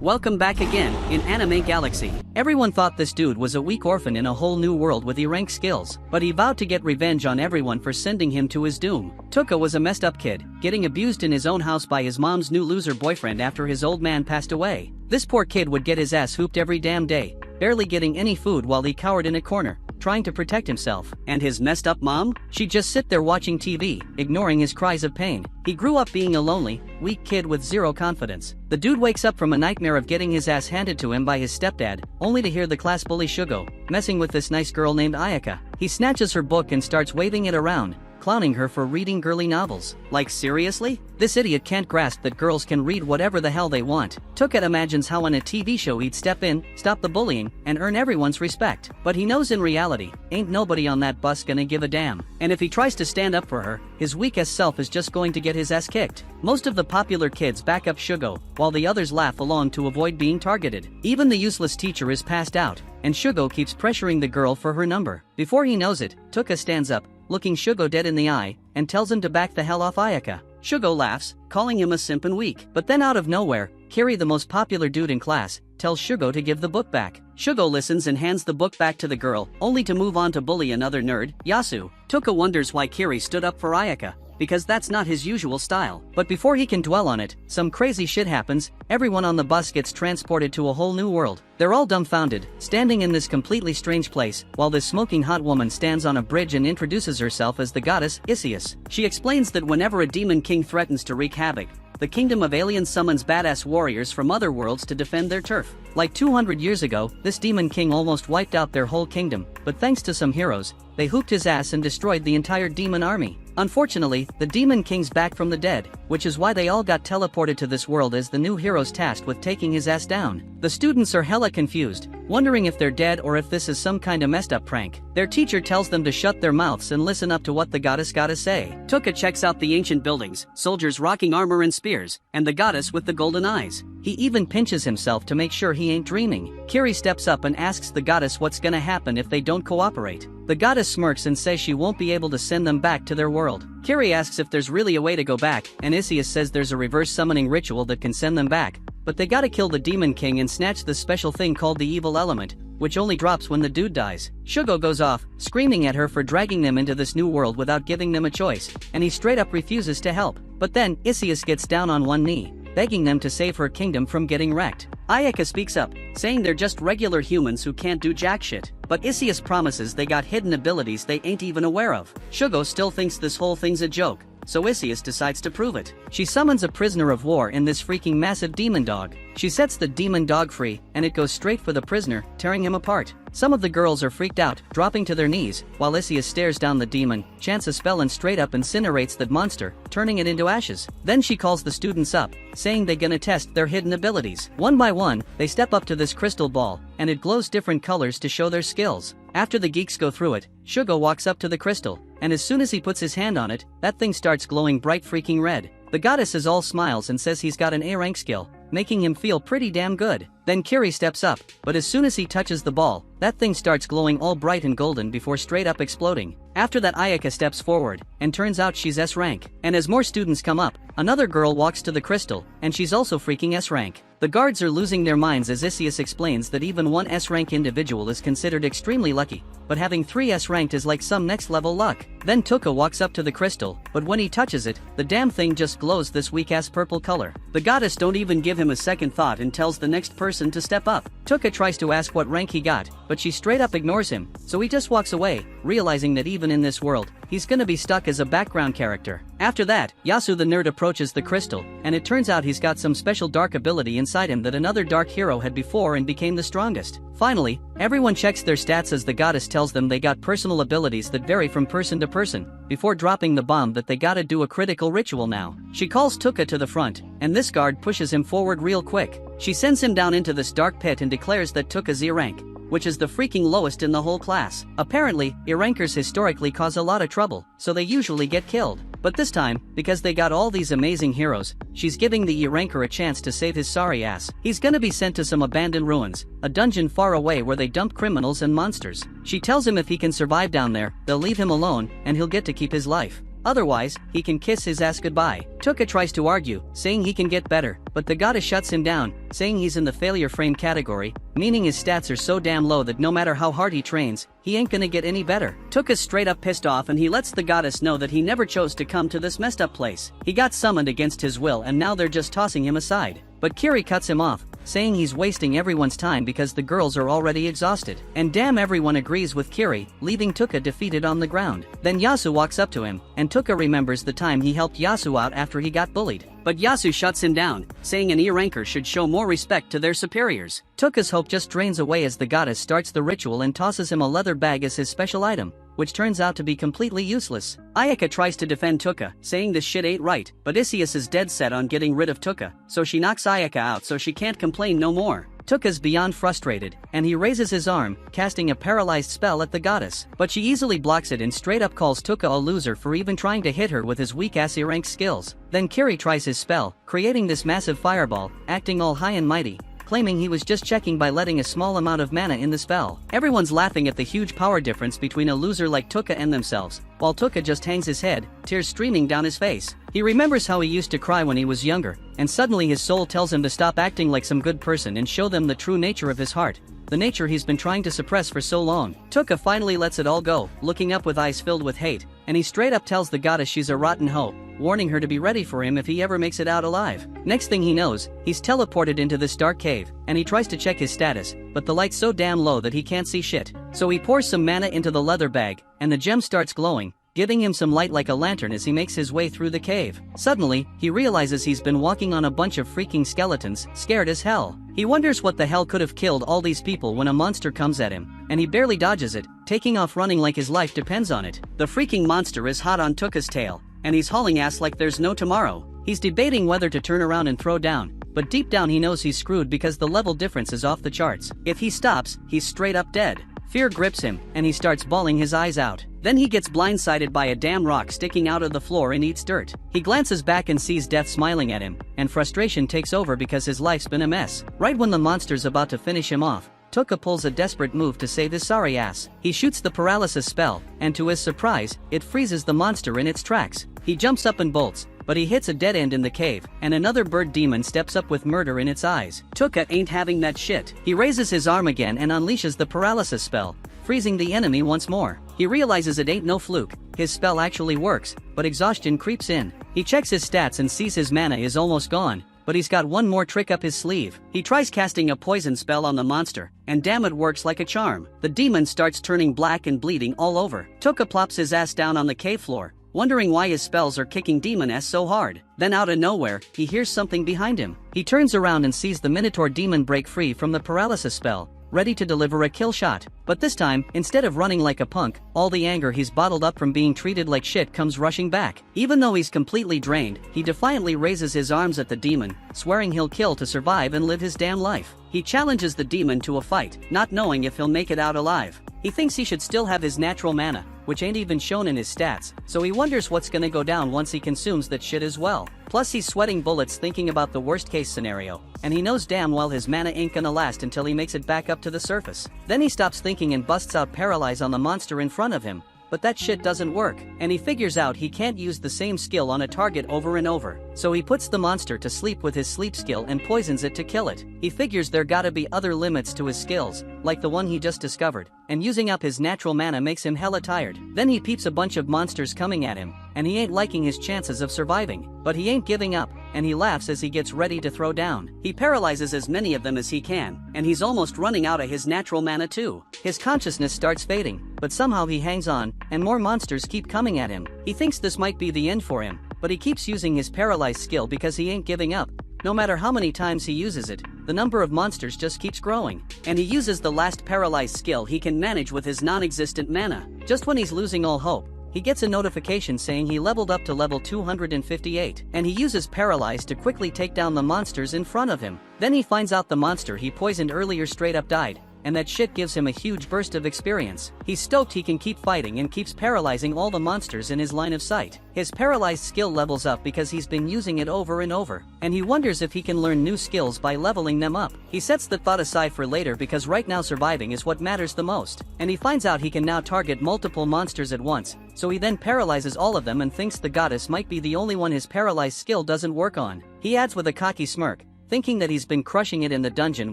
Welcome back again, in Anime Galaxy. Everyone thought this dude was a weak orphan in a whole new world with E-rank skills, but he vowed to get revenge on everyone for sending him to his doom. Tuka was a messed up kid, getting abused in his own house by his mom's new loser boyfriend after his old man passed away. This poor kid would get his ass hooped every damn day, barely getting any food while he cowered in a corner, trying to protect himself. And his messed up mom? She'd just sit there watching TV, ignoring his cries of pain. He grew up being a lonely, weak kid with zero confidence. The dude wakes up from a nightmare of getting his ass handed to him by his stepdad, only to hear the class bully Shugo messing with this nice girl named Ayaka. He snatches her book and starts waving it around, clowning her for reading girly novels. Like, seriously? This idiot can't grasp that girls can read whatever the hell they want. Tuka imagines how on a TV show he'd step in, stop the bullying, and earn everyone's respect. But he knows in reality, ain't nobody on that bus gonna give a damn. And if he tries to stand up for her, his weak-ass self is just going to get his ass kicked. Most of the popular kids back up Shugo, while the others laugh along to avoid being targeted. Even the useless teacher is passed out, and Shugo keeps pressuring the girl for her number. Before he knows it, Tuka stands up, looking Shugo dead in the eye, and tells him to back the hell off Ayaka. Shugo laughs, calling him a simp and weak. But then out of nowhere, Kiri, the most popular dude in class, tells Shugo to give the book back. Shugo listens and hands the book back to the girl, only to move on to bully another nerd, Yasu. Tuka wonders why Kiri stood up for Ayaka, because that's not his usual style. But before he can dwell on it, some crazy shit happens. Everyone on the bus gets transported to a whole new world. They're all dumbfounded, standing in this completely strange place, while this smoking hot woman stands on a bridge and introduces herself as the goddess, Isius. She explains that whenever a demon king threatens to wreak havoc, the kingdom of aliens summons badass warriors from other worlds to defend their turf. Like 200 years ago, this demon king almost wiped out their whole kingdom, but thanks to some heroes, they hooped his ass and destroyed the entire demon army. Unfortunately, the demon king's back from the dead, which is why they all got teleported to this world as the new heroes tasked with taking his ass down. The students are hella confused, wondering if they're dead or if this is some kinda messed up prank. Their teacher tells them to shut their mouths and listen up to what the goddess gotta say. Tuka checks out the ancient buildings, soldiers rocking armor and spears, and the goddess with the golden eyes. He even pinches himself to make sure he ain't dreaming. Kiri steps up and asks the goddess what's gonna happen if they don't cooperate. The goddess smirks and says she won't be able to send them back to their world. Kiri asks if there's really a way to go back, and Isius says there's a reverse summoning ritual that can send them back, but they gotta kill the demon king and snatch the special thing called the evil element, which only drops when the dude dies. Shugo goes off, screaming at her for dragging them into this new world without giving them a choice, and he straight up refuses to help. But then, Isius gets down on one knee, begging them to save her kingdom from getting wrecked. Ayaka speaks up, saying they're just regular humans who can't do jack shit. But Isius promises they got hidden abilities they ain't even aware of. Shugo still thinks this whole thing's a joke, so Isius decides to prove it. She summons a prisoner of war in this freaking massive demon dog. She sets the demon dog free, and it goes straight for the prisoner, tearing him apart. Some of the girls are freaked out, dropping to their knees, while Isius stares down the demon, chants a spell and straight up incinerates that monster, turning it into ashes. Then she calls the students up, saying they gonna test their hidden abilities. One by one, they step up to this crystal ball, and it glows different colors to show their skills. After the geeks go through it, Shugo walks up to the crystal, and as soon as he puts his hand on it, that thing starts glowing bright freaking red. The goddess is all smiles and says he's got an A-rank skill, making him feel pretty damn good. Then Kiri steps up, but as soon as he touches the ball, that thing starts glowing all bright and golden before straight up exploding. After that, Ayaka steps forward, and turns out she's S-rank. And as more students come up, another girl walks to the crystal, and she's also freaking S-rank. The guards are losing their minds as Isius explains that even one S-rank individual is considered extremely lucky, but having 3 S-ranked is like some next-level luck. Then Tuka walks up to the crystal, but when he touches it, the damn thing just glows this weak-ass purple color. The goddess don't even give him a second thought and tells the next person to step up. Tuka tries to ask what rank he got, but she straight up ignores him, so he just walks away, realizing that even in this world, he's gonna be stuck as a background character. After that, Yasu the nerd approaches the crystal, and it turns out he's got some special dark ability inside him that another dark hero had before and became the strongest. Finally, everyone checks their stats as the goddess tells them they got personal abilities that vary from person to person, before dropping the bomb that they gotta do a critical ritual now. She calls Tuka to the front, and this guard pushes him forward real quick. She sends him down into this dark pit and declares that Tuka's E-rank, which is the freaking lowest in the whole class. Apparently, E-rankers historically cause a lot of trouble, so they usually get killed. But this time, because they got all these amazing heroes, she's giving the E-ranker a chance to save his sorry ass. He's gonna be sent to some abandoned ruins, a dungeon far away where they dump criminals and monsters. She tells him if he can survive down there, they'll leave him alone, and he'll get to keep his life. otherwise, he can kiss his ass goodbye. Tuka tries to argue, saying he can get better, but the goddess shuts him down, saying he's in the failure frame category, meaning his stats are so damn low that no matter how hard he trains, he ain't gonna get any better. Tuka's straight up pissed off and he lets the goddess know that he never chose to come to this messed up place. He got summoned against his will and now they're just tossing him aside. But Kiri cuts him off, saying he's wasting everyone's time because the girls are already exhausted. And damn, everyone agrees with Kiri, leaving Tuka defeated on the ground. Then Yasu walks up to him, and Tuka remembers the time he helped Yasu out after he got bullied. But Yasu shuts him down, saying an E-ranker should show more respect to their superiors. Tuka's hope just drains away as the goddess starts the ritual and tosses him a leather bag as his special item, which turns out to be completely useless. Ayaka tries to defend Tuka, saying this shit ain't right, but Isius is dead set on getting rid of Tuka, so she knocks Ayaka out so she can't complain no more. Tuka's beyond frustrated, and he raises his arm, casting a paralyzed spell at the goddess. But she easily blocks it and straight up calls Tuka a loser for even trying to hit her with his weak-ass E-rank skills. Then Kiri tries his spell, creating this massive fireball, acting all high and mighty, claiming he was just checking by letting a small amount of mana in the spell. Everyone's laughing at the huge power difference between a loser like Tuka and themselves, while Tuka just hangs his head, tears streaming down his face. He remembers how he used to cry when he was younger, and suddenly his soul tells him to stop acting like some good person and show them the true nature of his heart, the nature he's been trying to suppress for so long. Tuka finally lets it all go, looking up with eyes filled with hate, and he straight up tells the goddess she's a rotten hoe, warning her to be ready for him if he ever makes it out alive. Next thing he knows, he's teleported into this dark cave, and he tries to check his status, but the light's so damn low that he can't see shit. So he pours some mana into the leather bag, and the gem starts glowing, giving him some light like a lantern as he makes his way through the cave. Suddenly, he realizes he's been walking on a bunch of freaking skeletons, scared as hell. He wonders what the hell could have killed all these people when a monster comes at him, and he barely dodges it, taking off running like his life depends on it. The freaking monster is hot on Tuka's tail, and he's hauling ass like there's no tomorrow. He's debating whether to turn around and throw down, but deep down he knows he's screwed because the level difference is off the charts. If he stops, he's straight up dead. Fear grips him, and he starts bawling his eyes out. Then he gets blindsided by a damn rock sticking out of the floor and eats dirt. He glances back and sees death smiling at him, and frustration takes over because his life's been a mess. Right when the monster's about to finish him off, Tuka pulls a desperate move to save his sorry ass. He shoots the paralysis spell, and to his surprise, it freezes the monster in its tracks. He jumps up and bolts, but he hits a dead end in the cave, and another bird demon steps up with murder in its eyes. Tuka ain't having that shit. He raises his arm again and unleashes the paralysis spell, freezing the enemy once more. He realizes it ain't no fluke, his spell actually works, but exhaustion creeps in. He checks his stats and sees his mana is almost gone, but he's got one more trick up his sleeve. He tries casting a poison spell on the monster, and damn, it works like a charm. The demon starts turning black and bleeding all over. Tuka plops his ass down on the cave floor, wondering why his spells are kicking demon ass so hard. Then out of nowhere, he hears something behind him. He turns around and sees the Minotaur demon break free from the paralysis spell, ready to deliver a kill shot. But this time, instead of running like a punk, all the anger he's bottled up from being treated like shit comes rushing back. Even though he's completely drained, he defiantly raises his arms at the demon, swearing he'll kill to survive and live his damn life. He challenges the demon to a fight, not knowing if he'll make it out alive. He thinks he should still have his natural mana, which ain't even shown in his stats, so he wonders what's gonna go down once he consumes that shit as well. Plus he's sweating bullets thinking about the worst case scenario, and he knows damn well his mana ain't gonna last until he makes it back up to the surface. Then he stops thinking and busts out Paralyze on the monster in front of him. But that shit doesn't work, and he figures out he can't use the same skill on a target over and over. So he puts the monster to sleep with his sleep skill and poisons it to kill it. He figures there gotta be other limits to his skills, like the one he just discovered, and using up his natural mana makes him hella tired. Then he peeps a bunch of monsters coming at him, and he ain't liking his chances of surviving. But he ain't giving up, and he laughs as he gets ready to throw down. He paralyzes as many of them as he can, and he's almost running out of his natural mana too. His consciousness starts fading, but somehow he hangs on, and more monsters keep coming at him. He thinks this might be the end for him, but he keeps using his paralyzed skill because he ain't giving up. No matter how many times he uses it, the number of monsters just keeps growing. And he uses the last paralyzed skill he can manage with his non-existent mana. Just when he's losing all hope, he gets a notification saying he leveled up to level 258, and he uses Paralyze to quickly take down the monsters in front of him. Then he finds out the monster he poisoned earlier straight up died, and that shit gives him a huge burst of experience. He's stoked he can keep fighting and keeps paralyzing all the monsters in his line of sight. His paralyzed skill levels up because he's been using it over and over, and he wonders if he can learn new skills by leveling them up. He sets the thought aside for later because right now surviving is what matters the most, and he finds out he can now target multiple monsters at once, so he then paralyzes all of them and thinks the goddess might be the only one his paralyzed skill doesn't work on. He adds with a cocky smirk, thinking that he's been crushing it in the dungeon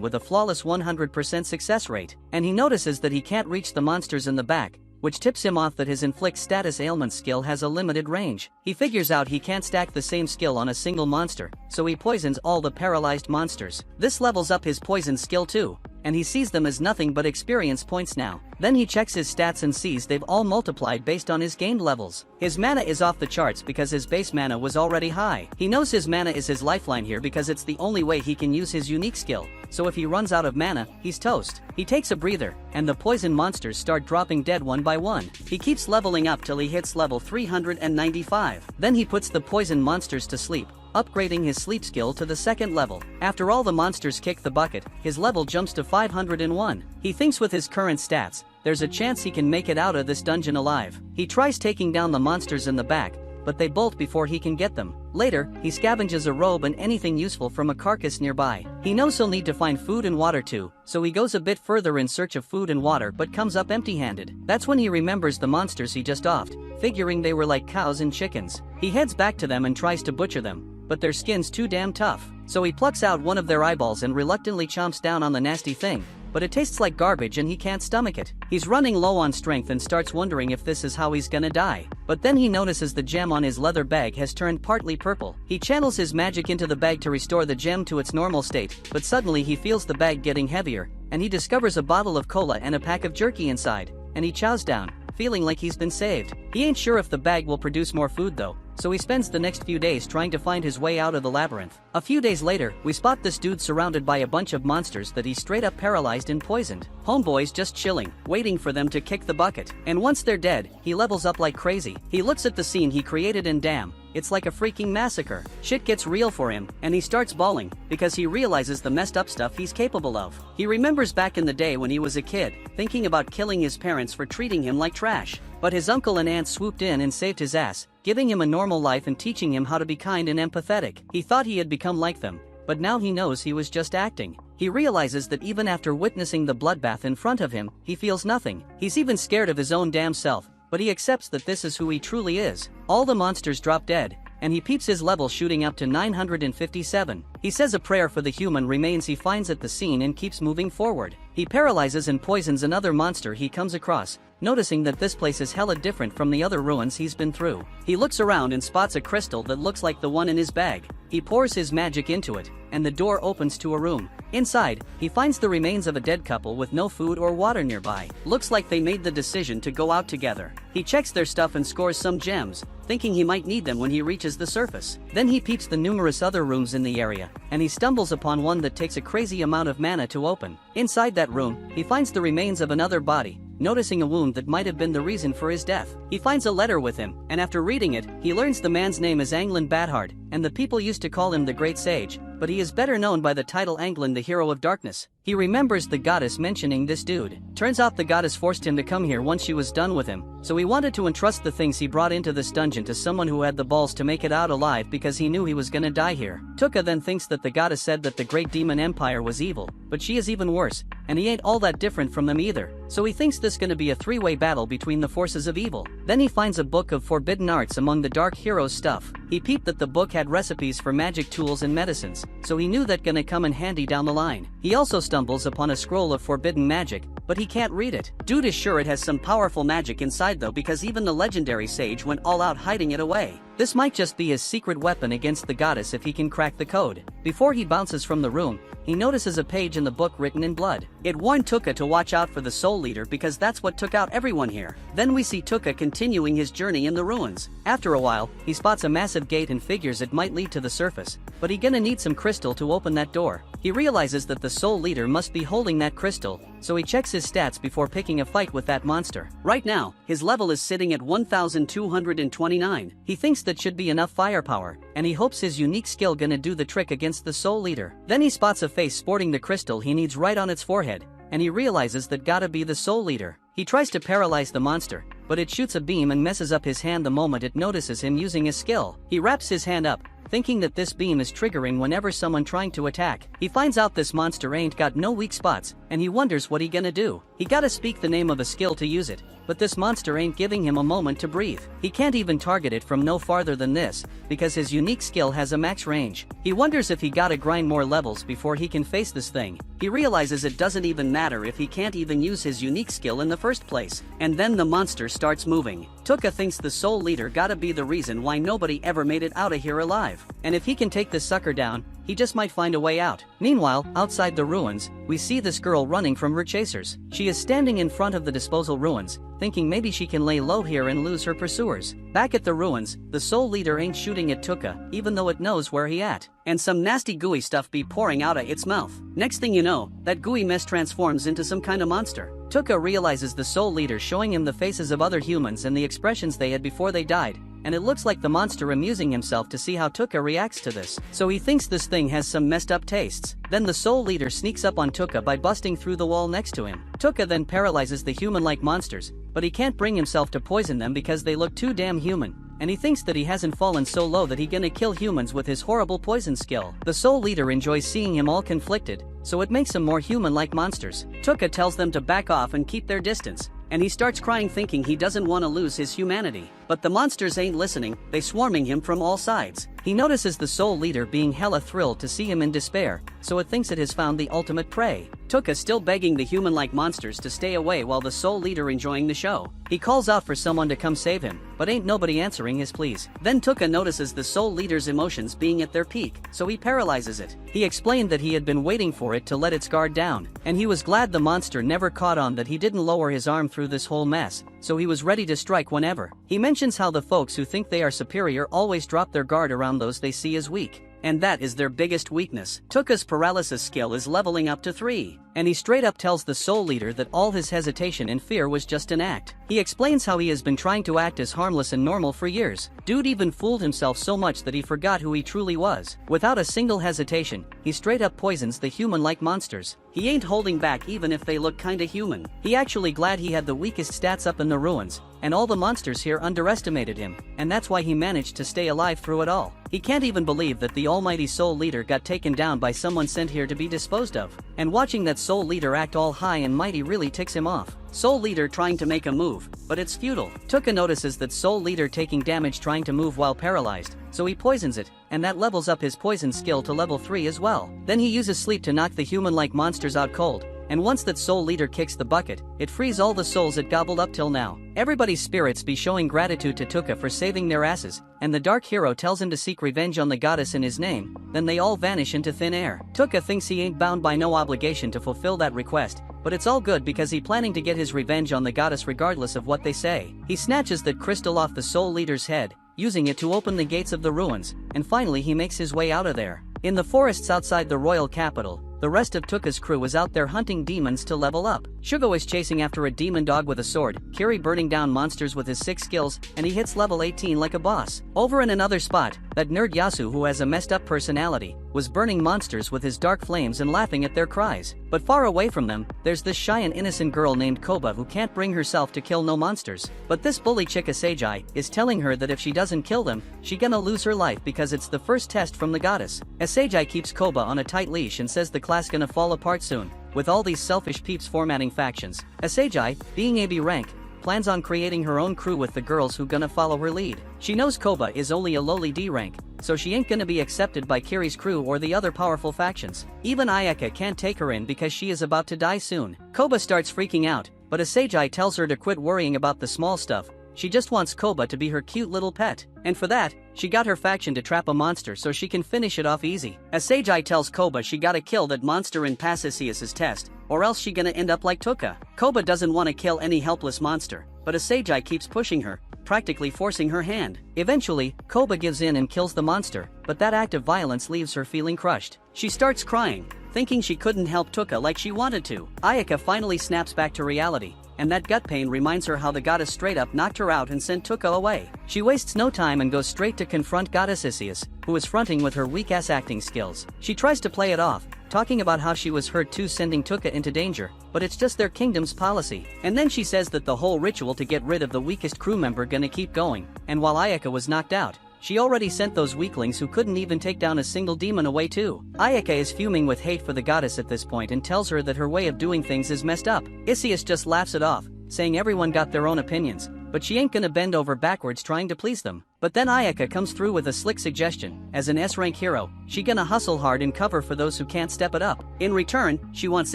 with a flawless 100% success rate, and he notices that he can't reach the monsters in the back, which tips him off that his inflict status ailment skill has a limited range. He figures out he can't stack the same skill on a single monster, so he poisons all the paralyzed monsters. This levels up his poison skill too, and he sees them as nothing but experience points now. Then he checks his stats and sees they've all multiplied based on his gained levels. His mana is off the charts because his base mana was already high. He knows his mana is his lifeline here because it's the only way he can use his unique skill, so if he runs out of mana, he's toast. He takes a breather, and the poison monsters start dropping dead one by one. He keeps leveling up till he hits level 395. Then he puts the poison monsters to sleep, upgrading his sleep skill to the second level. After all the monsters kick the bucket, his level jumps to 501. He thinks with his current stats, there's a chance he can make it out of this dungeon alive. He tries taking down the monsters in the back, but they bolt before he can get them. Later, he scavenges a robe and anything useful from a carcass nearby. He knows he'll need to find food and water too, so he goes a bit further in search of food and water but comes up empty-handed. That's when he remembers the monsters he just offed, figuring they were like cows and chickens. He heads back to them and tries to butcher them, but their skin's too damn tough. So he plucks out one of their eyeballs and reluctantly chomps down on the nasty thing, but it tastes like garbage and he can't stomach it. He's running low on strength and starts wondering if this is how he's gonna die. But then he notices the gem on his leather bag has turned partly purple. He channels his magic into the bag to restore the gem to its normal state, but suddenly he feels the bag getting heavier, and he discovers a bottle of cola and a pack of jerky inside, and he chows down, feeling like he's been saved. He ain't sure if the bag will produce more food though, so he spends the next few days trying to find his way out of the labyrinth. A few days later, we spot this dude surrounded by a bunch of monsters that he straight up paralyzed and poisoned. Homeboy's just chilling, waiting for them to kick the bucket, and once they're dead, he levels up like crazy. He looks at the scene he created and damn, it's like a freaking massacre. Shit gets real for him, and he starts bawling, because he realizes the messed up stuff he's capable of. He remembers back in the day when he was a kid, thinking about killing his parents for treating him like trash. But his uncle and aunt swooped in and saved his ass, giving him a normal life and teaching him how to be kind and empathetic. He thought he had become like them, but now he knows he was just acting. He realizes that even after witnessing the bloodbath in front of him, he feels nothing. He's even scared of his own damn self, but he accepts that this is who he truly is. All the monsters drop dead, and he peeps his level shooting up to 957. He says a prayer for the human remains he finds at the scene and keeps moving forward. He paralyzes and poisons another monster he comes across, noticing that this place is hella different from the other ruins he's been through. He looks around and spots a crystal that looks like the one in his bag. He pours his magic into it, and the door opens to a room. Inside, he finds the remains of a dead couple with no food or water nearby. Looks like they made the decision to go out together. He checks their stuff and scores some gems, thinking he might need them when he reaches the surface. Then he peeps the numerous other rooms in the area, and he stumbles upon one that takes a crazy amount of mana to open. Inside that room, he finds the remains of another body, noticing a wound that might have been the reason for his death. He finds a letter with him, and after reading it, he learns the man's name is Anglin Badhard, and the people used to call him the Great Sage, but he is better known by the title Anglin the Hero of Darkness. He remembers the goddess mentioning this dude. Turns out the goddess forced him to come here once she was done with him, so he wanted to entrust the things he brought into this dungeon to someone who had the balls to make it out alive because he knew he was gonna die here. Tuka then thinks that the goddess said that the Great Demon Empire was evil, but she is even worse, and he ain't all that different from them either, so he thinks this gonna be a three-way battle between the forces of evil. Then he finds a book of forbidden arts among the Dark Heroes stuff. He peeped that the book had recipes for magic tools and medicines, so he knew that gonna come in handy down the line. He also stumbles upon a scroll of forbidden magic, but he can't read it. Dude is sure it has some powerful magic inside though because even the legendary sage went all out hiding it away. This might just be his secret weapon against the goddess if he can crack the code. Before he bounces from the room, he notices a page in the book written in blood. It warned Tuka to watch out for the Soul Leader because that's what took out everyone here. Then we see Tuka continuing his journey in the ruins. After a while, he spots a massive gate and figures it might lead to the surface, but he gonna need some crystal to open that door. He realizes that the Soul Leader must be holding that crystal, so he checks his stats before picking a fight with that monster. Right now, his level is sitting at 1229. He thinks that should be enough firepower, and he hopes his unique skill gonna do the trick against the Soul Leader. Then he spots a face sporting the crystal he needs right on its forehead, and he realizes that gotta be the soul leader. He tries to paralyze the monster, but it shoots a beam and messes up his hand the moment it notices him using his skill. He wraps his hand up, thinking that this beam is triggering whenever someone trying to attack. He finds out this monster ain't got no weak spots, and he wonders what he gonna do. He gotta speak the name of a skill to use it, but this monster ain't giving him a moment to breathe. He can't even target it from no farther than this, because his unique skill has a max range. He wonders if he gotta grind more levels before he can face this thing. He realizes it doesn't even matter if he can't even use his unique skill in the first place. And then the monster starts moving. Tuka thinks the soul leader gotta be the reason why nobody ever made it out of here alive. And if he can take this sucker down, he just might find a way out. Meanwhile, outside the ruins, we see this girl running from her chasers. She is standing in front of the disposal ruins, thinking maybe she can lay low here and lose her pursuers. Back at the ruins, the soul leader ain't shooting at Tuka, even though it knows where he at. And some nasty gooey stuff be pouring out of its mouth. Next thing you know, that gooey mess transforms into some kind of monster. Tuka realizes the soul leader showing him the faces of other humans and the expressions they had before they died, and it looks like the monster amusing himself to see how Tuka reacts to this. So he thinks this thing has some messed up tastes. Then the soul leader sneaks up on Tuka by busting through the wall next to him. Tuka then paralyzes the human-like monsters, but he can't bring himself to poison them because they look too damn human. And he thinks that he hasn't fallen so low that he gonna kill humans with his horrible poison skill. The soul leader enjoys seeing him all conflicted, so it makes him more human-like monsters. Tuka tells them to back off and keep their distance, and he starts crying thinking he doesn't want to lose his humanity. But the monsters ain't listening, they swarming him from all sides. He notices the soul leader being hella thrilled to see him in despair, so it thinks it has found the ultimate prey. Tuka still begging the human-like monsters to stay away while the soul leader enjoying the show. He calls out for someone to come save him, but ain't nobody answering his pleas. Then Tuka notices the soul leader's emotions being at their peak, so he paralyzes it. He explained that he had been waiting for it to let its guard down, and he was glad the monster never caught on that he didn't lower his arm through this whole mess, so he was ready to strike whenever. He mentions how the folks who think they are superior always drop their guard around those they see as weak, and that is their biggest weakness. Tuka's paralysis skill is leveling up to 3, and he straight up tells the soul leader that all his hesitation and fear was just an act. He explains how he has been trying to act as harmless and normal for years. Dude even fooled himself so much that he forgot who he truly was. Without a single hesitation, he straight up poisons the human-like monsters. He ain't holding back even if they look kinda human. He actually glad he had the weakest stats up in the ruins, and all the monsters here underestimated him, and that's why he managed to stay alive through it all. He can't even believe that the almighty soul leader got taken down by someone sent here to be disposed of, and watching that soul leader act all high and mighty really ticks him off. Soul leader trying to make a move, but it's futile. Tuka notices that soul leader taking damage trying to move while paralyzed, so he poisons it, and that levels up his poison skill to level 3 as well. Then he uses sleep to knock the human-like monsters out cold, and once that soul leader kicks the bucket, it frees all the souls it gobbled up till now. Everybody's spirits be showing gratitude to Tuka for saving their asses, and the dark hero tells him to seek revenge on the goddess in his name, then they all vanish into thin air. Tuka thinks he ain't bound by no obligation to fulfill that request, but it's all good because he planning to get his revenge on the goddess regardless of what they say. He snatches that crystal off the soul leader's head, using it to open the gates of the ruins, and finally he makes his way out of there. In the forests outside the royal capital, the rest of Tuka's crew is out there hunting demons to level up. Shugo is chasing after a demon dog with a sword, Kiri burning down monsters with his 6 skills, and he hits level 18 like a boss. Over in another spot, that nerd Yasu who has a messed up personality, was burning monsters with his dark flames and laughing at their cries. But far away from them, there's this shy and innocent girl named Koba who can't bring herself to kill no monsters. But this bully chick Asagi is telling her that if she doesn't kill them, she gonna lose her life because it's the first test from the goddess. Asagi keeps Koba on a tight leash and says the class gonna fall apart soon, with all these selfish peeps formatting factions. Asagi, being a B rank, plans on creating her own crew with the girls who gonna follow her lead. She knows Koba is only a lowly D rank, so she ain't gonna be accepted by Kiri's crew or the other powerful factions. Even Ayaka can't take her in because she is about to die soon. Koba starts freaking out, but Asagi tells her to quit worrying about the small stuff. She just wants Koba to be her cute little pet, and for that, she got her faction to trap a monster so she can finish it off easy. Asagi tells Koba she gotta kill that monster in Passisius's test, or else she gonna end up like Tuka. Koba doesn't want to kill any helpless monster, but Asagi keeps pushing her, practically forcing her hand. Eventually, Koba gives in and kills the monster, but that act of violence leaves her feeling crushed. She starts crying, thinking she couldn't help Tuka like she wanted to. Ayaka finally snaps back to reality, and that gut pain reminds her how the goddess straight up knocked her out and sent Tuka away. She wastes no time and goes straight to confront goddess Isius, who is fronting with her weak-ass acting skills. She tries to play it off, talking about how she was hurt too, sending Tuka into danger, but it's just their kingdom's policy. And then she says that the whole ritual to get rid of the weakest crew member gonna keep going, and while Ayaka was knocked out, she already sent those weaklings who couldn't even take down a single demon away too. Ayaka is fuming with hate for the goddess at this point and tells her that her way of doing things is messed up. Isius just laughs it off, saying everyone got their own opinions, but she ain't gonna bend over backwards trying to please them. But then Ayaka comes through with a slick suggestion. As an S-rank hero, she gonna hustle hard and cover for those who can't step it up. In return, she wants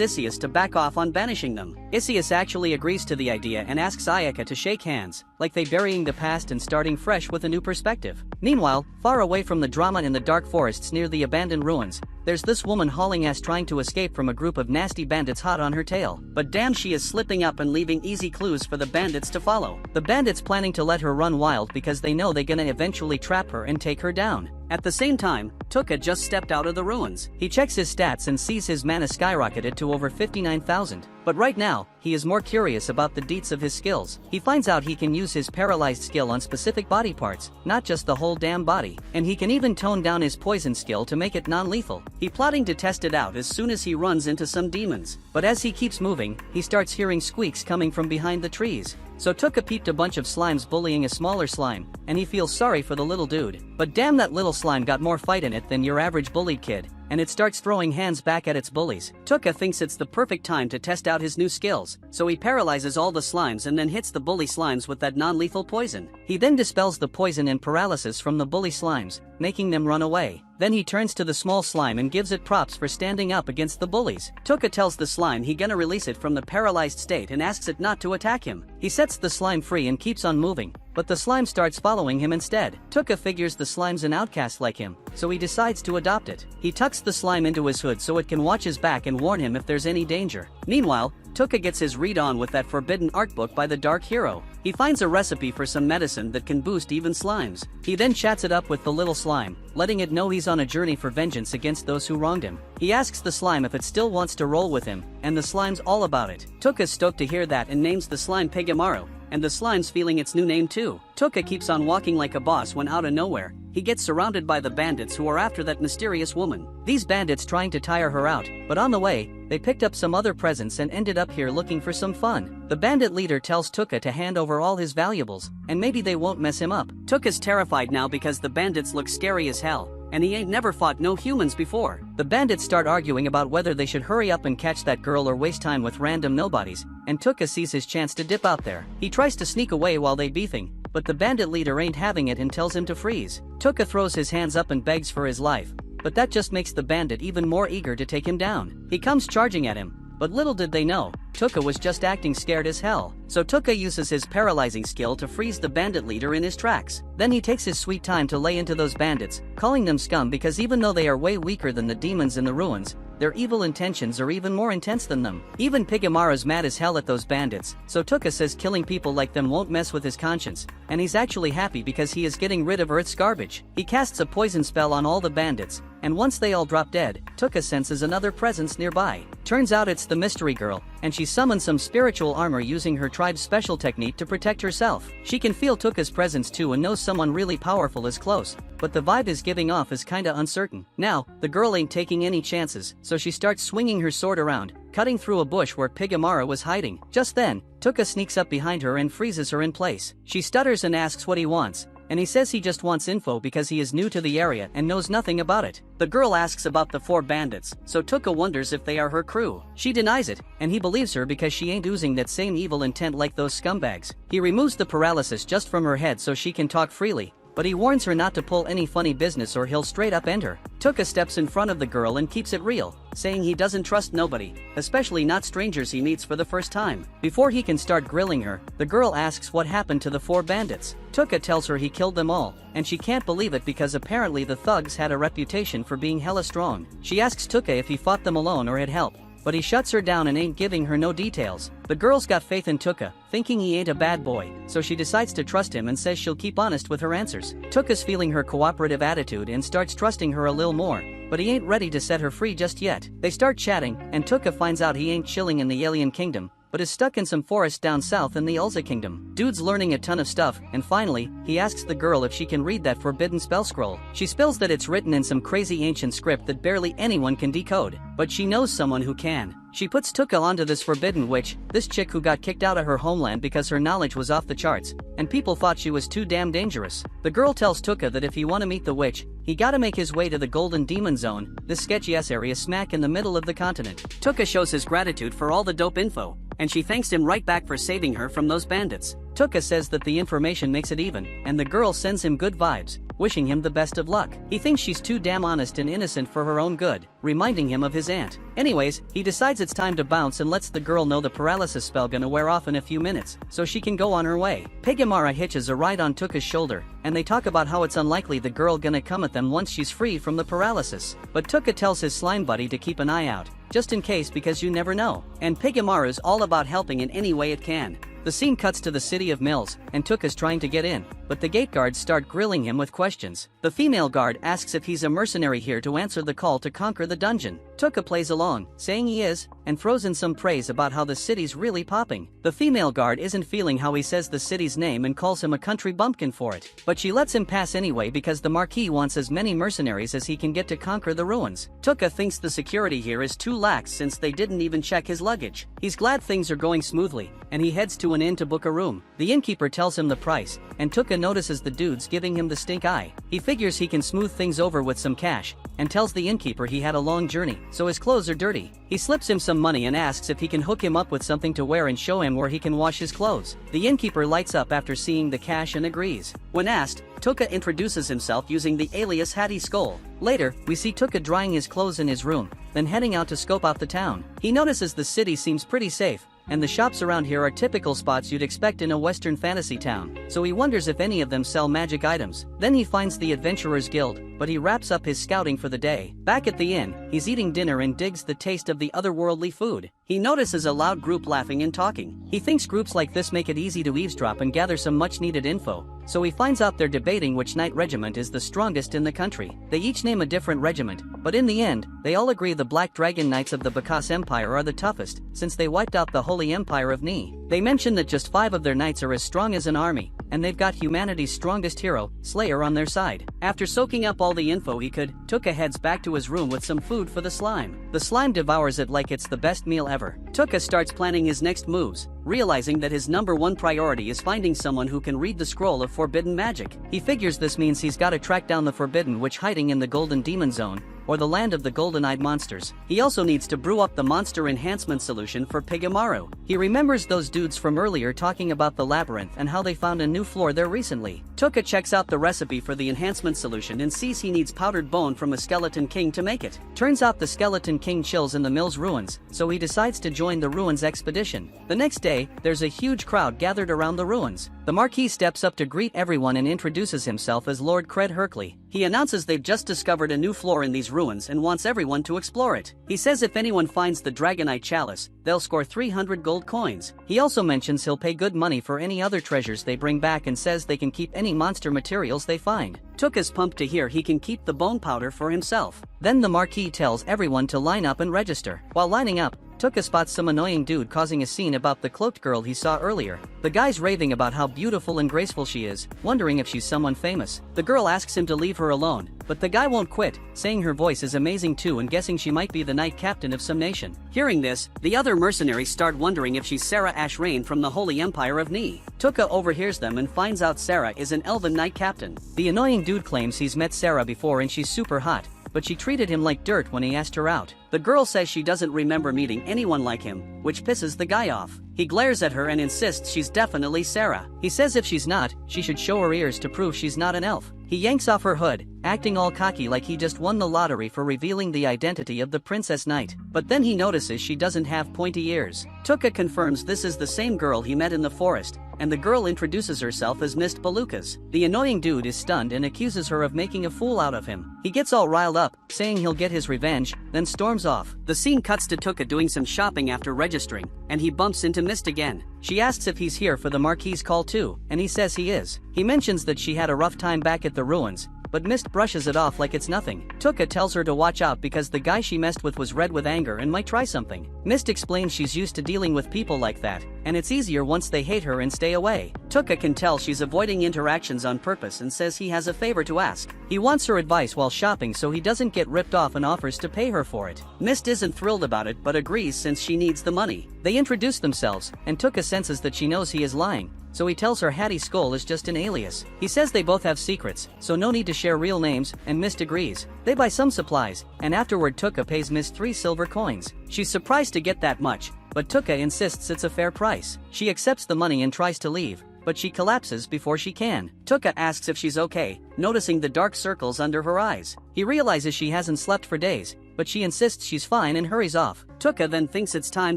Isius to back off on banishing them. Isius actually agrees to the idea and asks Ayaka to shake hands, like they burying the past and starting fresh with a new perspective. Meanwhile, far away from the drama in the dark forests near the abandoned ruins, there's this woman hauling ass trying to escape from a group of nasty bandits hot on her tail. But damn, she is slipping up and leaving easy clues for the bandits to follow. The bandits planning to let her run wild because they know they're gonna eventually trap her and take her down. At the same time, Tuka just stepped out of the ruins. He checks his stats and sees his mana skyrocketed to over 59,000. But right now, he is more curious about the deets of his skills. He finds out he can use his paralyzed skill on specific body parts, not just the whole damn body. And he can even tone down his poison skill to make it non-lethal. He plotting to test it out as soon as he runs into some demons. But as he keeps moving, he starts hearing squeaks coming from behind the trees. So Tuka peeped a bunch of slimes bullying a smaller slime, and he feels sorry for the little dude. But damn, that little slime got more fight in it than your average bullied kid, and it starts throwing hands back at its bullies. Tuka thinks it's the perfect time to test out his new skills, so he paralyzes all the slimes and then hits the bully slimes with that non-lethal poison. He then dispels the poison and paralysis from the bully slimes, making them run away. Then he turns to the small slime and gives it props for standing up against the bullies. Tuka tells the slime he gonna release it from the paralyzed state and asks it not to attack him. He sets the slime free and keeps on moving, but the slime starts following him instead. Tuka figures the slime's an outcast like him, so he decides to adopt it. He tucks the slime into his hood so it can watch his back and warn him if there's any danger. Meanwhile, Tuka gets his read on with that forbidden art book by the Dark Hero. He finds a recipe for some medicine that can boost even slimes. He then chats it up with the little slime, letting it know he's on a journey for vengeance against those who wronged him. He asks the slime if it still wants to roll with him, and the slime's all about it. Tuka's stoked to hear that and names the slime Pigamaru, and the slime's feeling its new name too. Tuka keeps on walking like a boss when out of nowhere, he gets surrounded by the bandits who are after that mysterious woman. These bandits trying to tire her out, but on the way, they picked up some other presents and ended up here looking for some fun. The bandit leader tells Tuka to hand over all his valuables, and maybe they won't mess him up. Tuka's terrified now because the bandits look scary as hell, and he ain't never fought no humans before. The bandits start arguing about whether they should hurry up and catch that girl or waste time with random nobodies, and Tuka sees his chance to dip out there. He tries to sneak away while they beefing, but the bandit leader ain't having it and tells him to freeze. Tuka throws his hands up and begs for his life, but that just makes the bandit even more eager to take him down. He comes charging at him, but little did they know, Tuka was just acting scared as hell. So Tuka uses his paralyzing skill to freeze the bandit leader in his tracks. Then he takes his sweet time to lay into those bandits, calling them scum because even though they are way weaker than the demons in the ruins, their evil intentions are even more intense than them. Even Pigamaru's mad as hell at those bandits, so Tuka says killing people like them won't mess with his conscience, and he's actually happy because he is getting rid of Earth's garbage. He casts a poison spell on all the bandits, and once they all drop dead, Tuka senses another presence nearby. Turns out it's the mystery girl, and she summons some spiritual armor using her tribe's special technique to protect herself. She can feel Tuka's presence too and knows someone really powerful is close, but the vibe is giving off is kinda uncertain. Now, the girl ain't taking any chances, so she starts swinging her sword around, cutting through a bush where Pigamaru was hiding. Just then, Tuka sneaks up behind her and freezes her in place. She stutters and asks what he wants, and he says he just wants info because he is new to the area and knows nothing about it. The girl asks about the 4 bandits, so Tuka wonders if they are her crew. She denies it, and he believes her because she ain't oozing that same evil intent like those scumbags. He removes the paralysis just from her head so she can talk freely, but he warns her not to pull any funny business or he'll straight up end her. Tuka steps in front of the girl and keeps it real, saying he doesn't trust nobody, especially not strangers he meets for the first time. Before he can start grilling her, the girl asks what happened to the 4 bandits. Tuka tells her he killed them all, and she can't believe it because apparently the thugs had a reputation for being hella strong. She asks Tuka if he fought them alone or had help, but he shuts her down and ain't giving her no details. The girl's got faith in Tuka, thinking he ain't a bad boy, so she decides to trust him and says she'll keep honest with her answers. Tuka's feeling her cooperative attitude and starts trusting her a little more, but he ain't ready to set her free just yet. They start chatting, and Tuka finds out he ain't chilling in the alien kingdom, but is stuck in some forest down south in the Ulza Kingdom. Dude's learning a ton of stuff, and finally, he asks the girl if she can read that forbidden spell scroll. She spills that it's written in some crazy ancient script that barely anyone can decode, but she knows someone who can. She puts Tuka onto this forbidden witch, this chick who got kicked out of her homeland because her knowledge was off the charts, and people thought she was too damn dangerous. The girl tells Tuka that if he wanna meet the witch, he gotta make his way to the Golden Demon Zone, this sketchy-ass area smack in the middle of the continent. Tuka shows his gratitude for all the dope info, and she thanks him right back for saving her from those bandits. Tuka says that the information makes it even, and the girl sends him good vibes, wishing him the best of luck. He thinks she's too damn honest and innocent for her own good, reminding him of his aunt. Anyways, he decides it's time to bounce and lets the girl know the paralysis spell gonna wear off in a few minutes, so she can go on her way. Pegimara hitches a ride on Tuka's shoulder, and they talk about how it's unlikely the girl gonna come at them once she's free from the paralysis. But Tuka tells his slime buddy to keep an eye out, just in case because you never know. And Pegimara's all about helping in any way it can. The scene cuts to the city of Mills, and Tuka's trying to get in, but the gate guards start grilling him with questions. The female guard asks if he's a mercenary here to answer the call to conquer the dungeon. Tuka plays along, saying he is, and throws in some praise about how the city's really popping. The female guard isn't feeling how he says the city's name and calls him a country bumpkin for it, but she lets him pass anyway because the Marquis wants as many mercenaries as he can get to conquer the ruins. Tuka thinks the security here is too lax since they didn't even check his luggage. He's glad things are going smoothly, and he heads to an inn to book a room. The innkeeper tells him the price, and Tuka notices the dude's giving him the stink eye. He figures he can smooth things over with some cash, and tells the innkeeper he had a long journey, so his clothes are dirty. He slips him some money and asks if he can hook him up with something to wear and show him where he can wash his clothes. The innkeeper lights up after seeing the cash and agrees. When asked, Tuka introduces himself using the alias Hattie Skull. Later, we see Tuka drying his clothes in his room, then heading out to scope out the town. He notices the city seems pretty safe, and the shops around here are typical spots you'd expect in a western fantasy town, so he wonders if any of them sell magic items. Then he finds the Adventurers Guild, but he wraps up his scouting for the day. Back at the inn, he's eating dinner and digs the taste of the otherworldly food. He notices a loud group laughing and talking. He thinks groups like this make it easy to eavesdrop and gather some much-needed info, so he finds out they're debating which knight regiment is the strongest in the country. They each name a different regiment, but in the end, they all agree the Black Dragon Knights of the Bakas Empire are the toughest, since they wiped out the Holy Empire of Ni. They mention that just 5 of their knights are as strong as an army, and they've got humanity's strongest hero, Slayer, on their side. After soaking up all the info he could, Tuka heads back to his room with some food for the slime. The slime devours it like it's the best meal ever. Tuka starts planning his next moves, realizing that his #1 priority is finding someone who can read the scroll of forbidden magic. He figures this means he's gotta track down the forbidden witch hiding in the Golden Demon Zone, or the land of the golden-eyed monsters. He also needs to brew up the monster enhancement solution for Pigamaru. He remembers those dudes from earlier talking about the labyrinth and how they found a new floor there recently. Tuka checks out the recipe for the enhancement solution and sees he needs powdered bone from a skeleton king to make it. Turns out the skeleton king chills in the mill's ruins, so he decides to join the ruins expedition. The next day, there's a huge crowd gathered around the ruins. The Marquis steps up to greet everyone and introduces himself as Lord Cred Hercley. He announces they've just discovered a new floor in these ruins and wants everyone to explore it. He says if anyone finds the Dragonite Chalice, they'll score 300 gold coins. He also mentions he'll pay good money for any other treasures they bring back and says they can keep any monster materials they find. Tuka's pumped to hear he can keep the bone powder for himself. Then the Marquis tells everyone to line up and register. While lining up, Tuka spots some annoying dude causing a scene about the cloaked girl he saw earlier. The guy's raving about how beautiful and graceful she is, wondering if she's someone famous. The girl asks him to leave her alone, but the guy won't quit, saying her voice is amazing too and guessing she might be the knight captain of some nation. Hearing this, the other mercenaries start wondering if she's Sarah Ashrain from the Holy Empire of Ni. Tuka overhears them and finds out Sarah is an elven knight captain. The annoying dude claims he's met Sarah before and she's super hot, but she treated him like dirt when he asked her out. The girl says she doesn't remember meeting anyone like him, which pisses the guy off. He glares at her and insists she's definitely Sarah. He says if she's not, she should show her ears to prove she's not an elf. He yanks off her hood, acting all cocky like he just won the lottery for revealing the identity of the Princess Knight. But then he notices she doesn't have pointy ears. Tuka confirms this is the same girl he met in the forest, and the girl introduces herself as Mist Balukas. The annoying dude is stunned and accuses her of making a fool out of him. He gets all riled up, saying he'll get his revenge, then storms off. The scene cuts to Tuka doing some shopping after registering, and he bumps into Mist again. She asks if he's here for the Marquis' call too, and he says he is. He mentions that she had a rough time back at the ruins, but Mist brushes it off like it's nothing. Tuka tells her to watch out because the guy she messed with was red with anger and might try something. Mist explains she's used to dealing with people like that, and it's easier once they hate her and stay away. Tuka can tell she's avoiding interactions on purpose and says he has a favor to ask. He wants her advice while shopping so he doesn't get ripped off and offers to pay her for it. Mist isn't thrilled about it but agrees since she needs the money. They introduce themselves, and Tuka senses that she knows he is lying, so he tells her Hattie Skull is just an alias. He says they both have secrets, so no need to share real names, and Mist agrees. They buy some supplies, and afterward Tuka pays Mist 3 silver coins. She's surprised to get that much, but Tuka insists it's a fair price. She accepts the money and tries to leave, but she collapses before she can. Tuka asks if she's okay, noticing the dark circles under her eyes. He realizes she hasn't slept for days, but she insists she's fine and hurries off. Tuka then thinks it's time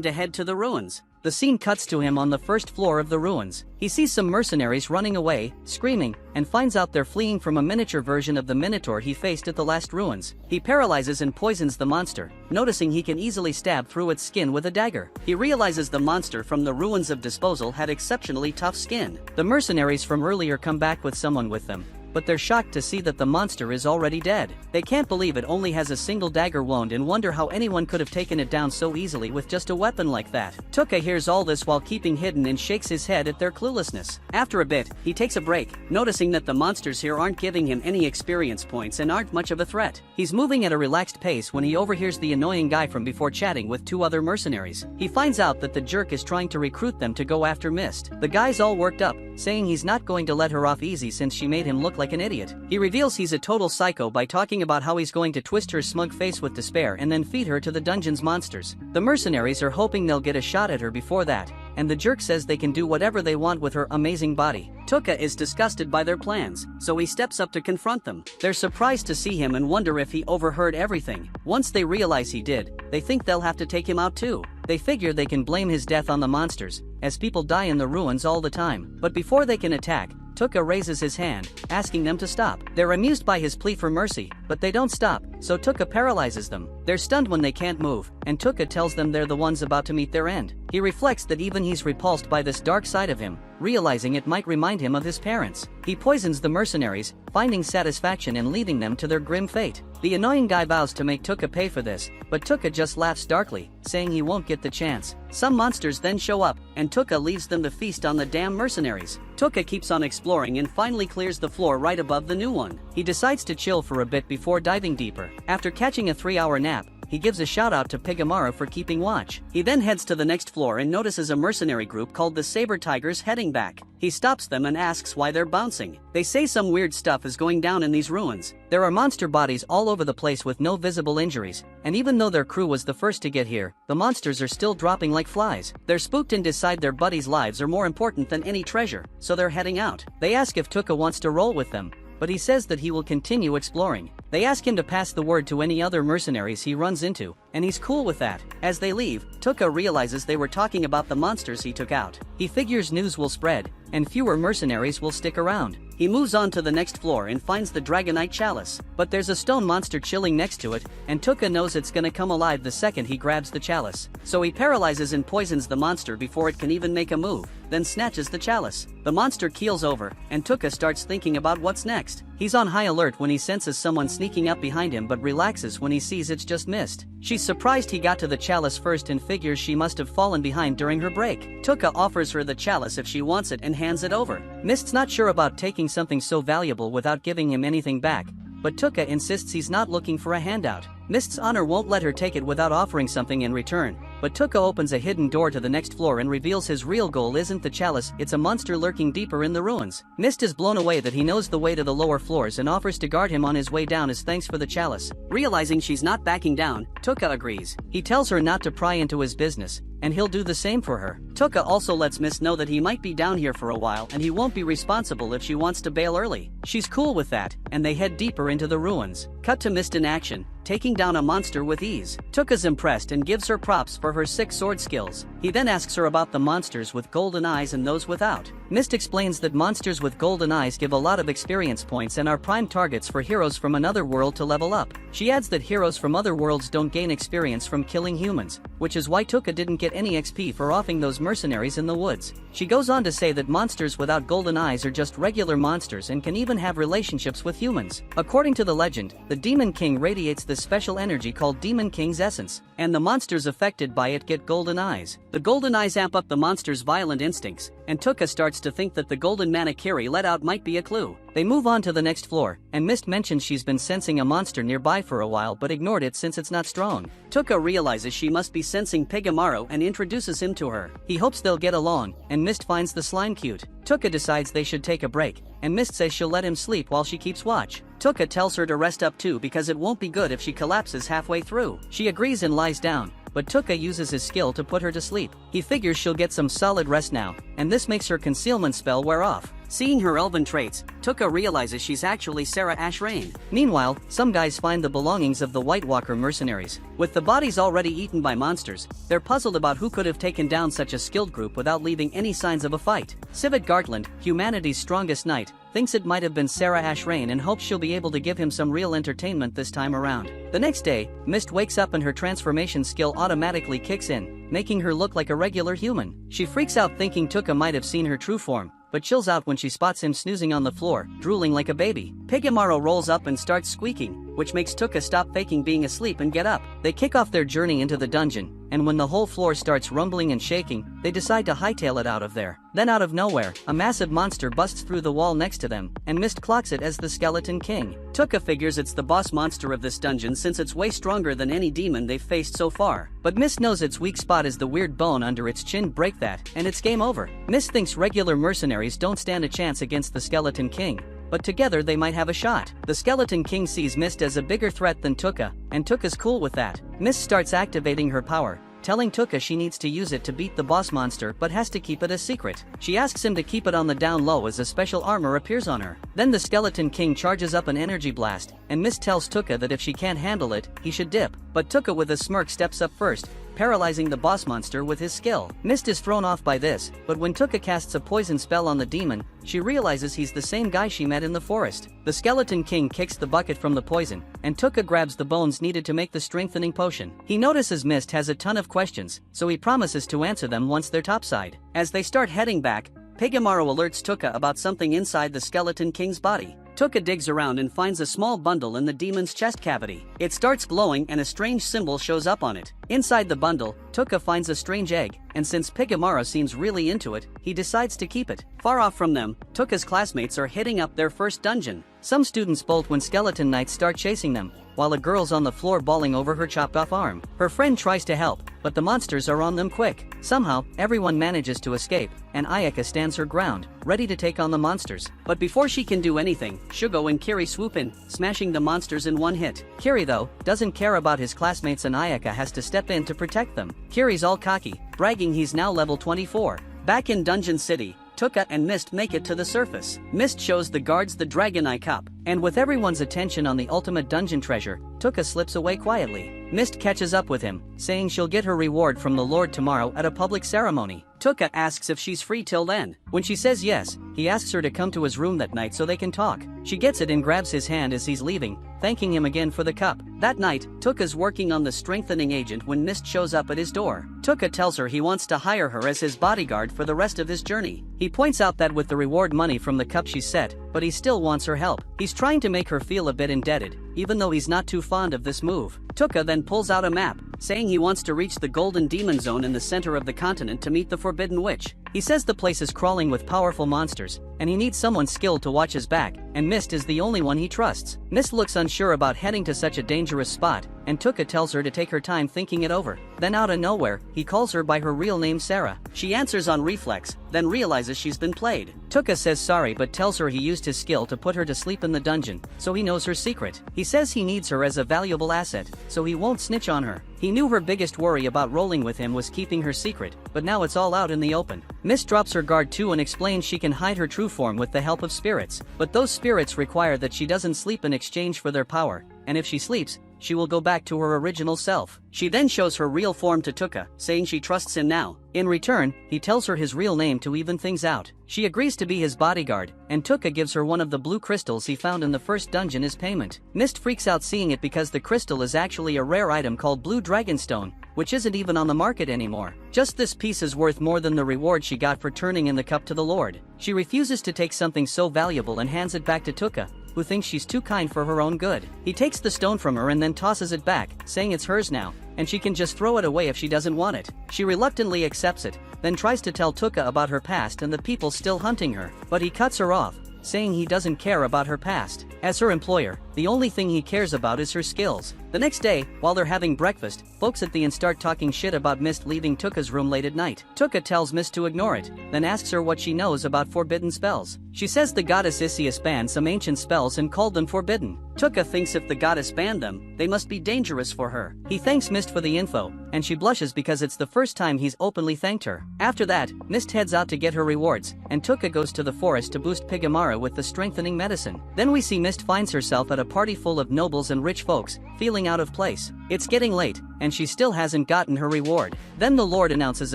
to head to the ruins. The scene cuts to him on the first floor of the ruins. He sees some mercenaries running away, screaming, and finds out they're fleeing from a miniature version of the Minotaur he faced at the last ruins. He paralyzes and poisons the monster, noticing he can easily stab through its skin with a dagger. He realizes the monster from the ruins of Disposal had exceptionally tough skin. The mercenaries from earlier come back with someone with them, but they're shocked to see that the monster is already dead. They can't believe it only has a single dagger wound and wonder how anyone could have taken it down so easily with just a weapon like that. Tuka hears all this while keeping hidden and shakes his head at their cluelessness. After a bit, he takes a break, noticing that the monsters here aren't giving him any experience points and aren't much of a threat. He's moving at a relaxed pace when he overhears the annoying guy from before chatting with 2 other mercenaries. He finds out that the jerk is trying to recruit them to go after Mist. The guy's all worked up, saying he's not going to let her off easy since she made him look like an idiot. He reveals he's a total psycho by talking about how he's going to twist her smug face with despair and then feed her to the dungeon's monsters. The mercenaries are hoping they'll get a shot at her before that, and the jerk says they can do whatever they want with her amazing body. Tuka is disgusted by their plans, so he steps up to confront them. They're surprised to see him and wonder if he overheard everything. Once they realize he did, they think they'll have to take him out too. They figure they can blame his death on the monsters, as people die in the ruins all the time. But before they can attack, Tuka raises his hand, asking them to stop. They're amused by his plea for mercy, but they don't stop, so Tuka paralyzes them. They're stunned when they can't move, and Tuka tells them they're the ones about to meet their end. He reflects that even he's repulsed by this dark side of him, realizing it might remind him of his parents. He poisons the mercenaries, finding satisfaction in leading them to their grim fate. The annoying guy vows to make Tuka pay for this, but Tuka just laughs darkly, saying he won't get the chance. Some monsters then show up, and Tuka leaves them to feast on the damn mercenaries. Tuka keeps on exploring and finally clears the floor right above the new one. He decides to chill for a bit before diving deeper. After catching a 3-hour nap, he gives a shout out to Pigamaru for keeping watch. He then heads to the next floor and notices a mercenary group called the Saber Tigers heading back. He stops them and asks why they're bouncing. They say some weird stuff is going down in these ruins. There are monster bodies all over the place with no visible injuries, and even though their crew was the first to get here, the monsters are still dropping like flies. They're spooked and decide their buddies' lives are more important than any treasure, so they're heading out. They ask if Tuka wants to roll with them, but he says that he will continue exploring. They ask him to pass the word to any other mercenaries he runs into, and he's cool with that. As they leave, Tuka realizes they were talking about the monsters he took out. He figures news will spread, and fewer mercenaries will stick around. He moves on to the next floor and finds the Dragonite Chalice, but there's a stone monster chilling next to it, and Tuka knows it's gonna come alive the second he grabs the chalice. So he paralyzes and poisons the monster before it can even make a move, then snatches the chalice. The monster keels over, and Tuka starts thinking about what's next. He's on high alert when he senses someone sneaking up behind him but relaxes when he sees it's just Mist. She's surprised he got to the chalice first and figures she must have fallen behind during her break. Tuka offers her the chalice if she wants it and hands it over. Mist's not sure about taking something so valuable without giving him anything back, but Tuka insists he's not looking for a handout. Mist's honor won't let her take it without offering something in return, but Tuka opens a hidden door to the next floor and reveals his real goal isn't the chalice, it's a monster lurking deeper in the ruins. Mist is blown away that he knows the way to the lower floors and offers to guard him on his way down as thanks for the chalice. Realizing she's not backing down, Tuka agrees. He tells her not to pry into his business, and he'll do the same for her. Tuka also lets Mist know that he might be down here for a while and he won't be responsible if she wants to bail early. She's cool with that, and they head deeper into the ruins. Cut to Mist in action, taking down a monster with ease. Tuka's impressed and gives her props for her 6 sword skills. He then asks her about the monsters with golden eyes and those without. Mist explains that monsters with golden eyes give a lot of experience points and are prime targets for heroes from another world to level up. She adds that heroes from other worlds don't gain experience from killing humans, which is why Tuka didn't get any XP for offing those mercenaries in the woods. She goes on to say that monsters without golden eyes are just regular monsters and can even have relationships with humans. According to the legend, the Demon King radiates this special energy called Demon King's essence, and the monsters affected by it get golden eyes. The golden eyes amp up the monster's violent instincts, and Tuka starts to think that the golden manakiri let out might be a clue. They move on to the next floor, and Mist mentions she's been sensing a monster nearby for a while but ignored it since it's not strong. Tuka realizes she must be sensing Pigamaru and introduces him to her. He hopes they'll get along, and Mist finds the slime cute. Tuka decides they should take a break, and Mist says she'll let him sleep while she keeps watch. Tuka tells her to rest up too because it won't be good if she collapses halfway through. She agrees and lies down, but Tuka uses his skill to put her to sleep. He figures she'll get some solid rest now, and this makes her concealment spell wear off. Seeing her elven traits, Tuka realizes she's actually Sarah Ashrain. Meanwhile, some guys find the belongings of the White Walker mercenaries. With the bodies already eaten by monsters, they're puzzled about who could have taken down such a skilled group without leaving any signs of a fight. Civet Gartland, humanity's strongest knight, thinks it might have been Sarah Ashrain and hopes she'll be able to give him some real entertainment this time around. The next day, Mist wakes up and her transformation skill automatically kicks in, making her look like a regular human. She freaks out thinking Tuka might have seen her true form, but chills out when she spots him snoozing on the floor, drooling like a baby. Pigamaru rolls up and starts squeaking, which makes Tuka stop faking being asleep and get up. They kick off their journey into the dungeon, and when the whole floor starts rumbling and shaking, they decide to hightail it out of there. Then out of nowhere, a massive monster busts through the wall next to them, and Mist clocks it as the Skeleton King. Tuka figures it's the boss monster of this dungeon since it's way stronger than any demon they've faced so far. But Mist knows its weak spot is the weird bone under its chin. Break that, and it's game over. Mist thinks regular mercenaries don't stand a chance against the Skeleton King, but together they might have a shot. The Skeleton King sees Mist as a bigger threat than Tuka, and Tuka's cool with that. Mist starts activating her power, telling Tuka she needs to use it to beat the boss monster but has to keep it a secret. She asks him to keep it on the down low as a special armor appears on her. Then the Skeleton King charges up an energy blast, and Mist tells Tuka that if she can't handle it, he should dip. But Tuka with a smirk steps up first, paralyzing the boss monster with his skill. Mist is thrown off by this, but when Tuka casts a poison spell on the demon, she realizes he's the same guy she met in the forest. The Skeleton King kicks the bucket from the poison, and Tuka grabs the bones needed to make the strengthening potion. He notices Mist has a ton of questions, so he promises to answer them once they're topside. As they start heading back, Pigamaru alerts Tuka about something inside the Skeleton King's body. Tuka digs around and finds a small bundle in the demon's chest cavity. It starts glowing and a strange symbol shows up on it. Inside the bundle, Tuka finds a strange egg, and since Pigamaru seems really into it, he decides to keep it. Far off from them, Tuka's classmates are hitting up their first dungeon. Some students bolt when skeleton knights start chasing them, while a girl's on the floor bawling over her chopped off arm. Her friend tries to help, but the monsters are on them quick. Somehow, everyone manages to escape, and Ayaka stands her ground, ready to take on the monsters. But before she can do anything, Shugo and Kiri swoop in, smashing the monsters in one hit. Kiri, though, doesn't care about his classmates and Ayaka has to step in to protect them. Kiri's all cocky, bragging he's now level 24. Back in Dungeon City, Tuka and Mist make it to the surface. Mist shows the guards the Dragon Eye Cup, and with everyone's attention on the ultimate dungeon treasure, Tuka slips away quietly. Mist catches up with him, saying she'll get her reward from the Lord tomorrow at a public ceremony. Tuka asks if she's free till then. When she says yes, he asks her to come to his room that night so they can talk. She gets it and grabs his hand as he's leaving, thanking him again for the cup. That night, Tuka's working on the strengthening agent when Mist shows up at his door. Tuka tells her he wants to hire her as his bodyguard for the rest of his journey. He points out that with the reward money from the cup she's set, but he still wants her help. He's trying to make her feel a bit indebted, even though he's not too fond of this move. Tuka then pulls out a map, saying he wants to reach the Golden Demon Zone in the center of the continent to meet the Forbidden Witch. He says the place is crawling with powerful monsters, and he needs someone skilled to watch his back, and Mist is the only one he trusts. Mist looks unsure about heading to such a dangerous spot, and Tuka tells her to take her time thinking it over. Then out of nowhere, he calls her by her real name Sarah. She answers on reflex, then realizes she's been played. Tuka says sorry but tells her he used his skill to put her to sleep in the dungeon, so he knows her secret. He says he needs her as a valuable asset, so he won't snitch on her. He knew her biggest worry about rolling with him was keeping her secret, but now it's all out in the open. Mist drops her guard too and explains she can hide her true form with the help of spirits, but those spirits require that she doesn't sleep in exchange for their power, and if she sleeps, she will go back to her original self. She then shows her real form to Tuka, saying she trusts him now. In return, he tells her his real name to even things out. She agrees to be his bodyguard, and Tuka gives her one of the blue crystals he found in the first dungeon as payment. Mist freaks out seeing it because the crystal is actually a rare item called Blue Dragonstone, which isn't even on the market anymore. Just this piece is worth more than the reward she got for turning in the cup to the Lord. She refuses to take something so valuable and hands it back to Tuka, who thinks she's too kind for her own good. He takes the stone from her and then tosses it back, saying it's hers now, and she can just throw it away if she doesn't want it. She reluctantly accepts it, then tries to tell Tuka about her past and the people still hunting her, but he cuts her off, saying he doesn't care about her past. As her employer, the only thing he cares about is her skills. The next day, while they're having breakfast, folks at the inn start talking shit about Mist leaving Tuka's room late at night. Tuka tells Mist to ignore it, then asks her what she knows about forbidden spells. She says the goddess Isius banned some ancient spells and called them forbidden. Tuka thinks if the goddess banned them, they must be dangerous for her. He thanks Mist for the info, and she blushes because it's the first time he's openly thanked her. After that, Mist heads out to get her rewards, and Tuka goes to the forest to boost Pigamara with the strengthening medicine. Then we see Mist finds herself at a party full of nobles and rich folks, feeling out of place. It's getting late, and she still hasn't gotten her reward. Then the Lord announces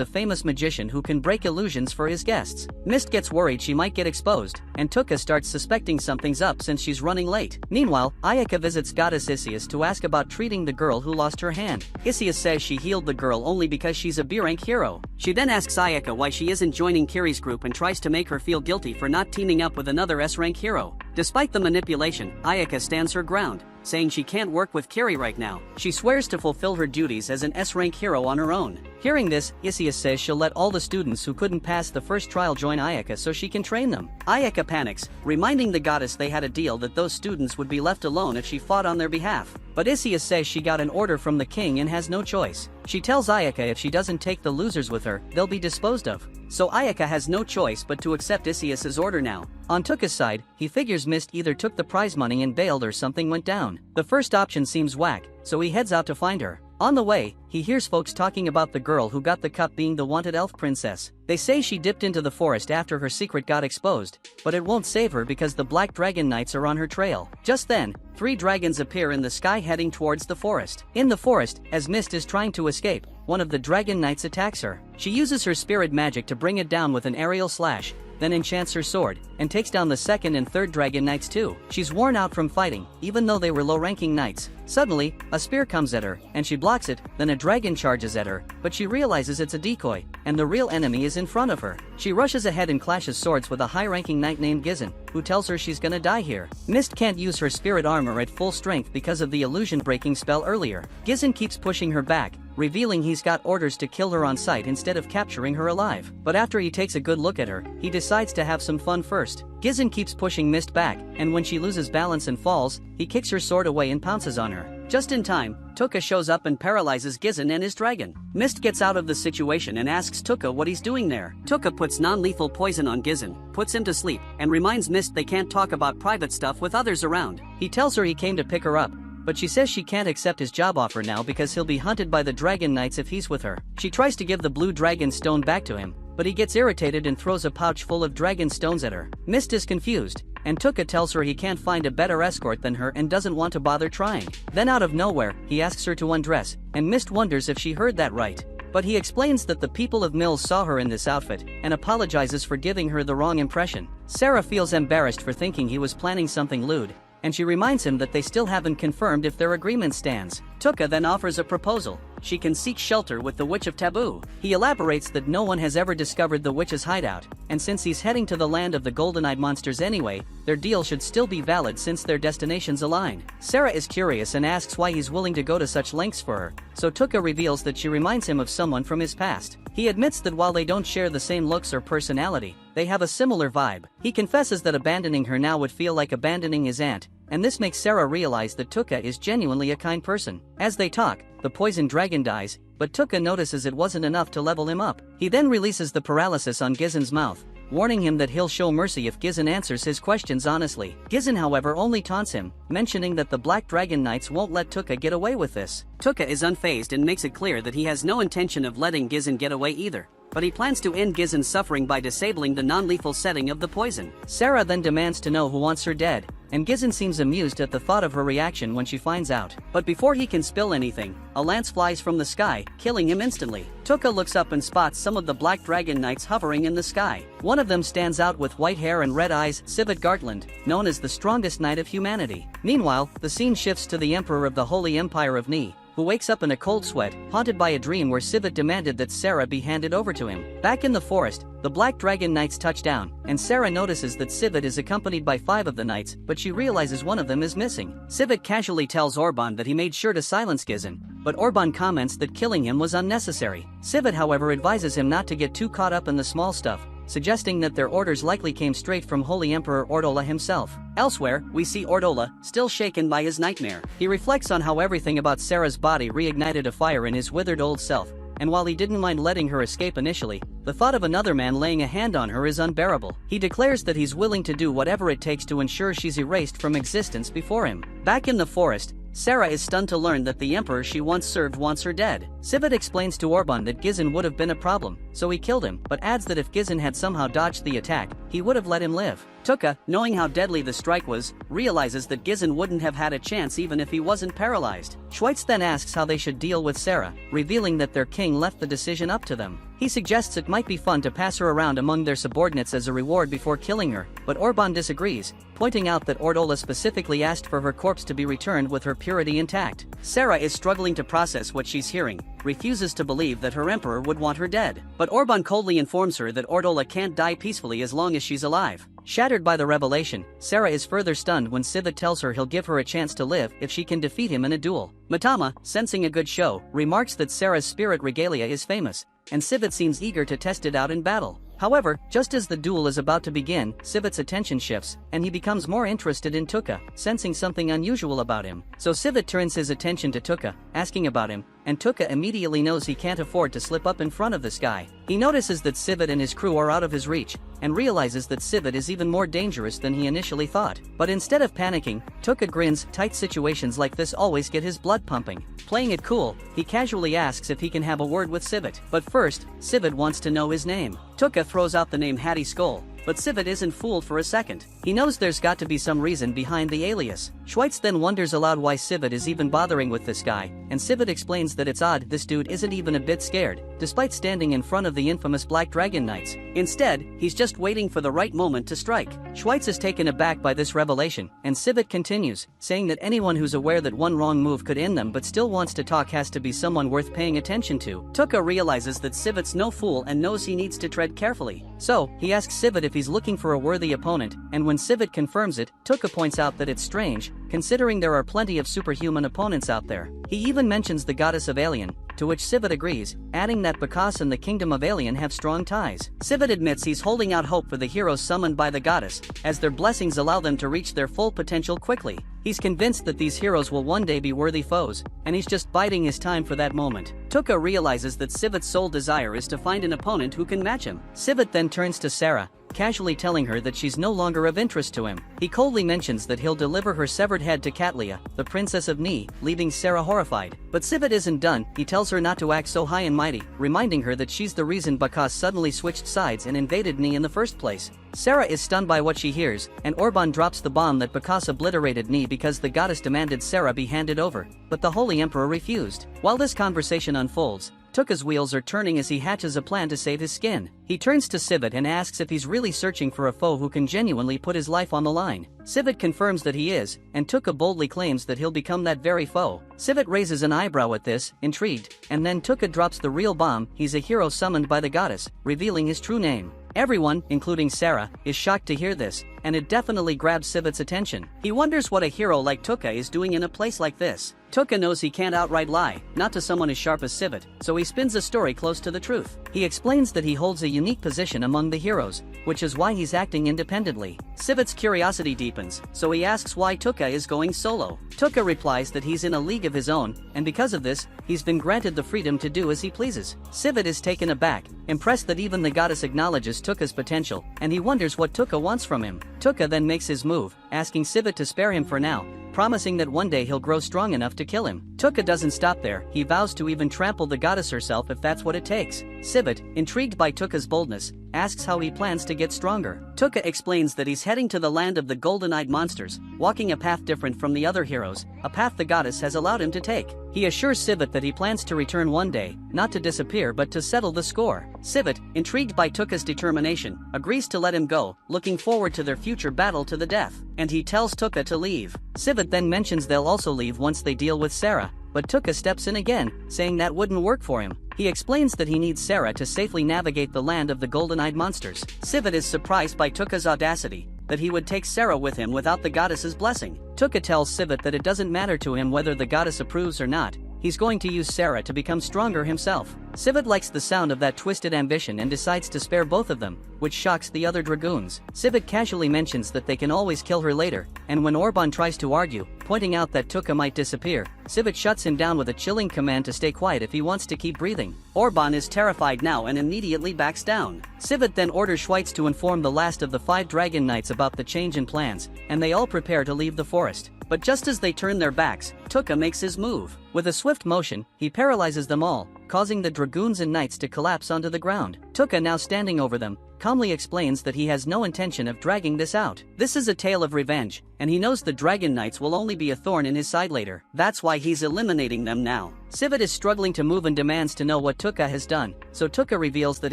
a famous magician who can break illusions for his guests. Mist gets worried she might get exposed, and Tuka starts suspecting something's up since she's running late. Meanwhile, Ayaka visits goddess Isius to ask about treating the girl who lost her hand. Isius says she healed the girl only because she's a B-rank hero. She then asks Ayaka why she isn't joining Kiri's group and tries to make her feel guilty for not teaming up with another S-rank hero. Despite the manipulation, Ayaka stands her ground, saying she can't work with Kiri right now. She swears to fulfill her duties as an S-rank hero on her own. Hearing this, Isius says she'll let all the students who couldn't pass the first trial join Ayaka so she can train them. Ayaka panics, reminding the goddess they had a deal that those students would be left alone if she fought on their behalf. But Isius says she got an order from the king and has no choice. She tells Ayaka if she doesn't take the losers with her, they'll be disposed of. So Ayaka has no choice but to accept Isius's order now. On Tuka's side, he figures Mist either took the prize money and bailed or something went down. The first option seems whack, so he heads out to find her. On the way, he hears folks talking about the girl who got the cup being the wanted elf princess. They say she dipped into the forest after her secret got exposed, but it won't save her because the Black Dragon Knights are on her trail. Just then, 3 dragons appear in the sky heading towards the forest. In the forest, as Mist is trying to escape, one of the Dragon Knights attacks her. She uses her spirit magic to bring it down with an aerial slash, then enchants her sword, and takes down the 2nd and 3rd Dragon Knights too. She's worn out from fighting, even though they were low-ranking knights. Suddenly, a spear comes at her, and she blocks it, then a dragon charges at her, but she realizes it's a decoy, and the real enemy is in front of her. She rushes ahead and clashes swords with a high-ranking knight named Gizzen, who tells her she's gonna die here. Mist can't use her spirit armor at full strength because of the illusion-breaking spell earlier. Gizzen keeps pushing her back, revealing he's got orders to kill her on sight instead of capturing her alive. But after he takes a good look at her, he decides to have some fun first. Gizzen keeps pushing Mist back, and when she loses balance and falls, he kicks her sword away and pounces on her. Just in time, Tuka shows up and paralyzes Gizzen and his dragon. Mist gets out of the situation and asks Tuka what he's doing there. Tuka puts non-lethal poison on Gizzen, puts him to sleep, and reminds Mist they can't talk about private stuff with others around. He tells her he came to pick her up, but she says she can't accept his job offer now because he'll be hunted by the Dragon Knights if he's with her. She tries to give the blue dragon stone back to him, but he gets irritated and throws a pouch full of dragon stones at her. Mist is confused, and Tuka tells her he can't find a better escort than her and doesn't want to bother trying. Then out of nowhere, he asks her to undress, and Mist wonders if she heard that right. But he explains that the people of Mills saw her in this outfit, and apologizes for giving her the wrong impression. Sarah feels embarrassed for thinking he was planning something lewd, and she reminds him that they still haven't confirmed if their agreement stands. Tuka then offers a proposal. She can seek shelter with the Witch of Taboo. He elaborates that no one has ever discovered the witch's hideout, and since he's heading to the land of the golden-eyed monsters anyway, their deal should still be valid since their destinations align. Sarah is curious and asks why he's willing to go to such lengths for her, so Tuka reveals that she reminds him of someone from his past. He admits that while they don't share the same looks or personality, they have a similar vibe. He confesses that abandoning her now would feel like abandoning his aunt, and this makes Sarah realize that Tuka is genuinely a kind person. As they talk, the poison dragon dies, but Tuka notices it wasn't enough to level him up. He then releases the paralysis on Gizzen's mouth, warning him that he'll show mercy if Gizzen answers his questions honestly. Gizzen however only taunts him, mentioning that the Black Dragon Knights won't let Tuka get away with this. Tuka is unfazed and makes it clear that he has no intention of letting Gizzen get away either, but he plans to end Gizzen's suffering by disabling the non-lethal setting of the poison. Sarah then demands to know who wants her dead, and Gizzen seems amused at the thought of her reaction when she finds out. But before he can spill anything, a lance flies from the sky, killing him instantly. Tuka looks up and spots some of the Black Dragon Knights hovering in the sky. One of them stands out with white hair and red eyes, Civet Gartland, known as the strongest knight of humanity. Meanwhile, the scene shifts to the Emperor of the Holy Empire of Ni, who wakes up in a cold sweat, haunted by a dream where Sivit demanded that Sarah be handed over to him. Back in the forest, the Black Dragon Knights touch down, and Sarah notices that Sivit is accompanied by 5 of the knights, but she realizes one of them is missing. Sivit casually tells Orban that he made sure to silence Gizin, but Orban comments that killing him was unnecessary. Sivit however advises him not to get too caught up in the small stuff, suggesting that their orders likely came straight from Holy Emperor Ordola himself. Elsewhere, we see Ordola, still shaken by his nightmare. He reflects on how everything about Sarah's body reignited a fire in his withered old self, and while he didn't mind letting her escape initially, the thought of another man laying a hand on her is unbearable. He declares that he's willing to do whatever it takes to ensure she's erased from existence before him. Back in the forest, Sarah is stunned to learn that the emperor she once served wants her dead. Sivit explains to Orban that Gizin would have been a problem, so he killed him, but adds that if Gizin had somehow dodged the attack, he would have let him live. Tuka, knowing how deadly the strike was, realizes that Gizin wouldn't have had a chance even if he wasn't paralyzed. Schweitz then asks how they should deal with Sarah, revealing that their king left the decision up to them. He suggests it might be fun to pass her around among their subordinates as a reward before killing her, but Orban disagrees, pointing out that Ordola specifically asked for her corpse to be returned with her purity intact. Sarah is struggling to process what she's hearing, refuses to believe that her emperor would want her dead. But Orban coldly informs her that Ordola can't die peacefully as long as she's alive. Shattered by the revelation, Sarah is further stunned when Sivit tells her he'll give her a chance to live if she can defeat him in a duel. Matama, sensing a good show, remarks that Sarah's spirit regalia is famous, and Sivit seems eager to test it out in battle. However, just as the duel is about to begin, Sivit's attention shifts, and he becomes more interested in Tuka, sensing something unusual about him. So Sivit turns his attention to Tuka, asking about him, and Tuka immediately knows he can't afford to slip up in front of this guy. He notices that Sivit and his crew are out of his reach, and realizes that Sivit is even more dangerous than he initially thought. But instead of panicking, Tuka grins. Tight situations like this always get his blood pumping. Playing it cool, he casually asks if he can have a word with Sivit. But first, Sivit wants to know his name. Tuka throws out the name Hattie Skull, but Sivit isn't fooled for a second. He knows there's got to be some reason behind the alias. Schweitz then wonders aloud why Sivit is even bothering with this guy, and Sivit explains that it's odd this dude isn't even a bit scared, despite standing in front of the infamous Black Dragon Knights. Instead, he's just waiting for the right moment to strike. Schweitz is taken aback by this revelation, and Sivit continues, saying that anyone who's aware that one wrong move could end them but still wants to talk has to be someone worth paying attention to. Tuka realizes that Sivit's no fool and knows he needs to tread carefully. So, he asks Sivit if he's looking for a worthy opponent, and when Sivit confirms it, Tuka points out that it's strange, considering there are plenty of superhuman opponents out there. He even mentions the goddess of Alien, to which Sivit agrees, adding that Bakas and the kingdom of Alien have strong ties. Sivit admits he's holding out hope for the heroes summoned by the goddess, as their blessings allow them to reach their full potential quickly. He's convinced that these heroes will one day be worthy foes, and he's just biding his time for that moment. Tuka realizes that Sivit's sole desire is to find an opponent who can match him. Sivit then turns to Sarah, casually telling her that she's no longer of interest to him. He coldly mentions that he'll deliver her severed head to Katlia, the princess of Ni, leaving Sarah horrified. But Sivit isn't done. He tells her not to act so high and mighty, reminding her that she's the reason Bakas suddenly switched sides and invaded Ni in the first place. Sarah is stunned by what she hears, and Orban drops the bomb that Bakas obliterated Ni because the goddess demanded Sarah be handed over, but the Holy Emperor refused. While this conversation unfolds, Tuka's wheels are turning as he hatches a plan to save his skin. He turns to Sivit and asks if he's really searching for a foe who can genuinely put his life on the line. Sivit confirms that he is, and Tuka boldly claims that he'll become that very foe. Sivit raises an eyebrow at this, intrigued, and then Tuka drops the real bomb. He's a hero summoned by the goddess, revealing his true name. Everyone, including Sarah, is shocked to hear this, and it definitely grabs Sivit's attention. He wonders what a hero like Tuka is doing in a place like this. Tuka knows he can't outright lie, not to someone as sharp as Sivit, so he spins a story close to the truth. He explains that he holds a unique position among the heroes, which is why he's acting independently. Sivit's curiosity deepens, so he asks why Tuka is going solo. Tuka replies that he's in a league of his own, and because of this, he's been granted the freedom to do as he pleases. Sivit is taken aback, impressed that even the goddess acknowledges Tuka's potential, and he wonders what Tuka wants from him. Tuka then makes his move, asking Sivit to spare him for now, promising that one day he'll grow strong enough to kill him. Tuka doesn't stop there. He vows to even trample the goddess herself if that's what it takes. Sivit, intrigued by Tuka's boldness, asks how he plans to get stronger. Tuka explains that he's heading to the land of the golden-eyed monsters, walking a path different from the other heroes, a path the goddess has allowed him to take. He assures Sivit that he plans to return one day, not to disappear but to settle the score. Sivit, intrigued by Tuka's determination, agrees to let him go, looking forward to their future battle to the death, and he tells Tuka to leave. Sivit then mentions they'll also leave once they deal with Sarah, but Tuka steps in again, saying that wouldn't work for him. He explains that he needs Sarah to safely navigate the land of the golden-eyed monsters. Sivit is surprised by Tuka's audacity, that he would take Sarah with him without the goddess's blessing. Tuka tells Sivit that it doesn't matter to him whether the goddess approves or not, he's going to use Sarah to become stronger himself. Sivit likes the sound of that twisted ambition and decides to spare both of them, which shocks the other dragoons. Sivit casually mentions that they can always kill her later, and when Orban tries to argue, pointing out that Tuka might disappear, Sivit shuts him down with a chilling command to stay quiet if he wants to keep breathing. Orban is terrified now and immediately backs down. Sivit then orders Schweitz to inform the last of the 5 dragon knights about the change in plans, and they all prepare to leave the forest. But just as they turn their backs, Tuka makes his move. With a swift motion, he paralyzes them all, causing the dragoons and knights to collapse onto the ground. Tuka, now standing over them, calmly explains that he has no intention of dragging this out. This is a tale of revenge, and he knows the dragon knights will only be a thorn in his side later. That's why he's eliminating them now. Sivit is struggling to move and demands to know what Tuka has done, so Tuka reveals that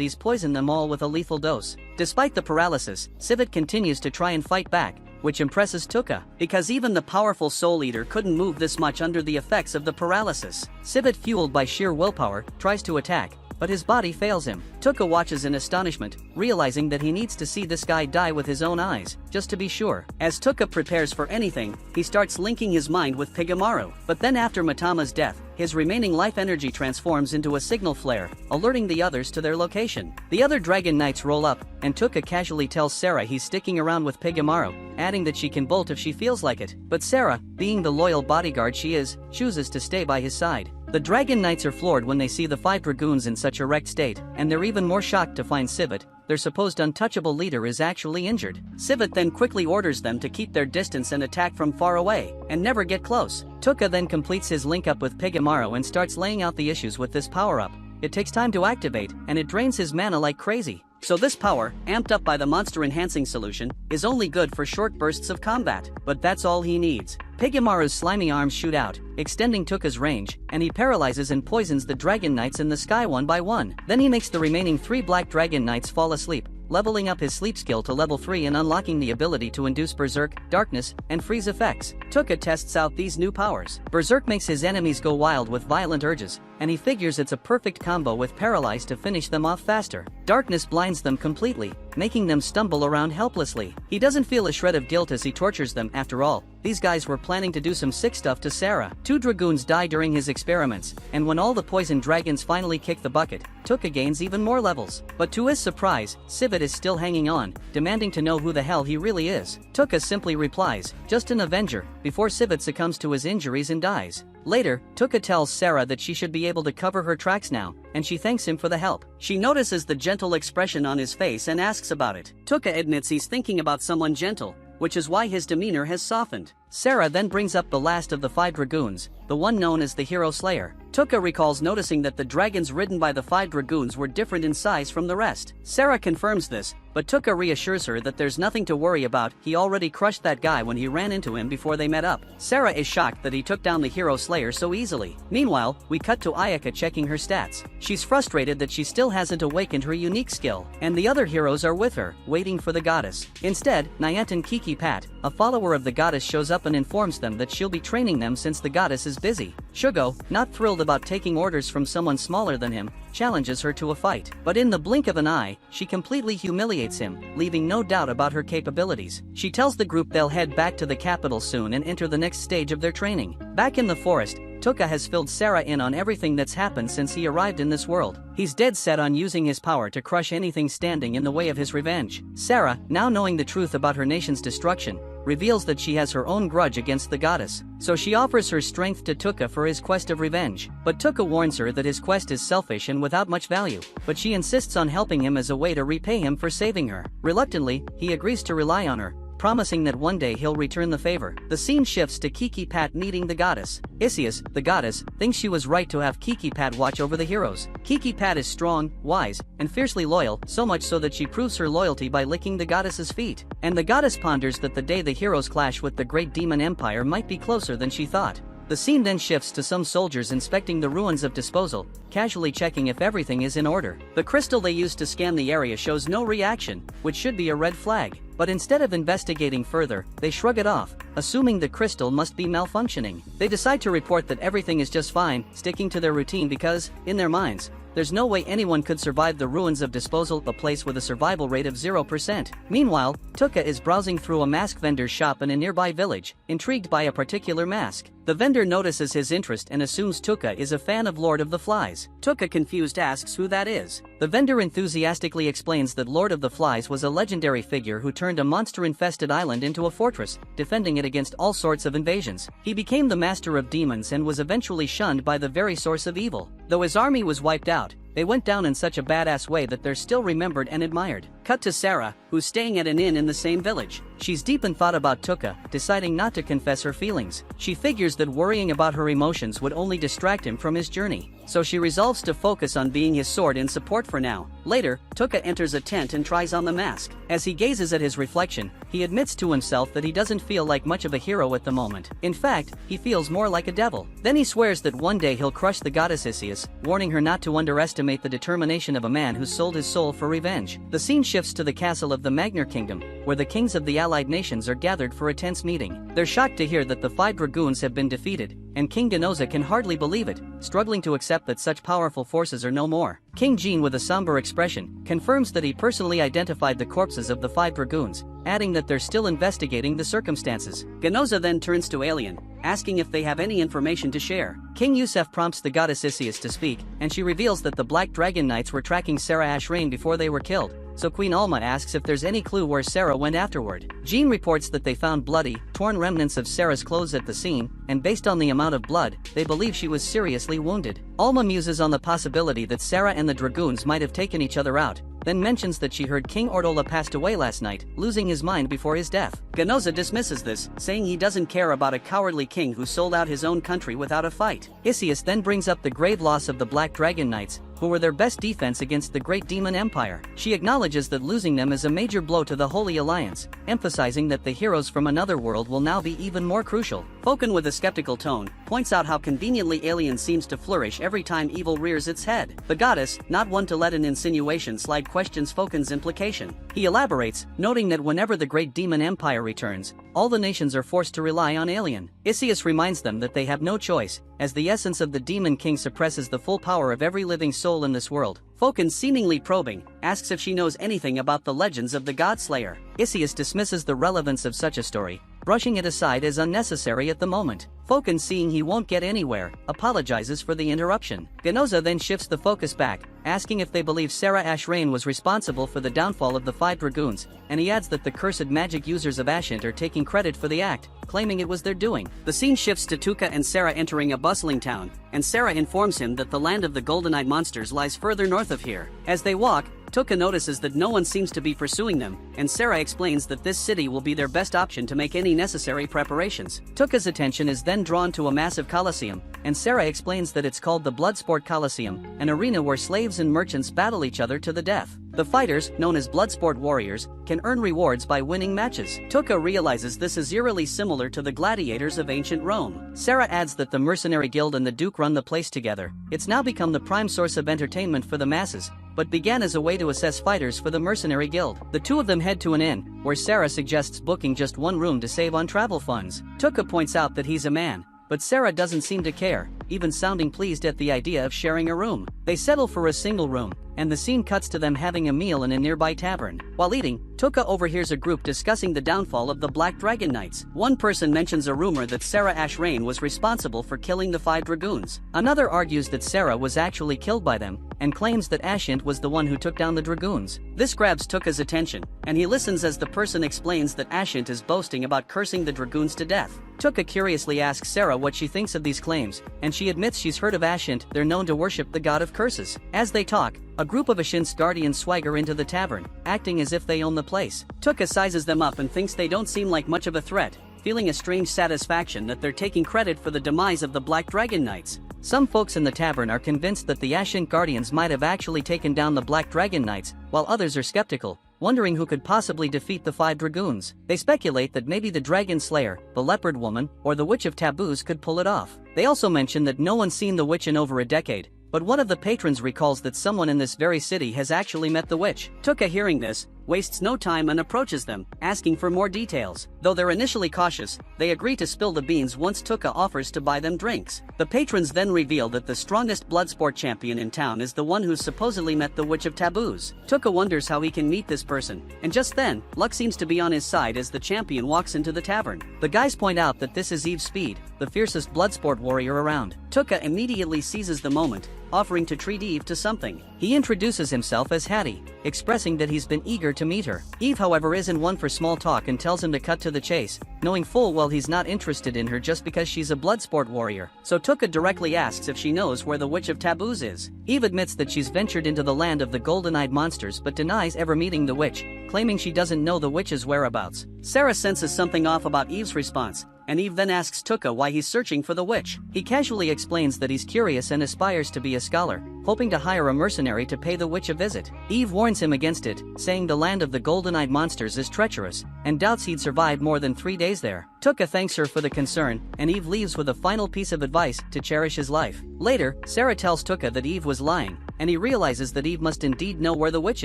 he's poisoned them all with a lethal dose. Despite the paralysis, Sivit continues to try and fight back, which impresses Tuka, because even the powerful Soul Eater couldn't move this much under the effects of the paralysis. Sivit, fueled by sheer willpower, tries to attack, but his body fails him. Tuka watches in astonishment, realizing that he needs to see this guy die with his own eyes, just to be sure. As Tuka prepares for anything, he starts linking his mind with Pigamaru. But then after Matama's death, his remaining life energy transforms into a signal flare, alerting the others to their location. The other dragon knights roll up, and Tuka casually tells Sarah he's sticking around with Pigamaru, adding that she can bolt if she feels like it. But Sarah, being the loyal bodyguard she is, chooses to stay by his side. The dragon knights are floored when they see the 5 dragoons in such a wrecked state, and they're even more shocked to find Sivit, their supposed untouchable leader, is actually injured. Sivit then quickly orders them to keep their distance and attack from far away, and never get close. Tuka then completes his link-up with Pigamaru and starts laying out the issues with this power-up. It takes time to activate, and it drains his mana like crazy. So this power, amped up by the monster-enhancing solution, is only good for short bursts of combat, but that's all he needs. Pigamaru's slimy arms shoot out, extending Tuka's range, and he paralyzes and poisons the dragon knights in the sky one by one. Then he makes the remaining 3 black dragon knights fall asleep, leveling up his sleep skill to level 3 and unlocking the ability to induce Berserk, Darkness, and Freeze effects. Tuka tests out these new powers. Berserk makes his enemies go wild with violent urges, and he figures it's a perfect combo with Paralyze to finish them off faster. Darkness blinds them completely, making them stumble around helplessly. He doesn't feel a shred of guilt as he tortures them. After all, these guys were planning to do some sick stuff to Sarah. 2 dragoons die during his experiments, and when all the poison dragons finally kick the bucket, Tuka gains even more levels. But to his surprise, Sivit is still hanging on, demanding to know who the hell he really is. Tuka simply replies, "Just an Avenger," before Sivit succumbs to his injuries and dies. Later, Tuka tells Sarah that she should be able to cover her tracks now, and she thanks him for the help. She notices the gentle expression on his face and asks about it. Tuka admits he's thinking about someone gentle, which is why his demeanor has softened. Sarah then brings up the last of the 5 dragoons, the one known as the Hero Slayer. Tuka recalls noticing that the dragons ridden by the 5 dragoons were different in size from the rest. Sarah confirms this, but Tuka reassures her that there's nothing to worry about. He already crushed that guy when he ran into him before they met up. Sarah is shocked that he took down the Hero Slayer so easily. Meanwhile, we cut to Ayaka checking her stats. She's frustrated that she still hasn't awakened her unique skill, and the other heroes are with her, waiting for the goddess. Instead, Nayet and Kiki Pat, a follower of the goddess, shows up and informs them that she'll be training them since the goddess is busy. Shugo, not thrilled about taking orders from someone smaller than him, challenges her to a fight. But in the blink of an eye, she completely humiliates him, leaving no doubt about her capabilities. She tells the group they'll head back to the capital soon and enter the next stage of their training. Back in the forest, Tuka has filled Sarah in on everything that's happened since he arrived in this world. He's dead set on using his power to crush anything standing in the way of his revenge. Sarah, now knowing the truth about her nation's destruction, reveals that she has her own grudge against the goddess, so she offers her strength to Tuka for his quest of revenge. But Tuka warns her that his quest is selfish and without much value, but she insists on helping him as a way to repay him for saving her. Reluctantly, he agrees to rely on her, promising that one day he'll return the favor. The scene shifts to Kiki Pat meeting the goddess. Isius, the goddess, thinks she was right to have Kiki Pat watch over the heroes. Kiki Pat is strong, wise, and fiercely loyal, so much so that she proves her loyalty by licking the goddess's feet. And the goddess ponders that the day the heroes clash with the great demon empire might be closer than she thought. The scene then shifts to some soldiers inspecting the ruins of disposal, casually checking if everything is in order. The crystal they used to scan the area shows no reaction, which should be a red flag. But instead of investigating further, they shrug it off, assuming the crystal must be malfunctioning. They decide to report that everything is just fine, sticking to their routine because, in their minds, there's no way anyone could survive the ruins of disposal, a place with a survival rate of 0%. Meanwhile, Tuka is browsing through a mask vendor's shop in a nearby village, intrigued by a particular mask. The vendor notices his interest and assumes Tuka is a fan of Lord of the Flies. Tuka, confused, asks who that is. The vendor enthusiastically explains that Lord of the Flies was a legendary figure who turned a monster-infested island into a fortress, defending it against all sorts of invasions. He became the master of demons and was eventually shunned by the very source of evil. Though his army was wiped out, they went down in such a badass way that they're still remembered and admired. Cut to Sarah, who's staying at an inn in the same village. She's deep in thought about Tuka, deciding not to confess her feelings. She figures that worrying about her emotions would only distract him from his journey, so she resolves to focus on being his sword in support for now. Later, Tuka enters a tent and tries on the mask. As he gazes at his reflection, he admits to himself that he doesn't feel like much of a hero at the moment. In fact, he feels more like a devil. Then he swears that one day he'll crush the goddess Isius, warning her not to underestimate the determination of a man who sold his soul for revenge. The scene shifts to the castle of the Magnar Kingdom, where the kings of the allied nations are gathered for a tense meeting. They're shocked to hear that the 5 dragoons have been defeated, and King Ganoza can hardly believe it, struggling to accept that such powerful forces are no more. King Jean, with a somber expression, confirms that he personally identified the corpses of the 5 dragoons, adding that they're still investigating the circumstances. Ganoza then turns to Alien, asking if they have any information to share. King Yusef prompts the goddess Isius to speak, and she reveals that the Black Dragon Knights were tracking Sarah Ashrain before they were killed, so Queen Alma asks if there's any clue where Sarah went afterward. Jean reports that they found bloody, torn remnants of Sarah's clothes at the scene, and based on the amount of blood, they believe she was seriously wounded. Alma muses on the possibility that Sarah and the dragoons might have taken each other out, then mentions that she heard King Ordola passed away last night, losing his mind before his death. Ganoza dismisses this, saying he doesn't care about a cowardly king who sold out his own country without a fight. Isius then brings up the grave loss of the Black Dragon Knights, who were their best defense against the Great Demon Empire. She acknowledges that losing them is a major blow to the Holy Alliance, emphasizing that the heroes from another world will now be even more crucial. Falcon, with a skeptical tone, points out how conveniently Alien seems to flourish every time evil rears its head. The goddess, not one to let an insinuation slide, questions Falcon's implication. He elaborates, noting that whenever the Great Demon Empire returns, all the nations are forced to rely on Alien. Isius reminds them that they have no choice, as the essence of the Demon King suppresses the full power of every living soul in this world. Falcon, seemingly probing, asks if she knows anything about the legends of the Godslayer. Isius dismisses the relevance of such a story, brushing it aside as unnecessary at the moment. Falcon, seeing he won't get anywhere, apologizes for the interruption. Ganoza then shifts the focus back, asking if they believe Sarah Ashrain was responsible for the downfall of the 5 dragoons, and he adds that the cursed magic users of Ashant are taking credit for the act, claiming it was their doing. The scene shifts to Tuka and Sarah entering a bustling town, and Sarah informs him that the land of the Goldenite monsters lies further north of here. As they walk, Tuka notices that no one seems to be pursuing them, and Sarah explains that this city will be their best option to make any necessary preparations. Tuka's attention is then drawn to a massive coliseum, and Sarah explains that it's called the Bloodsport Coliseum, an arena where slaves and merchants battle each other to the death. The fighters, known as Bloodsport warriors, can earn rewards by winning matches. Tuka realizes this is eerily similar to the gladiators of ancient Rome. Sarah adds that the Mercenary Guild and the Duke run the place together. It's now become the prime source of entertainment for the masses, but began as a way to assess fighters for the Mercenary Guild. The two of them head to an inn, where Sarah suggests booking just one room to save on travel funds. Tuka points out that he's a man, but Sarah doesn't seem to care, even sounding pleased at the idea of sharing a room. They settle for a single room, and the scene cuts to them having a meal in a nearby tavern. While eating, Tuka overhears a group discussing the downfall of the Black Dragon Knights. One person mentions a rumor that Sarah Ashrain was responsible for killing the 5 dragoons. Another argues that Sarah was actually killed by them, and claims that Ashant was the one who took down the dragoons. This grabs Tuka's attention, and he listens as the person explains that Ashant is boasting about cursing the dragoons to death. Tuka curiously asks Sarah what she thinks of these claims, and she admits she's heard of Ashant. They're known to worship the god of curses. As they talk, a group of Ashant's guardians swagger into the tavern, acting as if they own the place. Tuka sizes them up and thinks they don't seem like much of a threat, feeling a strange satisfaction that they're taking credit for the demise of the Black Dragon Knights. Some folks in the tavern are convinced that the Ashant guardians might have actually taken down the Black Dragon Knights, while others are skeptical, wondering who could possibly defeat the 5 dragoons. They speculate that maybe the Dragon Slayer, the Leopard Woman, or the Witch of Taboos could pull it off. They also mention that no one's seen the witch in over a decade, but one of the patrons recalls that someone in this very city has actually met the witch. Tuka, hearing this, wastes no time and approaches them, asking for more details. Though they're initially cautious, they agree to spill the beans once Tuka offers to buy them drinks. The patrons then reveal that the strongest bloodsport champion in town is the one who's supposedly met the Witch of Taboos. Tuka wonders how he can meet this person, and just then, luck seems to be on his side as the champion walks into the tavern. The guys point out that this is Eve Speed, the fiercest bloodsport warrior around. Tuka immediately seizes the moment, offering to treat Eve to something. He introduces himself as Hattie, expressing that he's been eager to meet her. Eve, however, isn't one for small talk and tells him to cut to the chase, knowing full well he's not interested in her just because she's a bloodsport warrior. So Tuka directly asks if she knows where the Witch of Taboos is. Eve admits that she's ventured into the land of the golden-eyed monsters but denies ever meeting the witch, claiming she doesn't know the witch's whereabouts. Sarah senses something off about Eve's response, and Eve then asks Tuka why he's searching for the witch. He casually explains that he's curious and aspires to be a scholar, hoping to hire a mercenary to pay the witch a visit. Eve warns him against it, saying the land of the golden-eyed monsters is treacherous, and doubts he'd survive more than 3 days there. Tuka thanks her for the concern, and Eve leaves with a final piece of advice to cherish his life. Later, Sarah tells Tuka that Eve was lying, and he realizes that Eve must indeed know where the witch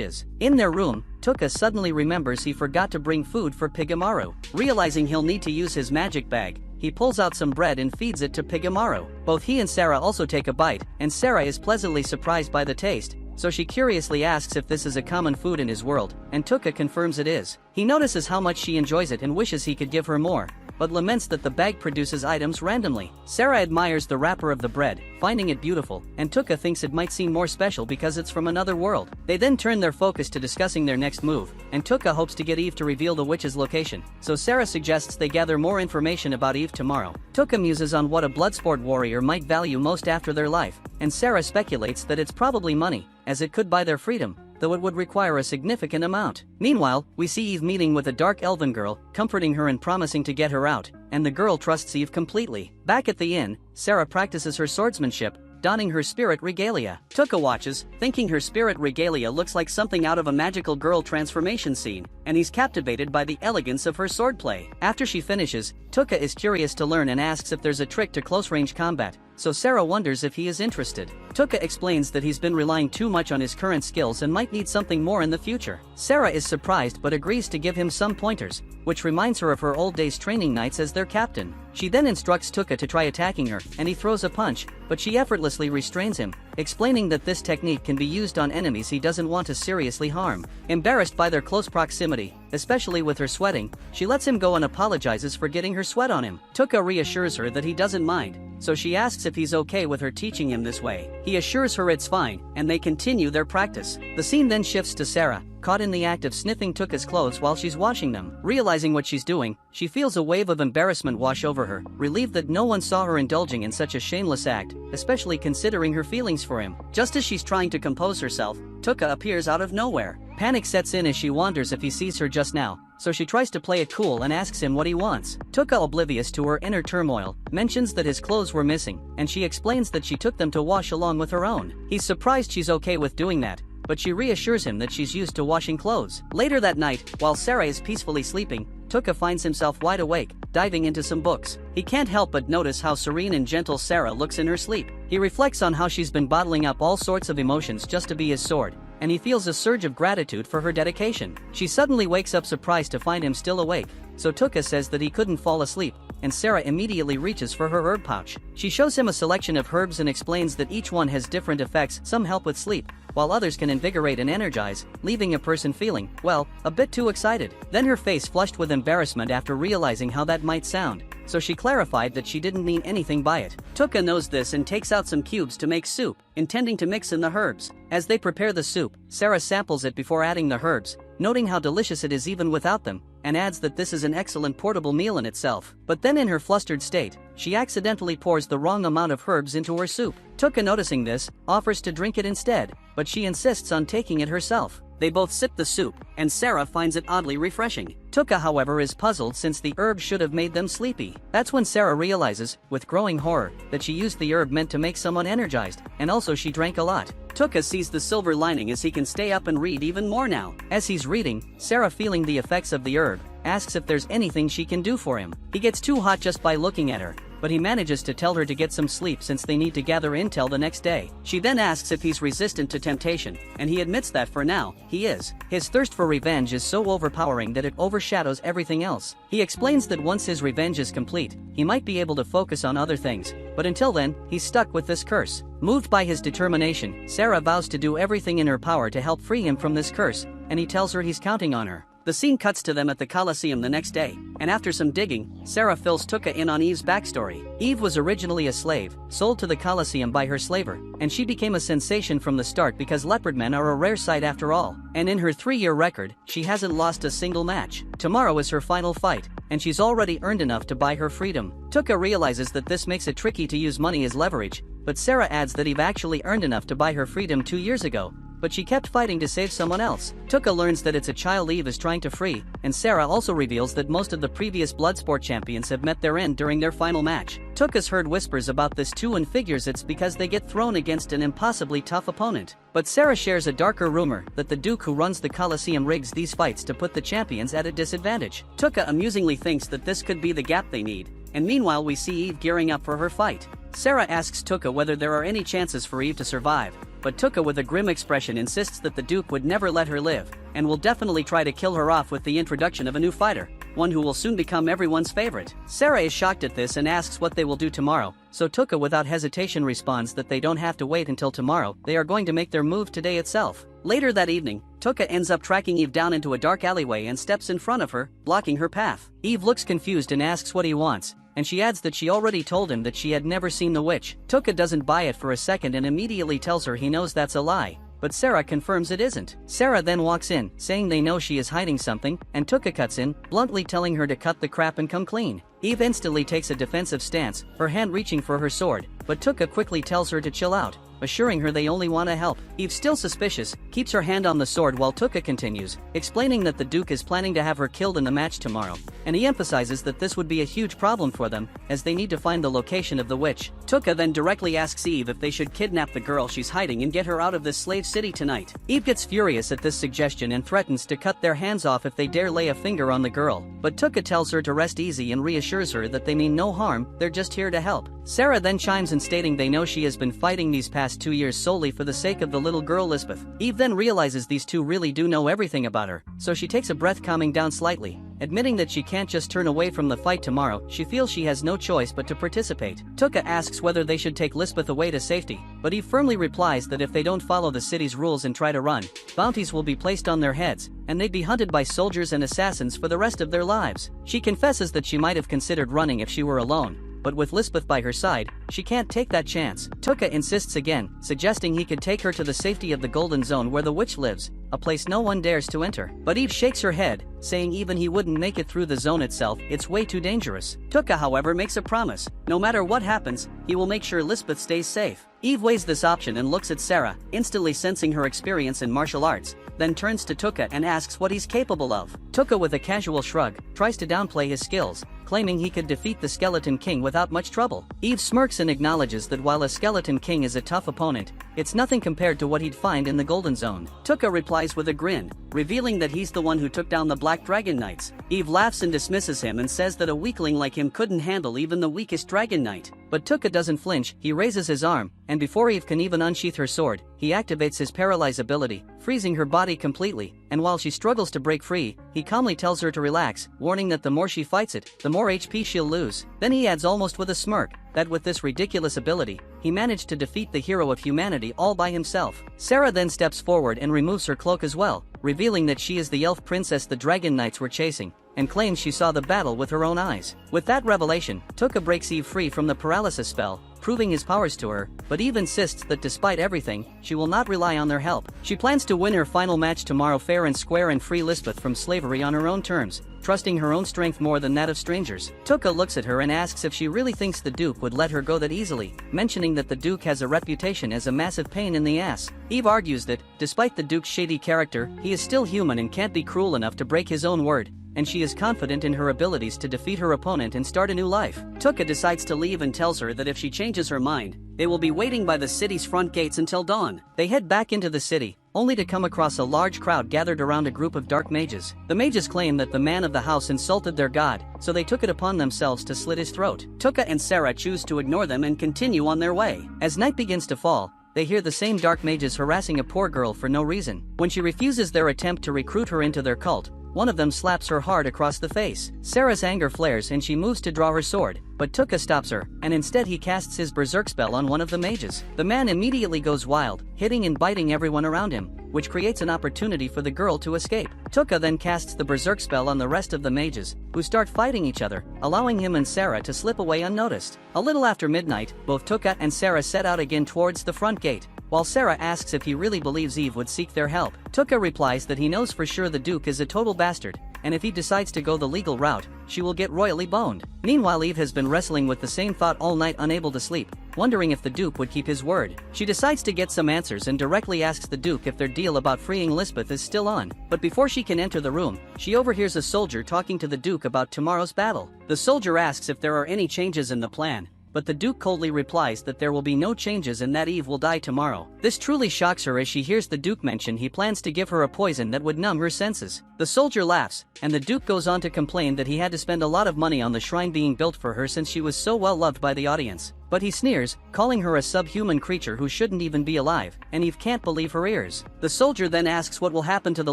is. In their room, Tuka suddenly remembers he forgot to bring food for Pigamaru. Realizing he'll need to use his magic bag, he pulls out some bread and feeds it to Pigamaru. Both he and Sarah also take a bite, and Sarah is pleasantly surprised by the taste, so she curiously asks if this is a common food in his world, and Tuka confirms it is. He notices how much she enjoys it and wishes he could give her more, but laments that the bag produces items randomly. Sarah admires the wrapper of the bread, finding it beautiful, and Tuka thinks it might seem more special because it's from another world. They then turn their focus to discussing their next move, and Tuka hopes to get Eve to reveal the witch's location, so Sarah suggests they gather more information about Eve tomorrow. Tuka muses on what a bloodsport warrior might value most after their life, and Sarah speculates that it's probably money, as it could buy their freedom, though it would require a significant amount. Meanwhile, we see Eve meeting with a dark elven girl, comforting her and promising to get her out, and the girl trusts Eve completely. Back at the inn, Sarah practices her swordsmanship, donning her spirit regalia. Tuka watches, thinking her spirit regalia looks like something out of a magical girl transformation scene, and he's captivated by the elegance of her swordplay. After she finishes, Tuka is curious to learn and asks if there's a trick to close-range combat, so Sarah wonders if he is interested. Tuka explains that he's been relying too much on his current skills and might need something more in the future. Sarah is surprised but agrees to give him some pointers, which reminds her of her old days training nights as their captain. She then instructs Tuka to try attacking her, and he throws a punch, but she effortlessly restrains him, explaining that this technique can be used on enemies he doesn't want to seriously harm. Embarrassed by their close proximity, especially with her sweating, she lets him go and apologizes for getting her sweat on him. Tuka reassures her that he doesn't mind, so she asks if he's okay with her teaching him this way. He assures her it's fine, and they continue their practice. The scene then shifts to Sarah, caught in the act of sniffing Tuka's clothes while she's washing them. Realizing what she's doing, she feels a wave of embarrassment wash over her, relieved that no one saw her indulging in such a shameless act, especially considering her feelings for him. Just as she's trying to compose herself, Tuka appears out of nowhere. Panic sets in as she wonders if he sees her just now, so she tries to play it cool and asks him what he wants. Tuka, oblivious to her inner turmoil, mentions that his clothes were missing, and she explains that she took them to wash along with her own. He's surprised she's okay with doing that, but she reassures him that she's used to washing clothes. Later that night, while Sarah is peacefully sleeping, Tuka finds himself wide awake, diving into some books. He can't help but notice how serene and gentle Sarah looks in her sleep. He reflects on how she's been bottling up all sorts of emotions just to be his sword, and he feels a surge of gratitude for her dedication. She suddenly wakes up surprised to find him still awake, so Tuka says that he couldn't fall asleep, and Sarah immediately reaches for her herb pouch. She shows him a selection of herbs and explains that each one has different effects. Some help with sleep, while others can invigorate and energize, leaving a person feeling, well, a bit too excited. Then her face flushed with embarrassment after realizing how that might sound, so she clarified that she didn't mean anything by it. Tuka knows this and takes out some cubes to make soup, intending to mix in the herbs. As they prepare the soup, Sarah samples it before adding the herbs, noting how delicious it is even without them, and adds that this is an excellent portable meal in itself. But then in her flustered state, she accidentally pours the wrong amount of herbs into her soup. Tuka, noticing this, offers to drink it instead, but she insists on taking it herself. They both sip the soup, and Sarah finds it oddly refreshing. Tuka however is puzzled since the herb should have made them sleepy. That's when Sarah realizes, with growing horror, that she used the herb meant to make someone energized, and also she drank a lot. Tuka sees the silver lining as he can stay up and read even more now. As he's reading, Sarah, feeling the effects of the herb, asks if there's anything she can do for him. He gets too hot just by looking at her, but he manages to tell her to get some sleep since they need to gather intel the next day. She then asks if he's resistant to temptation, and he admits that for now, he is. His thirst for revenge is so overpowering that it overshadows everything else. He explains that once his revenge is complete, he might be able to focus on other things, but until then, he's stuck with this curse. Moved by his determination, Sarah vows to do everything in her power to help free him from this curse, and he tells her he's counting on her. The scene cuts to them at the Colosseum the next day, and after some digging, Sarah fills Tuka in on Eve's backstory. Eve was originally a slave, sold to the Colosseum by her slaver, and she became a sensation from the start because leopard men are a rare sight after all. And in her 3-year record, she hasn't lost a single match. Tomorrow is her final fight, and she's already earned enough to buy her freedom. Tuka realizes that this makes it tricky to use money as leverage, but Sarah adds that Eve actually earned enough to buy her freedom 2 years ago, but she kept fighting to save someone else. Tuka learns that it's a child Eve is trying to free, and Sarah also reveals that most of the previous Bloodsport champions have met their end during their final match. Tuka's heard whispers about this too and figures it's because they get thrown against an impossibly tough opponent. But Sarah shares a darker rumor that the Duke who runs the Colosseum rigs these fights to put the champions at a disadvantage. Tuka amusingly thinks that this could be the gap they need, and meanwhile we see Eve gearing up for her fight. Sarah asks Tuka whether there are any chances for Eve to survive, but Tuka with a grim expression insists that the Duke would never let her live, and will definitely try to kill her off with the introduction of a new fighter, one who will soon become everyone's favorite. Sarah is shocked at this and asks what they will do tomorrow, so Tuka without hesitation responds that they don't have to wait until tomorrow, they are going to make their move today itself. Later that evening, Tuka ends up tracking Eve down into a dark alleyway and steps in front of her, blocking her path. Eve looks confused and asks what he wants, and she adds that she already told him that she had never seen the witch. Tuka doesn't buy it for a second and immediately tells her he knows that's a lie, but Sarah confirms it isn't. Sarah then walks in, saying they know she is hiding something, and Tuka cuts in, bluntly telling her to cut the crap and come clean. Eve instantly takes a defensive stance, her hand reaching for her sword, but Tuka quickly tells her to chill out, assuring her they only want to help. Eve, still suspicious, keeps her hand on the sword while Tuka continues, explaining that the Duke is planning to have her killed in the match tomorrow, and he emphasizes that this would be a huge problem for them, as they need to find the location of the witch. Tuka then directly asks Eve if they should kidnap the girl she's hiding and get her out of this slave city tonight. Eve gets furious at this suggestion and threatens to cut their hands off if they dare lay a finger on the girl, but Tuka tells her to rest easy and reassures her that they mean no harm, they're just here to help. Sarah then chimes in stating they know she has been fighting these past 2 years solely for the sake of the little girl Lisbeth. Eve then realizes these two really do know everything about her, so she takes a breath, calming down slightly. Admitting that she can't just turn away from the fight tomorrow, she feels she has no choice but to participate. Tuka asks whether they should take Lisbeth away to safety, but Eve firmly replies that if they don't follow the city's rules and try to run, bounties will be placed on their heads, and they'd be hunted by soldiers and assassins for the rest of their lives. She confesses that she might have considered running if she were alone, but with Lisbeth by her side, she can't take that chance. Tuka insists again, suggesting he could take her to the safety of the Golden Zone where the witch lives, a place no one dares to enter. But Eve shakes her head, saying even he wouldn't make it through the zone itself, it's way too dangerous. Tuka however makes a promise, no matter what happens, he will make sure Lisbeth stays safe. Eve weighs this option and looks at Sarah, instantly sensing her experience in martial arts, then turns to Tuka and asks what he's capable of. Tuka with a casual shrug, tries to downplay his skills, claiming he could defeat the Skeleton King without much trouble. Eve smirks and acknowledges that while a Skeleton King is a tough opponent, it's nothing compared to what he'd find in the Golden Zone. Tuka replies with a grin, revealing that he's the one who took down the Black Dragon Knights. Eve laughs and dismisses him and says that a weakling like him couldn't handle even the weakest Dragon Knight. But Tuka doesn't flinch, he raises his arm, and before Eve can even unsheath her sword, he activates his paralyze ability, freezing her body completely, and while she struggles to break free, he calmly tells her to relax, warning that the more she fights it, the more HP she'll lose. Then he adds almost with a smirk, that with this ridiculous ability, he managed to defeat the hero of humanity all by himself. Sarah then steps forward and removes her cloak as well, revealing that she is the elf princess the Dragon Knights were chasing, and claims she saw the battle with her own eyes. With that revelation, Tuka breaks Eve free from the paralysis spell, proving his powers to her, but Eve insists that despite everything, she will not rely on their help. She plans to win her final match tomorrow fair and square and free Lisbeth from slavery on her own terms, trusting her own strength more than that of strangers. Tuka looks at her and asks if she really thinks the Duke would let her go that easily, mentioning that the Duke has a reputation as a massive pain in the ass. Eve argues that, despite the Duke's shady character, he is still human and can't be cruel enough to break his own word, and she is confident in her abilities to defeat her opponent and start a new life. Tuka decides to leave and tells her that if she changes her mind, they will be waiting by the city's front gates until dawn. They head back into the city, only to come across a large crowd gathered around a group of dark mages. The mages claim that the man of the house insulted their god, so they took it upon themselves to slit his throat. Tuka and Sarah choose to ignore them and continue on their way. As night begins to fall, they hear the same dark mages harassing a poor girl for no reason. When she refuses their attempt to recruit her into their cult, one of them slaps her hard across the face. Sarah's anger flares and she moves to draw her sword, but Tuka stops her, and instead he casts his berserk spell on one of the mages. The man immediately goes wild, hitting and biting everyone around him, which creates an opportunity for the girl to escape. Tuka then casts the berserk spell on the rest of the mages, who start fighting each other, allowing him and Sarah to slip away unnoticed. A little after midnight, both Tuka and Sarah set out again towards the front gate. While Sarah asks if he really believes Eve would seek their help, Tuka replies that he knows for sure the Duke is a total bastard, and if he decides to go the legal route, she will get royally boned. Meanwhile, Eve has been wrestling with the same thought all night, unable to sleep, wondering if the Duke would keep his word. She decides to get some answers and directly asks the Duke if their deal about freeing Lisbeth is still on. But before she can enter the room, she overhears a soldier talking to the Duke about tomorrow's battle. The soldier asks if there are any changes in the plan, but the Duke coldly replies that there will be no changes and that Eve will die tomorrow. This truly shocks her as she hears the Duke mention he plans to give her a poison that would numb her senses. The soldier laughs, and the Duke goes on to complain that he had to spend a lot of money on the shrine being built for her since she was so well loved by the audience. But he sneers, calling her a subhuman creature who shouldn't even be alive, and Eve can't believe her ears. The soldier then asks what will happen to the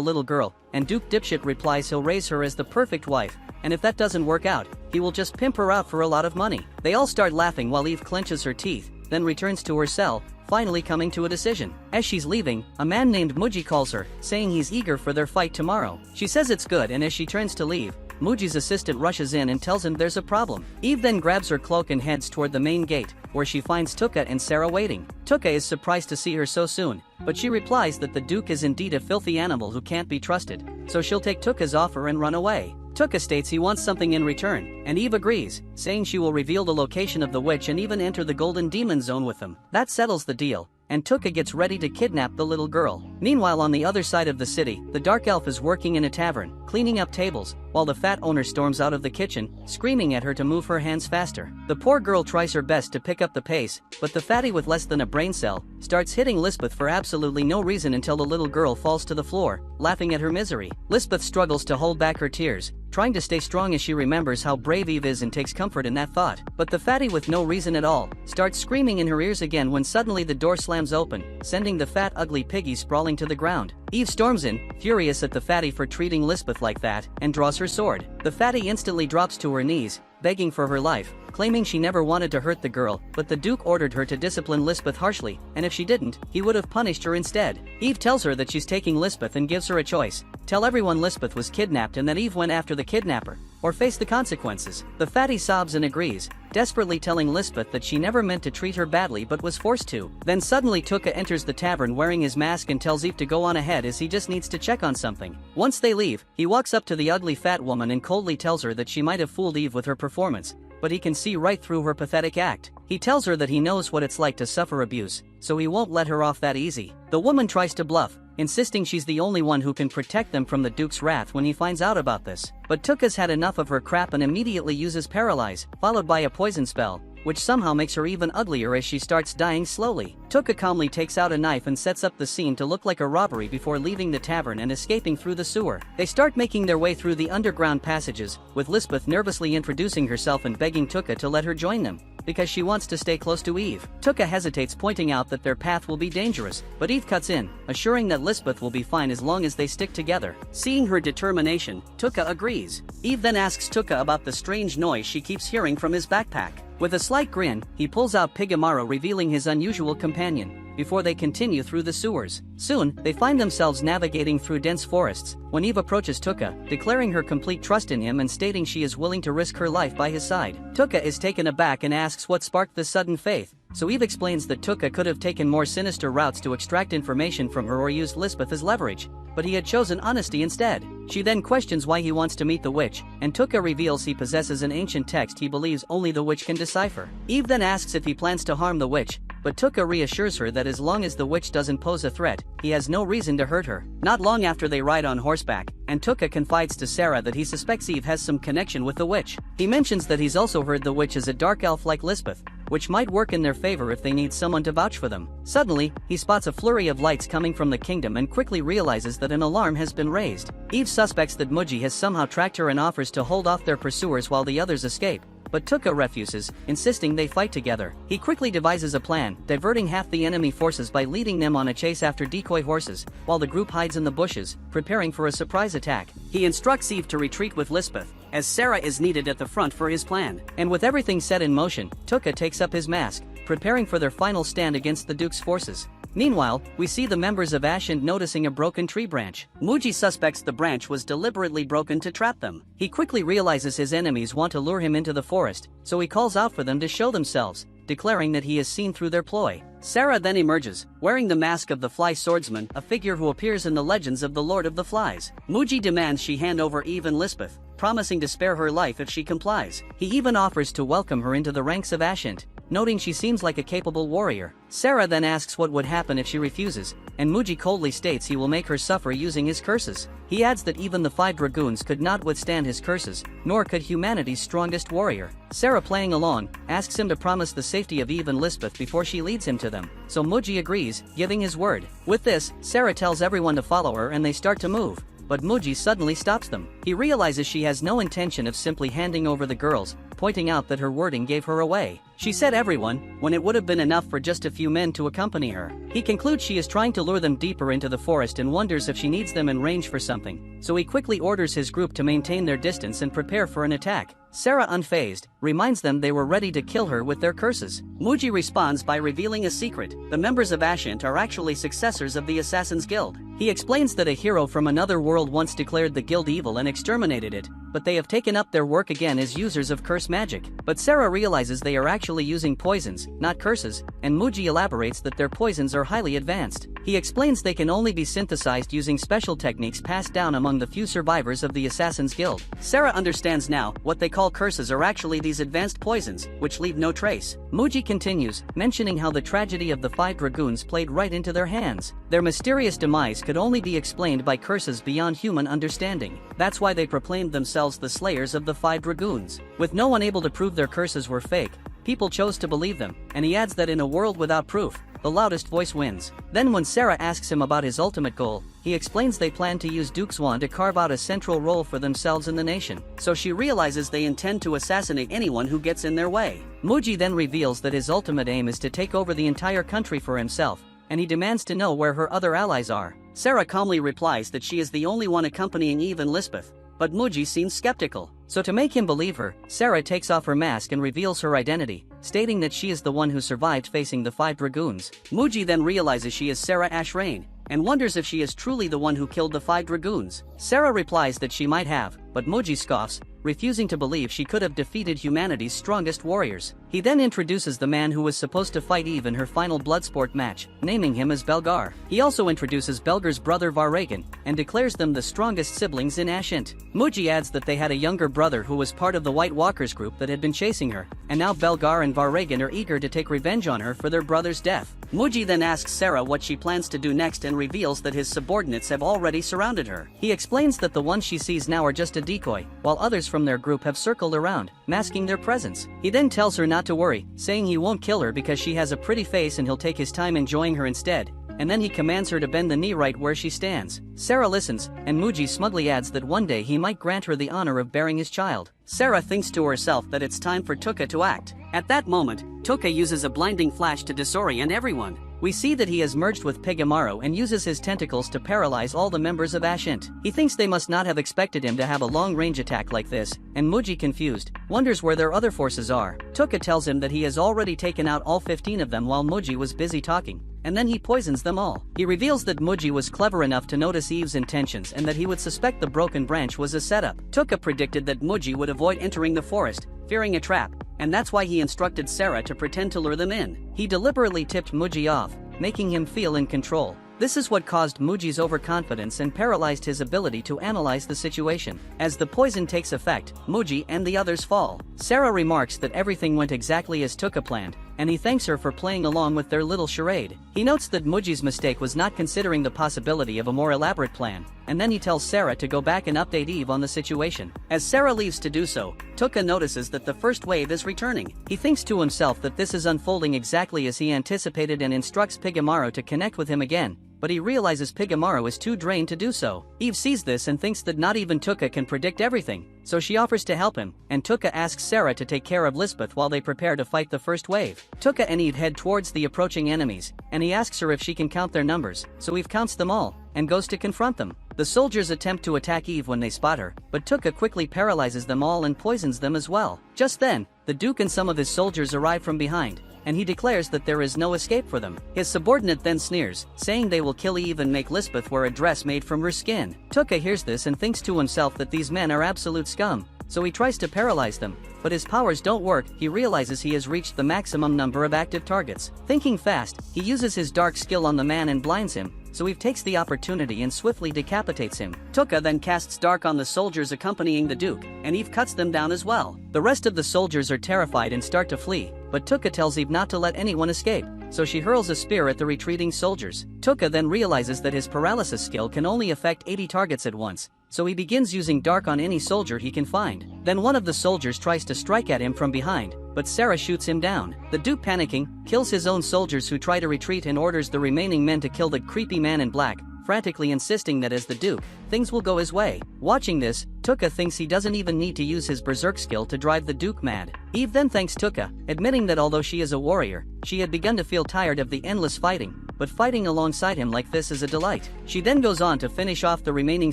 little girl, and Duke Dipshit replies he'll raise her as the perfect wife, and if that doesn't work out, he will just pimp her out for a lot of money. They all start laughing while Eve clenches her teeth, then returns to her cell, finally coming to a decision. As she's leaving, a man named Muji calls her, saying he's eager for their fight tomorrow. She says it's good, and as she turns to leave, Muji's assistant rushes in and tells him there's a problem. Eve then grabs her cloak and heads toward the main gate, where she finds Tuka and Sarah waiting. Tuka is surprised to see her so soon, but she replies that the Duke is indeed a filthy animal who can't be trusted, so she'll take Tuka's offer and run away. Tuka states he wants something in return, and Eve agrees, saying she will reveal the location of the witch and even enter the Golden Demon Zone with them. That settles the deal, and Tuka gets ready to kidnap the little girl. Meanwhile, on the other side of the city, the Dark Elf is working in a tavern, cleaning up tables, while the fat owner storms out of the kitchen, screaming at her to move her hands faster. The poor girl tries her best to pick up the pace, but the fatty with less than a brain cell starts hitting Lisbeth for absolutely no reason until the little girl falls to the floor, laughing at her misery. Lisbeth struggles to hold back her tears, trying to stay strong as she remembers how brave Eve is and takes comfort in that thought. But the fatty with no reason at all starts screaming in her ears again when suddenly the door slams open, sending the fat ugly piggy sprawling to the ground. Eve storms in, furious at the fatty for treating Lisbeth like that, and draws her sword. The fatty instantly drops to her knees, begging for her life, claiming she never wanted to hurt the girl, but the Duke ordered her to discipline Lisbeth harshly, and if she didn't, he would have punished her instead. Eve tells her that she's taking Lisbeth and gives her a choice: tell everyone Lisbeth was kidnapped and that Eve went after the kidnapper, or face the consequences. The fatty sobs and agrees, desperately telling Lisbeth that she never meant to treat her badly but was forced to. Then suddenly Tuka enters the tavern wearing his mask and tells Eve to go on ahead as he just needs to check on something. Once they leave, he walks up to the ugly fat woman and coldly tells her that she might have fooled Eve with her performance, but he can see right through her pathetic act. He tells her that he knows what it's like to suffer abuse, so he won't let her off that easy. The woman tries to bluff, insisting she's the only one who can protect them from the Duke's wrath when he finds out about this. But Tuka's had enough of her crap and immediately uses Paralyze, followed by a poison spell, which somehow makes her even uglier as she starts dying slowly. Tuka calmly takes out a knife and sets up the scene to look like a robbery before leaving the tavern and escaping through the sewer. They start making their way through the underground passages, with Lisbeth nervously introducing herself and begging Tuka to let her join them, because she wants to stay close to Eve. Tuka hesitates, pointing out that their path will be dangerous, but Eve cuts in, assuring that Lisbeth will be fine as long as they stick together. Seeing her determination, Tuka agrees. Eve then asks Tuka about the strange noise she keeps hearing from his backpack. With a slight grin, he pulls out Pigamaru, revealing his unusual companion, before they continue through the sewers. Soon, they find themselves navigating through dense forests, when Eve approaches Tuka, declaring her complete trust in him and stating she is willing to risk her life by his side. Tuka is taken aback and asks what sparked this sudden faith, so Eve explains that Tuka could have taken more sinister routes to extract information from her or used Lisbeth as leverage, but he had chosen honesty instead. She then questions why he wants to meet the witch, and Tuka reveals he possesses an ancient text he believes only the witch can decipher. Eve then asks if he plans to harm the witch, but Tuka reassures her that as long as the witch doesn't pose a threat, he has no reason to hurt her. Not long after they ride on horseback, and Tuka confides to Sarah that he suspects Eve has some connection with the witch. He mentions that he's also heard the witch is a dark elf like Lisbeth, which might work in their favor if they need someone to vouch for them. Suddenly, he spots a flurry of lights coming from the kingdom and quickly realizes that an alarm has been raised. Eve suspects that Muji has somehow tracked her and offers to hold off their pursuers while the others escape, but Tuka refuses, insisting they fight together. He quickly devises a plan, diverting half the enemy forces by leading them on a chase after decoy horses, while the group hides in the bushes, preparing for a surprise attack. He instructs Eve to retreat with Lisbeth, as Sarah is needed at the front for his plan. And with everything set in motion, Tuka takes up his mask, preparing for their final stand against the Duke's forces. Meanwhile, we see the members of Ascent noticing a broken tree branch. Muji suspects the branch was deliberately broken to trap them. He quickly realizes his enemies want to lure him into the forest, so he calls out for them to show themselves, declaring that he has seen through their ploy. Sarah then emerges, wearing the mask of the Fly Swordsman, a figure who appears in the legends of the Lord of the Flies. Muji demands she hand over Eve and Lisbeth, promising to spare her life if she complies. He even offers to welcome her into the ranks of Ascent, noting she seems like a capable warrior. Sarah then asks what would happen if she refuses, and Muji coldly states he will make her suffer using his curses. He adds that even the 5 dragoons could not withstand his curses, nor could humanity's strongest warrior. Sarah, playing along, asks him to promise the safety of Eve and Lisbeth before she leads him to them, so Muji agrees, giving his word. With this, Sarah tells everyone to follow her and they start to move, but Muji suddenly stops them. He realizes she has no intention of simply handing over the girls, pointing out that her wording gave her away. She said everyone, when it would have been enough for just a few men to accompany her. He concludes she is trying to lure them deeper into the forest and wonders if she needs them in range for something, so he quickly orders his group to maintain their distance and prepare for an attack. Sarah, unfazed, reminds them they were ready to kill her with their curses. Muji responds by revealing a secret: the members of Ascent are actually successors of the Assassin's Guild. He explains that a hero from another world once declared the guild evil and exterminated it, but they have taken up their work again as users of curse magic. But Sarah realizes they are actually using poisons, not curses, and Muji elaborates that their poisons are highly advanced. He explains they can only be synthesized using special techniques passed down among the few survivors of the Assassin's Guild. Sarah understands now what they call curses are actually these advanced poisons, which leave no trace. Muji continues, mentioning how the tragedy of the 5 dragoons played right into their hands. Their mysterious demise could only be explained by curses beyond human understanding. That's why they proclaimed themselves the slayers of the 5 dragoons. With no one able to prove their curses were fake, people chose to believe them, and he adds that in a world without proof, the loudest voice wins. Then when Sarah asks him about his ultimate goal, he explains they plan to use Duke's wand to carve out a central role for themselves in the nation, so she realizes they intend to assassinate anyone who gets in their way. Muji then reveals that his ultimate aim is to take over the entire country for himself, and he demands to know where her other allies are. Sarah calmly replies that she is the only one accompanying Eve and Lisbeth, but Muji seems skeptical. So to make him believe her, Sarah takes off her mask and reveals her identity, stating that she is the one who survived facing the 5 dragoons. Muji then realizes she is Sarah Ashrain, and wonders if she is truly the one who killed the 5 dragoons. Sarah replies that she might have, but Muji scoffs, refusing to believe she could have defeated humanity's strongest warriors. He then introduces the man who was supposed to fight Eve in her final Bloodsport match, naming him as Belgar. He also introduces Belgar's brother Varragan, and declares them the strongest siblings in Ascent. Muji adds that they had a younger brother who was part of the White Walkers group that had been chasing her, and now Belgar and Varragan are eager to take revenge on her for their brother's death. Muji then asks Sarah what she plans to do next and reveals that his subordinates have already surrounded her. He explains that the ones she sees now are just a decoy, while others from their group have circled around, masking their presence. He then tells her not to worry, saying he won't kill her because she has a pretty face and he'll take his time enjoying her instead, and then he commands her to bend the knee right where she stands. Sarah listens, and Muji smugly adds that one day he might grant her the honor of bearing his child. Sarah thinks to herself that it's time for Tuka to act. At that moment, Tuka uses a blinding flash to disorient everyone. We see that he has merged with Pegamaru and uses his tentacles to paralyze all the members of Ascent. He thinks they must not have expected him to have a long-range attack like this, and Muji, confused, wonders where their other forces are. Tuka tells him that he has already taken out all 15 of them while Muji was busy talking, and then he poisons them all. He reveals that Muji was clever enough to notice Eve's intentions and that he would suspect the broken branch was a setup. Tuka predicted that Muji would avoid entering the forest, fearing a trap, and that's why he instructed Sarah to pretend to lure them in. He deliberately tipped Muji off, making him feel in control. This is what caused Muji's overconfidence and paralyzed his ability to analyze the situation. As the poison takes effect, Muji and the others fall. Sarah remarks that everything went exactly as Tuka planned, and he thanks her for playing along with their little charade. He notes that Muji's mistake was not considering the possibility of a more elaborate plan, and then he tells Sarah to go back and update Eve on the situation. As Sarah leaves to do so, Tuka notices that the first wave is returning. He thinks to himself that this is unfolding exactly as he anticipated and instructs Pigamaru to connect with him again, but he realizes Pigamaru is too drained to do so. Eve sees this and thinks that not even Tuka can predict everything, so she offers to help him, and Tuka asks Sarah to take care of Lisbeth while they prepare to fight the first wave. Tuka and Eve head towards the approaching enemies, and he asks her if she can count their numbers, so Eve counts them all, and goes to confront them. The soldiers attempt to attack Eve when they spot her, but Tuka quickly paralyzes them all and poisons them as well. Just then, the Duke and some of his soldiers arrive from behind, and he declares that there is no escape for them. His subordinate then sneers, saying they will kill Eve and make Lisbeth wear a dress made from her skin. Tuka hears this and thinks to himself that these men are absolute scum, so he tries to paralyze them, but his powers don't work. He realizes he has reached the maximum number of active targets. Thinking fast, he uses his dark skill on the man and blinds him, so Eve takes the opportunity and swiftly decapitates him. Tuka then casts dark on the soldiers accompanying the Duke, and Eve cuts them down as well. The rest of the soldiers are terrified and start to flee, but Tuka tells Eve not to let anyone escape, so she hurls a spear at the retreating soldiers. Tuka then realizes that his paralysis skill can only affect 80 targets at once, so he begins using dark on any soldier he can find. Then one of the soldiers tries to strike at him from behind, but Sarah shoots him down. The Duke, panicking, kills his own soldiers who try to retreat and orders the remaining men to kill the creepy man in black, frantically insisting that as the Duke, things will go his way. Watching this, Tuka thinks he doesn't even need to use his berserk skill to drive the Duke mad. Eve then thanks Tuka, admitting that although she is a warrior, she had begun to feel tired of the endless fighting, but fighting alongside him like this is a delight. She then goes on to finish off the remaining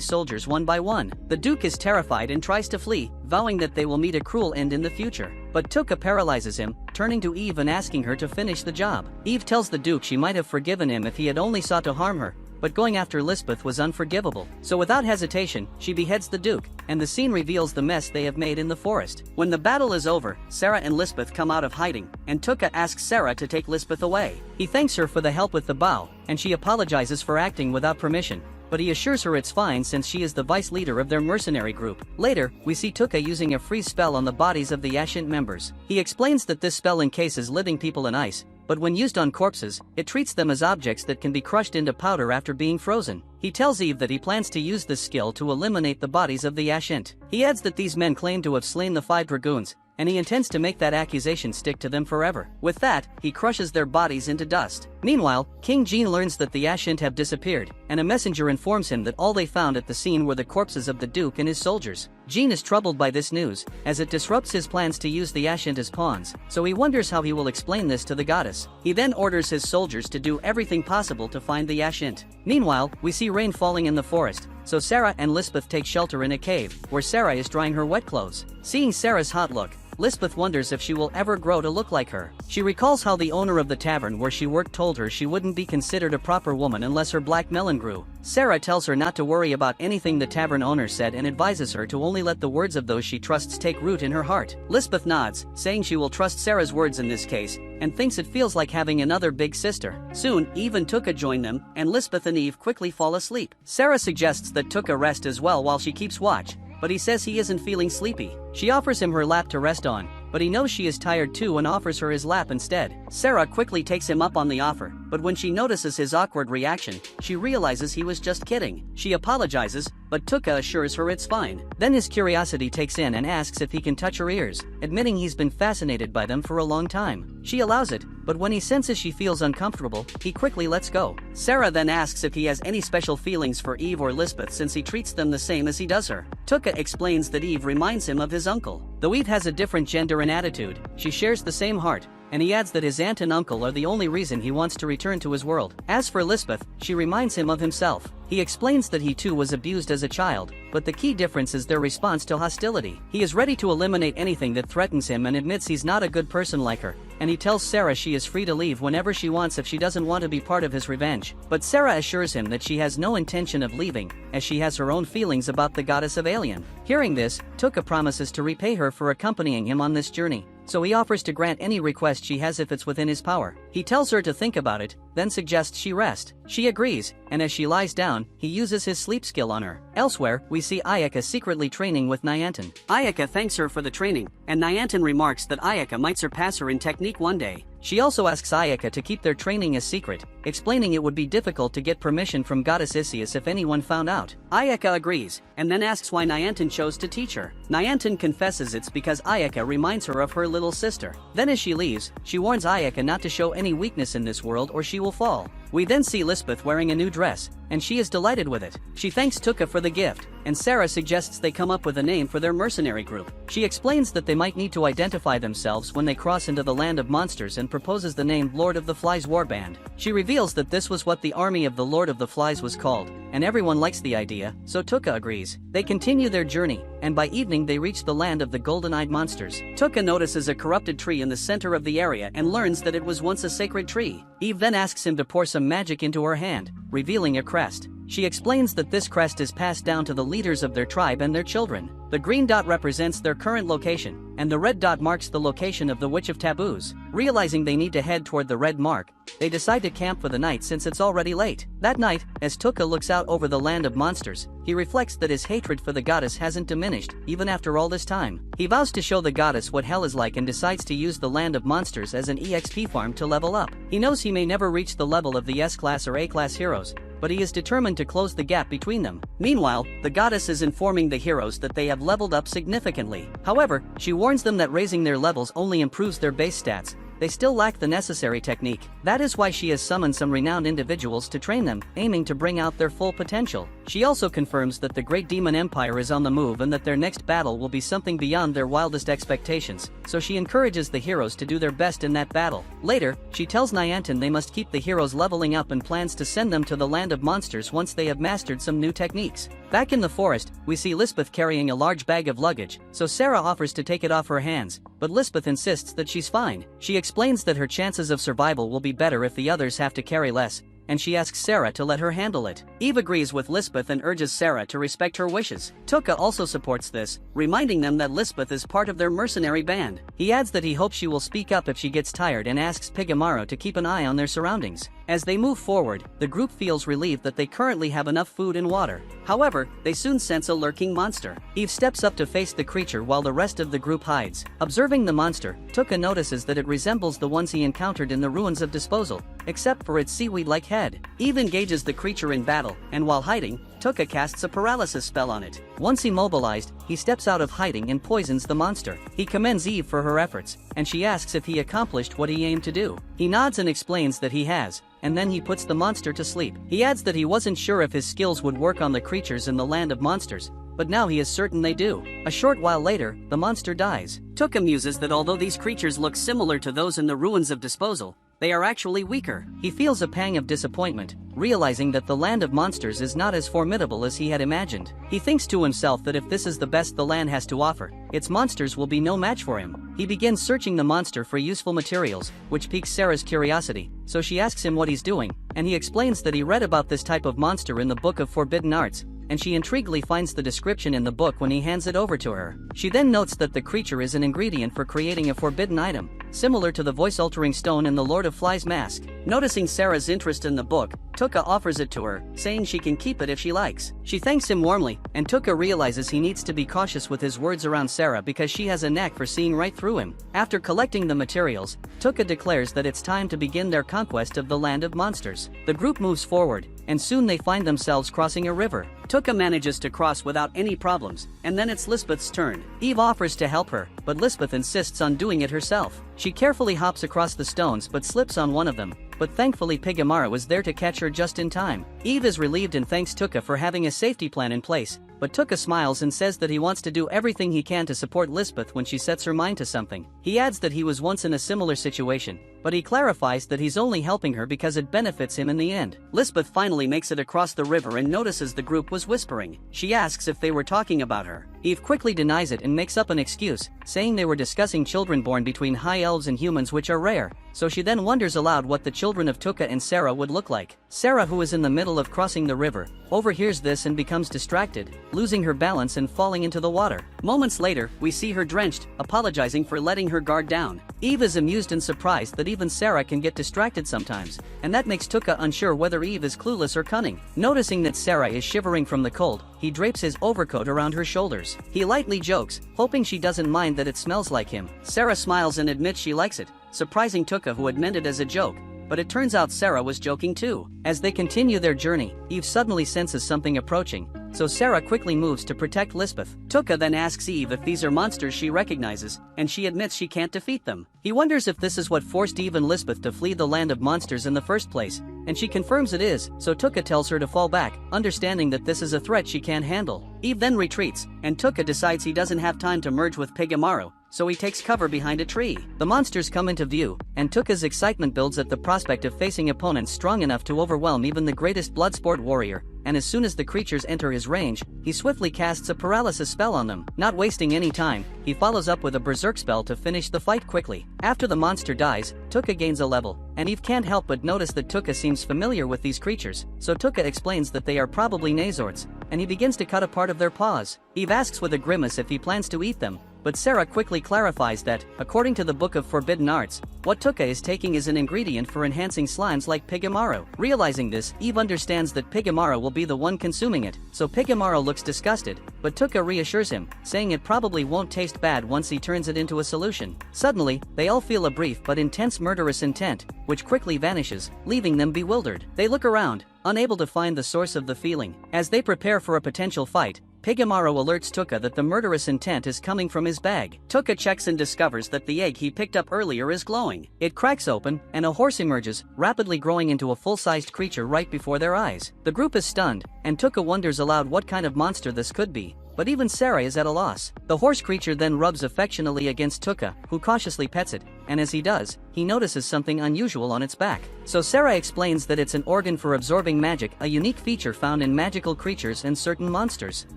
soldiers one by one. The Duke is terrified and tries to flee, vowing that they will meet a cruel end in the future. But Tuka paralyzes him, turning to Eve and asking her to finish the job. Eve tells the Duke she might have forgiven him if he had only sought to harm her, but going after Lisbeth was unforgivable. So without hesitation, she beheads the Duke, and the scene reveals the mess they have made in the forest. When the battle is over, Sarah and Lisbeth come out of hiding, and Tuka asks Sarah to take Lisbeth away. He thanks her for the help with the bow, and she apologizes for acting without permission, but he assures her it's fine since she is the vice leader of their mercenary group. Later, we see Tuka using a freeze spell on the bodies of the Ashint members. He explains that this spell encases living people in ice, but when used on corpses, it treats them as objects that can be crushed into powder after being frozen. He tells Eve that he plans to use this skill to eliminate the bodies of the Ashint. He adds that these men claim to have slain the 5 dragoons, and he intends to make that accusation stick to them forever. With that, he crushes their bodies into dust. Meanwhile, King Jean learns that the Ashint have disappeared, and a messenger informs him that all they found at the scene were the corpses of the Duke and his soldiers. Jean is troubled by this news, as it disrupts his plans to use the Ashint as pawns, so he wonders how he will explain this to the goddess. He then orders his soldiers to do everything possible to find the Ashint. Meanwhile, we see rain falling in the forest, so Sarah and Lisbeth take shelter in a cave, where Sarah is drying her wet clothes. Seeing Sarah's hot look, Lisbeth wonders if she will ever grow to look like her. She recalls how the owner of the tavern where she worked told her she wouldn't be considered a proper woman unless her black melon grew. Sarah tells her not to worry about anything the tavern owner said and advises her to only let the words of those she trusts take root in her heart. Lisbeth nods, saying she will trust Sarah's words in this case, and thinks it feels like having another big sister. Soon, Eve and Tuka join them, and Lisbeth and Eve quickly fall asleep. Sarah suggests that Tuka rest as well while she keeps watch, but he says he isn't feeling sleepy. She offers him her lap to rest on, but he knows she is tired too and offers her his lap instead. Sarah quickly takes him up on the offer, but when she notices his awkward reaction, she realizes he was just kidding. She apologizes, but Tuka assures her it's fine. Then his curiosity takes in and asks if he can touch her ears, admitting he's been fascinated by them for a long time. She allows it, but when he senses she feels uncomfortable, he quickly lets go. Sarah then asks if he has any special feelings for Eve or Lisbeth since he treats them the same as he does her. Tuka explains that Eve reminds him of his uncle. Though Eve has a different gender and attitude, she shares the same heart, and he adds that his aunt and uncle are the only reason he wants to return to his world. As for Lisbeth, she reminds him of himself. He explains that he too was abused as a child, but the key difference is their response to hostility. He is ready to eliminate anything that threatens him and admits he's not a good person like her, and he tells Sarah she is free to leave whenever she wants if she doesn't want to be part of his revenge. But Sarah assures him that she has no intention of leaving, as she has her own feelings about the goddess of Alien. Hearing this, Tuka promises to repay her for accompanying him on this journey, so he offers to grant any request she has if it's within his power. He tells her to think about it, then suggests she rest. She agrees, and as she lies down, he uses his sleep skill on her. Elsewhere, we see Ayaka secretly training with Nyanten. Ayaka thanks her for the training, and Nyanten remarks that Ayaka might surpass her in technique one day. She also asks Ayaka to keep their training a secret, explaining it would be difficult to get permission from Goddess Isius if anyone found out. Ayaka agrees, and then asks why Nyanten chose to teach her. Nyanten confesses it's because Ayaka reminds her of her little sister. Then as she leaves, she warns Ayaka not to show any weakness in this world or she will fall. We then see Lisbeth wearing a new dress, and she is delighted with it. She thanks Tuka for the gift, and Sarah suggests they come up with a name for their mercenary group. She explains that they might need to identify themselves when they cross into the land of monsters and proposes the name Lord of the Flies Warband. She reveals that this was what the army of the Lord of the Flies was called, and everyone likes the idea, so Tuka agrees. They continue their journey, and by evening they reach the land of the golden-eyed monsters. Tuka notices a corrupted tree in the center of the area and learns that it was once a sacred tree. Eve then asks him to pour some magic into her hand, revealing a crest. She explains that this crest is passed down to the leaders of their tribe and their children. The green dot represents their current location, and the red dot marks the location of the Witch of Taboos. Realizing they need to head toward the red mark, they decide to camp for the night since it's already late. That night, as Tuka looks out over the land of monsters, he reflects that his hatred for the goddess hasn't diminished, even after all this time. He vows to show the goddess what hell is like and decides to use the land of monsters as an EXP farm to level up. He knows he may never reach the level of the S-class or A-class heroes, but he is determined to close the gap between them. Meanwhile, the goddess is informing the heroes that they have leveled up significantly. However, she warns them that raising their levels only improves their base stats. They still lack the necessary technique. That is why she has summoned some renowned individuals to train them, aiming to bring out their full potential. She also confirms that the Great Demon Empire is on the move and that their next battle will be something beyond their wildest expectations, so she encourages the heroes to do their best in that battle. Later, she tells Nyanten they must keep the heroes leveling up and plans to send them to the land of monsters once they have mastered some new techniques. Back in the forest, we see Lisbeth carrying a large bag of luggage, so Sarah offers to take it off her hands, but Lisbeth insists that she's fine. She explains that her chances of survival will be better if the others have to carry less, and she asks Sarah to let her handle it. Eve agrees with Lisbeth and urges Sarah to respect her wishes. Tuka also supports this, reminding them that Lisbeth is part of their mercenary band. He adds that he hopes she will speak up if she gets tired and asks Pigamaru to keep an eye on their surroundings. As they move forward, the group feels relieved that they currently have enough food and water. However, they soon sense a lurking monster. Eve steps up to face the creature while the rest of the group hides. Observing the monster, Tuka notices that it resembles the ones he encountered in the ruins of Disposal, except for its seaweed-like head. Eve engages the creature in battle, and while hiding, Tuka casts a paralysis spell on it. Once immobilized, he steps out of hiding and poisons the monster. He commends Eve for her efforts, and she asks if he accomplished what he aimed to do. He nods and explains that he has, and then he puts the monster to sleep. He adds that he wasn't sure if his skills would work on the creatures in the land of monsters, but now he is certain they do. A short while later, the monster dies. Tuka muses that although these creatures look similar to those in the ruins of Disposal, they are actually weaker. He feels a pang of disappointment, realizing that the land of monsters is not as formidable as he had imagined. He thinks to himself that if this is the best the land has to offer, its monsters will be no match for him. He begins searching the monster for useful materials, which piques Sarah's curiosity, so she asks him what he's doing, and he explains that he read about this type of monster in the Book of Forbidden Arts, and she intriguingly finds the description in the book when he hands it over to her. She then notes that the creature is an ingredient for creating a forbidden item, similar to the voice-altering stone in the Lord of Flies mask. Noticing Sarah's interest in the book, Tuka offers it to her, saying she can keep it if she likes. She thanks him warmly, and Tuka realizes he needs to be cautious with his words around Sarah because she has a knack for seeing right through him. After collecting the materials, Tuka declares that it's time to begin their conquest of the land of monsters. The group moves forward, and soon they find themselves crossing a river. Tuka manages to cross without any problems, and then it's Lisbeth's turn. Eve offers to help her, but Lisbeth insists on doing it herself. She carefully hops across the stones but slips on one of them, but thankfully Pigamaru is there to catch her just in time. Eve is relieved and thanks Tuka for having a safety plan in place, but Tuka smiles and says that he wants to do everything he can to support Lisbeth when she sets her mind to something. He adds that he was once in a similar situation, but he clarifies that he's only helping her because it benefits him in the end. Lisbeth finally makes it across the river and notices the group was whispering. She asks if they were talking about her. Eve quickly denies it and makes up an excuse, saying they were discussing children born between high elves and humans, which are rare, so she then wonders aloud what the children of Tuka and Sarah would look like. Sarah, who is in the middle of crossing the river, overhears this and becomes distracted, losing her balance and falling into the water. Moments later, we see her drenched, apologizing for letting her guard down. Eve is amused and surprised that even Sarah can get distracted sometimes, and that makes Tuka unsure whether Eve is clueless or cunning. Noticing that Sarah is shivering from the cold, he drapes his overcoat around her shoulders. He lightly jokes, hoping she doesn't mind that it smells like him. Sarah smiles and admits she likes it, surprising Tuka, who had meant it as a joke. But it turns out Sarah was joking too. As they continue their journey, Eve suddenly senses something approaching, so Sarah quickly moves to protect Lisbeth. Tuka then asks Eve if these are monsters she recognizes, and she admits she can't defeat them. He wonders if this is what forced Eve and Lisbeth to flee the land of monsters in the first place, and she confirms it is, so Tuka tells her to fall back, understanding that this is a threat she can't handle. Eve then retreats, and Tuka decides he doesn't have time to merge with Pigamaru, so he takes cover behind a tree. The monsters come into view, and Tuka's excitement builds at the prospect of facing opponents strong enough to overwhelm even the greatest bloodsport warrior, and as soon as the creatures enter his range, he swiftly casts a paralysis spell on them. Not wasting any time, he follows up with a berserk spell to finish the fight quickly. After the monster dies, Tuka gains a level, and Eve can't help but notice that Tuka seems familiar with these creatures, so Tuka explains that they are probably Nazorts, and he begins to cut a part of their paws. Eve asks with a grimace if he plans to eat them, but Sarah quickly clarifies that, according to the Book of Forbidden Arts, what Tuka is taking is an ingredient for enhancing slimes like Pigamaru. Realizing this, Eve understands that Pigamaru will be the one consuming it, so Pigamaru looks disgusted, but Tuka reassures him, saying it probably won't taste bad once he turns it into a solution. Suddenly, they all feel a brief but intense murderous intent, which quickly vanishes, leaving them bewildered. They look around, unable to find the source of the feeling. As they prepare for a potential fight, Pigamaru alerts Tuka that the murderous intent is coming from his bag. Tuka checks and discovers that the egg he picked up earlier is glowing. It cracks open, and a horse emerges, rapidly growing into a full-sized creature right before their eyes. The group is stunned, and Tuka wonders aloud what kind of monster this could be. But even Sarah is at a loss. The horse creature then rubs affectionately against Tuka, who cautiously pets it, and as he does, he notices something unusual on its back. So Sarah explains that it's an organ for absorbing magic, a unique feature found in magical creatures and certain monsters.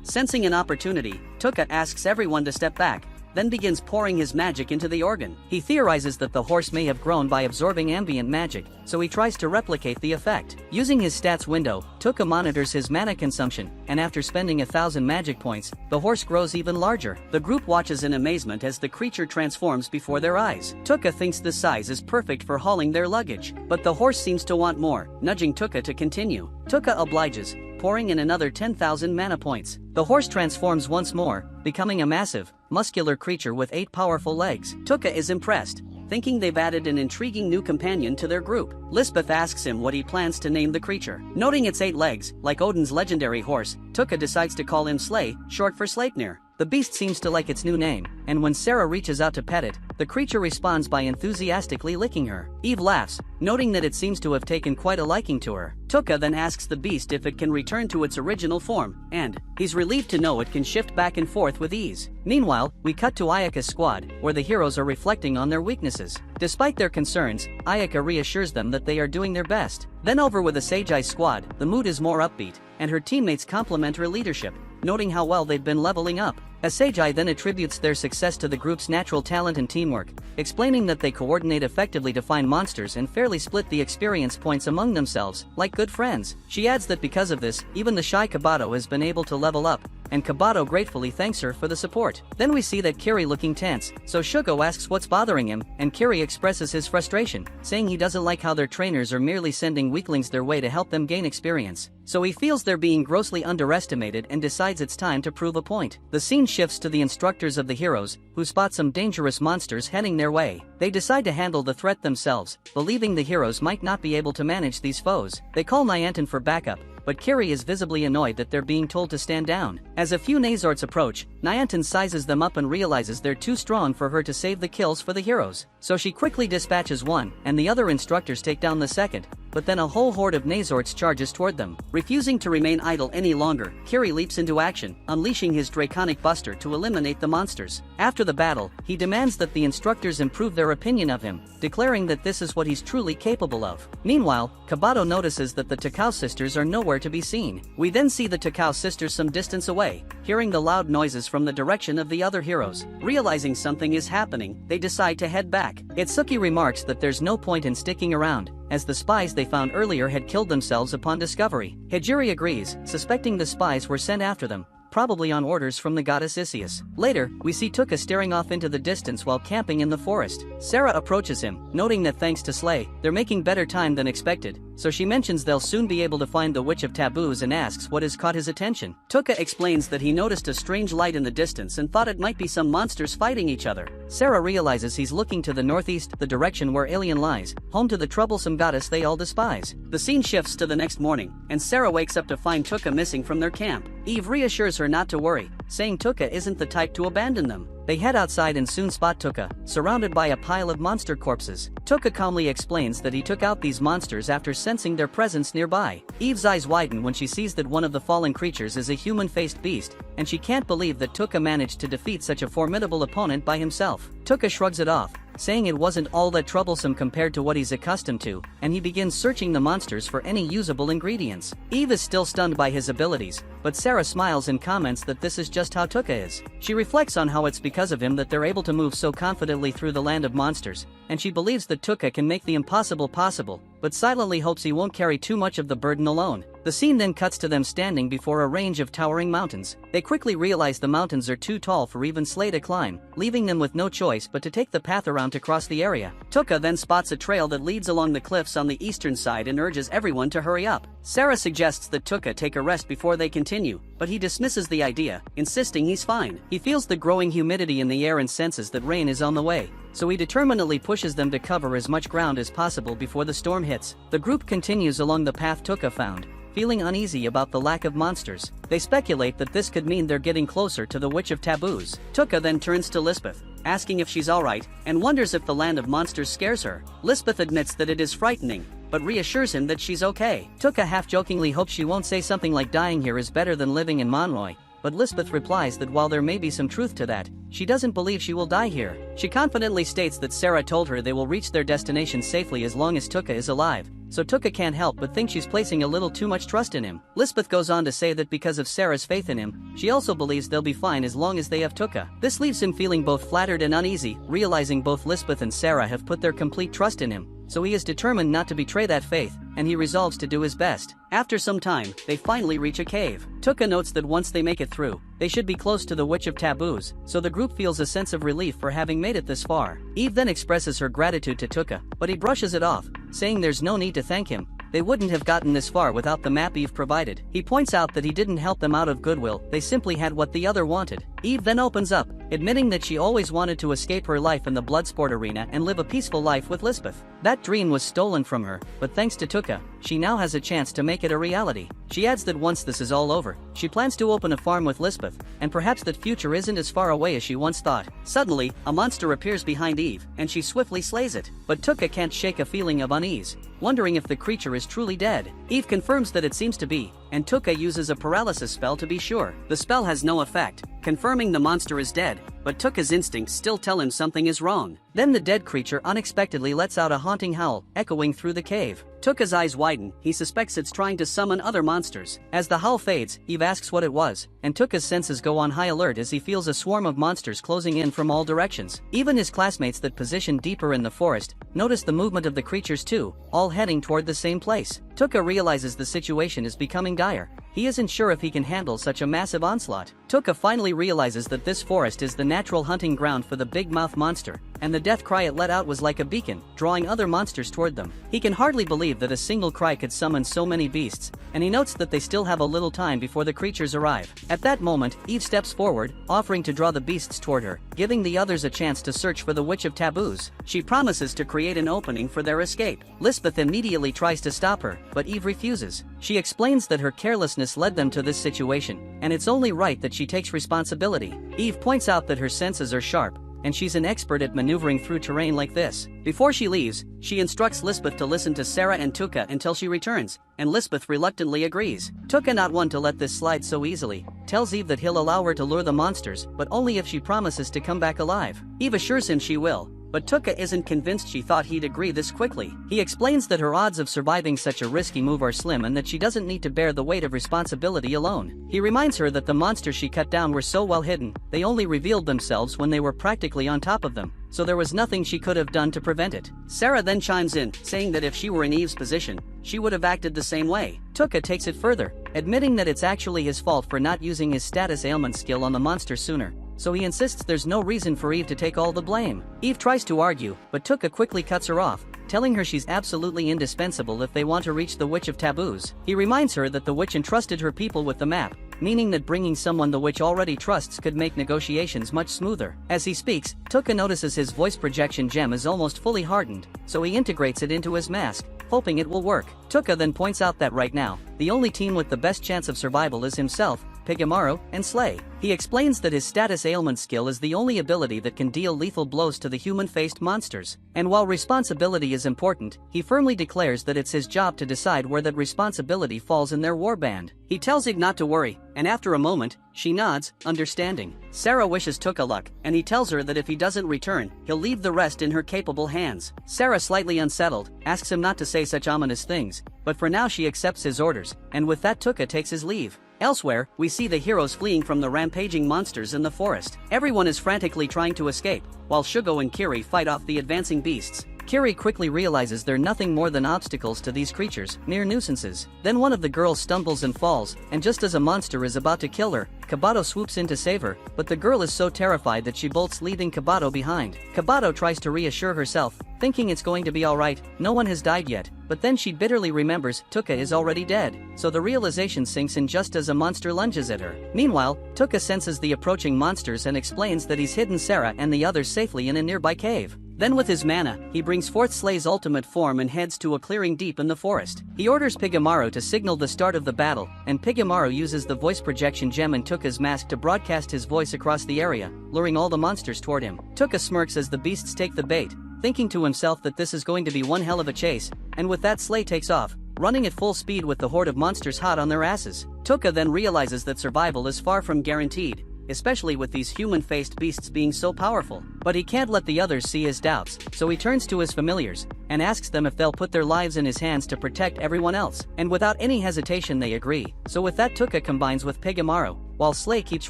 Sensing an opportunity, Tuka asks everyone to step back, then begins pouring his magic into the organ. He theorizes that the horse may have grown by absorbing ambient magic, so he tries to replicate the effect. Using his stats window, Tuka monitors his mana consumption, and after spending 1,000 magic points, the horse grows even larger. The group watches in amazement as the creature transforms before their eyes. Tuka thinks the size is perfect for hauling their luggage, but the horse seems to want more, nudging Tuka to continue. Tuka obliges, pouring in another 10,000 mana points. The horse transforms once more, becoming a massive, muscular creature with 8 powerful legs. Tuka is impressed, thinking they've added an intriguing new companion to their group. Lisbeth asks him what he plans to name the creature. Noting its 8 legs, like Odin's legendary horse, Tuka decides to call him Slay, short for Sleipnir. The beast seems to like its new name, and when Sarah reaches out to pet it, the creature responds by enthusiastically licking her. Eve laughs, noting that it seems to have taken quite a liking to her. Tuka then asks the beast if it can return to its original form, and he's relieved to know it can shift back and forth with ease. Meanwhile, we cut to Ayaka's squad, where the heroes are reflecting on their weaknesses. Despite their concerns, Ayaka reassures them that they are doing their best. Then over with the Sagei's squad, the mood is more upbeat, and her teammates compliment her leadership, noting how well they've been leveling up. Asagi then attributes their success to the group's natural talent and teamwork, explaining that they coordinate effectively to find monsters and fairly split the experience points among themselves, like good friends. She adds that because of this, even the shy Kabato has been able to level up, and Kabato gratefully thanks her for the support. Then we see that Kiri looking tense, so Shugo asks what's bothering him, and Kiri expresses his frustration, saying he doesn't like how their trainers are merely sending weaklings their way to help them gain experience. So he feels they're being grossly underestimated and decides it's time to prove a point. The scene shifts to the instructors of the heroes, who spot some dangerous monsters heading their way. They decide to handle the threat themselves, believing the heroes might not be able to manage these foes. They call Niantic for backup, but Kiri is visibly annoyed that they're being told to stand down. As a few Nazorts approach, Niantic sizes them up and realizes they're too strong for her to save the kills for the heroes. So she quickly dispatches one, and the other instructors take down the second, but then a whole horde of Nazorts charges toward them. Refusing to remain idle any longer, Kiri leaps into action, unleashing his Draconic Buster to eliminate the monsters. After the battle, he demands that the instructors improve their opinion of him, declaring that this is what he's truly capable of. Meanwhile, Kabato notices that the Takao sisters are nowhere to be seen. We then see the Takao sisters some distance away, hearing the loud noises from the direction of the other heroes. Realizing something is happening, they decide to head back. Itsuki remarks that there's no point in sticking around, as the spies they found earlier had killed themselves upon discovery. Hijiri agrees, suspecting the spies were sent after them, probably on orders from the goddess Isius. Later, we see Tuka staring off into the distance while camping in the forest. Sarah approaches him, noting that thanks to Slay, they're making better time than expected, so she mentions they'll soon be able to find the Witch of Taboos and asks what has caught his attention. Tuka explains that he noticed a strange light in the distance and thought it might be some monsters fighting each other. Sarah realizes he's looking to the northeast, the direction where Alien lies, home to the troublesome goddess they all despise. The scene shifts to the next morning, and Sarah wakes up to find Tuka missing from their camp. Eve reassures her not to worry, saying Tuka isn't the type to abandon them. They head outside and soon spot Tuka, surrounded by a pile of monster corpses. Tuka calmly explains that he took out these monsters after sensing their presence nearby. Eve's eyes widen when she sees that one of the fallen creatures is a human-faced beast, and she can't believe that Tuka managed to defeat such a formidable opponent by himself. Tuka shrugs it off, saying it wasn't all that troublesome compared to what he's accustomed to, and he begins searching the monsters for any usable ingredients. Eve is still stunned by his abilities, but Sarah smiles and comments that this is just how Tuka is. She reflects on how it's because of him that they're able to move so confidently through the land of monsters, and she believes that Tuka can make the impossible possible, but silently hopes he won't carry too much of the burden alone. The scene then cuts to them standing before a range of towering mountains. They quickly realize the mountains are too tall for even Slay to climb, leaving them with no choice but to take the path around to cross the area. Tuka then spots a trail that leads along the cliffs on the eastern side and urges everyone to hurry up. Sarah suggests that Tuka take a rest before they continue, but he dismisses the idea, insisting he's fine. He feels the growing humidity in the air and senses that rain is on the way, so he determinedly pushes them to cover as much ground as possible before the storm hits. The group continues along the path Tuka found, feeling uneasy about the lack of monsters. They speculate that this could mean they're getting closer to the Witch of Taboos. Tuka then turns to Lisbeth, asking if she's alright, and wonders if the land of monsters scares her. Lisbeth admits that it is frightening, but reassures him that she's okay. Tuka half-jokingly hopes she won't say something like dying here is better than living in Monroy, but Lisbeth replies that while there may be some truth to that, she doesn't believe she will die here. She confidently states that Sarah told her they will reach their destination safely as long as Tuka is alive, so Tuka can't help but think she's placing a little too much trust in him. Lisbeth goes on to say that because of Sarah's faith in him, she also believes they'll be fine as long as they have Tuka. This leaves him feeling both flattered and uneasy, realizing both Lisbeth and Sarah have put their complete trust in him, so he is determined not to betray that faith, and he resolves to do his best. After some time, they finally reach a cave. Tuka notes that once they make it through, they should be close to the Witch of Taboos, so the group feels a sense of relief for having made it this far. Eve then expresses her gratitude to Tuka, but he brushes it off, saying there's no need to thank him. They wouldn't have gotten this far without the map Eve provided. He points out that he didn't help them out of goodwill, they simply had what the other wanted. Eve then opens up, admitting that she always wanted to escape her life in the Bloodsport arena and live a peaceful life with Lisbeth. That dream was stolen from her, but thanks to Tuka, she now has a chance to make it a reality. She adds that once this is all over, she plans to open a farm with Lisbeth, and perhaps that future isn't as far away as she once thought. Suddenly, a monster appears behind Eve, and she swiftly slays it, but Tuka can't shake a feeling of unease, wondering if the creature is truly dead. Eve confirms that it seems to be, and Tuka uses a paralysis spell to be sure. The spell has no effect, confirming the monster is dead, but Tuka's instincts still tell him something is wrong. Then the dead creature unexpectedly lets out a haunting howl, echoing through the cave. Tuka's eyes widen, he suspects it's trying to summon other monsters. As the howl fades, Eve asks what it was, and Tuka's senses go on high alert as he feels a swarm of monsters closing in from all directions. Even his classmates that position deeper in the forest notice the movement of the creatures too, all heading toward the same place. Tuka realizes the situation is becoming dire. He isn't sure if he can handle such a massive onslaught. Tuka finally realizes that this forest is the natural hunting ground for the big mouth monster, and the death cry it let out was like a beacon, drawing other monsters toward them. He can hardly believe that a single cry could summon so many beasts, and he notes that they still have a little time before the creatures arrive. At that moment, Eve steps forward, offering to draw the beasts toward her, giving the others a chance to search for the Witch of Taboos. She promises to create an opening for their escape. Lisbeth immediately tries to stop her, but Eve refuses. She explains that her carelessness led them to this situation, and it's only right that she takes responsibility. Eve points out that her senses are sharp, and she's an expert at maneuvering through terrain like this. Before she leaves, she instructs Lisbeth to listen to Sarah and Tuka until she returns, and Lisbeth reluctantly agrees. Tuka, not one to let this slide so easily, tells Eve that he'll allow her to lure the monsters, but only if she promises to come back alive. Eve assures him she will, but Tuka isn't convinced. She thought he'd agree this quickly. He explains that her odds of surviving such a risky move are slim and that she doesn't need to bear the weight of responsibility alone. He reminds her that the monsters she cut down were so well hidden, they only revealed themselves when they were practically on top of them, so there was nothing she could have done to prevent it. Sarah then chimes in, saying that if she were in Eve's position, she would have acted the same way. Tuka takes it further, admitting that it's actually his fault for not using his status ailment skill on the monster sooner. So he insists there's no reason for Eve to take all the blame. Eve tries to argue, but Tuka quickly cuts her off, telling her she's absolutely indispensable if they want to reach the Witch of Taboos. He reminds her that the witch entrusted her people with the map, meaning that bringing someone the witch already trusts could make negotiations much smoother. As he speaks, Tuka notices his voice projection gem is almost fully hardened, so he integrates it into his mask, hoping it will work. Tuka then points out that right now, the only team with the best chance of survival is himself, Pigamaru, and Slay. He explains that his status ailment skill is the only ability that can deal lethal blows to the human-faced monsters. And while responsibility is important, he firmly declares that it's his job to decide where that responsibility falls in their warband. He tells Ig not to worry, and after a moment, she nods, understanding. Sarah wishes Tuka luck, and he tells her that if he doesn't return, he'll leave the rest in her capable hands. Sarah, slightly unsettled, asks him not to say such ominous things, but for now she accepts his orders, and with that Tuka takes his leave. Elsewhere, we see the heroes fleeing from the rampaging monsters in the forest. Everyone is frantically trying to escape, while Shugo and Kiri fight off the advancing beasts. Kiri quickly realizes they're nothing more than obstacles to these creatures, mere nuisances. Then one of the girls stumbles and falls, and just as a monster is about to kill her, Kabato swoops in to save her, but the girl is so terrified that she bolts, leaving Kabato behind. Kabato tries to reassure herself, thinking it's going to be alright, no one has died yet, but then she bitterly remembers Tuka is already dead, so the realization sinks in just as a monster lunges at her. Meanwhile, Tuka senses the approaching monsters and explains that he's hidden Sarah and the others safely in a nearby cave. Then with his mana, he brings forth Slay's ultimate form and heads to a clearing deep in the forest. He orders Pigamaru to signal the start of the battle, and Pigamaru uses the voice projection gem and Tuka's mask to broadcast his voice across the area, luring all the monsters toward him. Tuka smirks as the beasts take the bait, thinking to himself that this is going to be one hell of a chase, and with that Slay takes off, running at full speed with the horde of monsters hot on their asses. Tuka then realizes that survival is far from guaranteed, especially with these human-faced beasts being so powerful. But he can't let the others see his doubts, so he turns to his familiars, and asks them if they'll put their lives in his hands to protect everyone else. And without any hesitation they agree, so with that Tuka combines with Pigamaru, while Slay keeps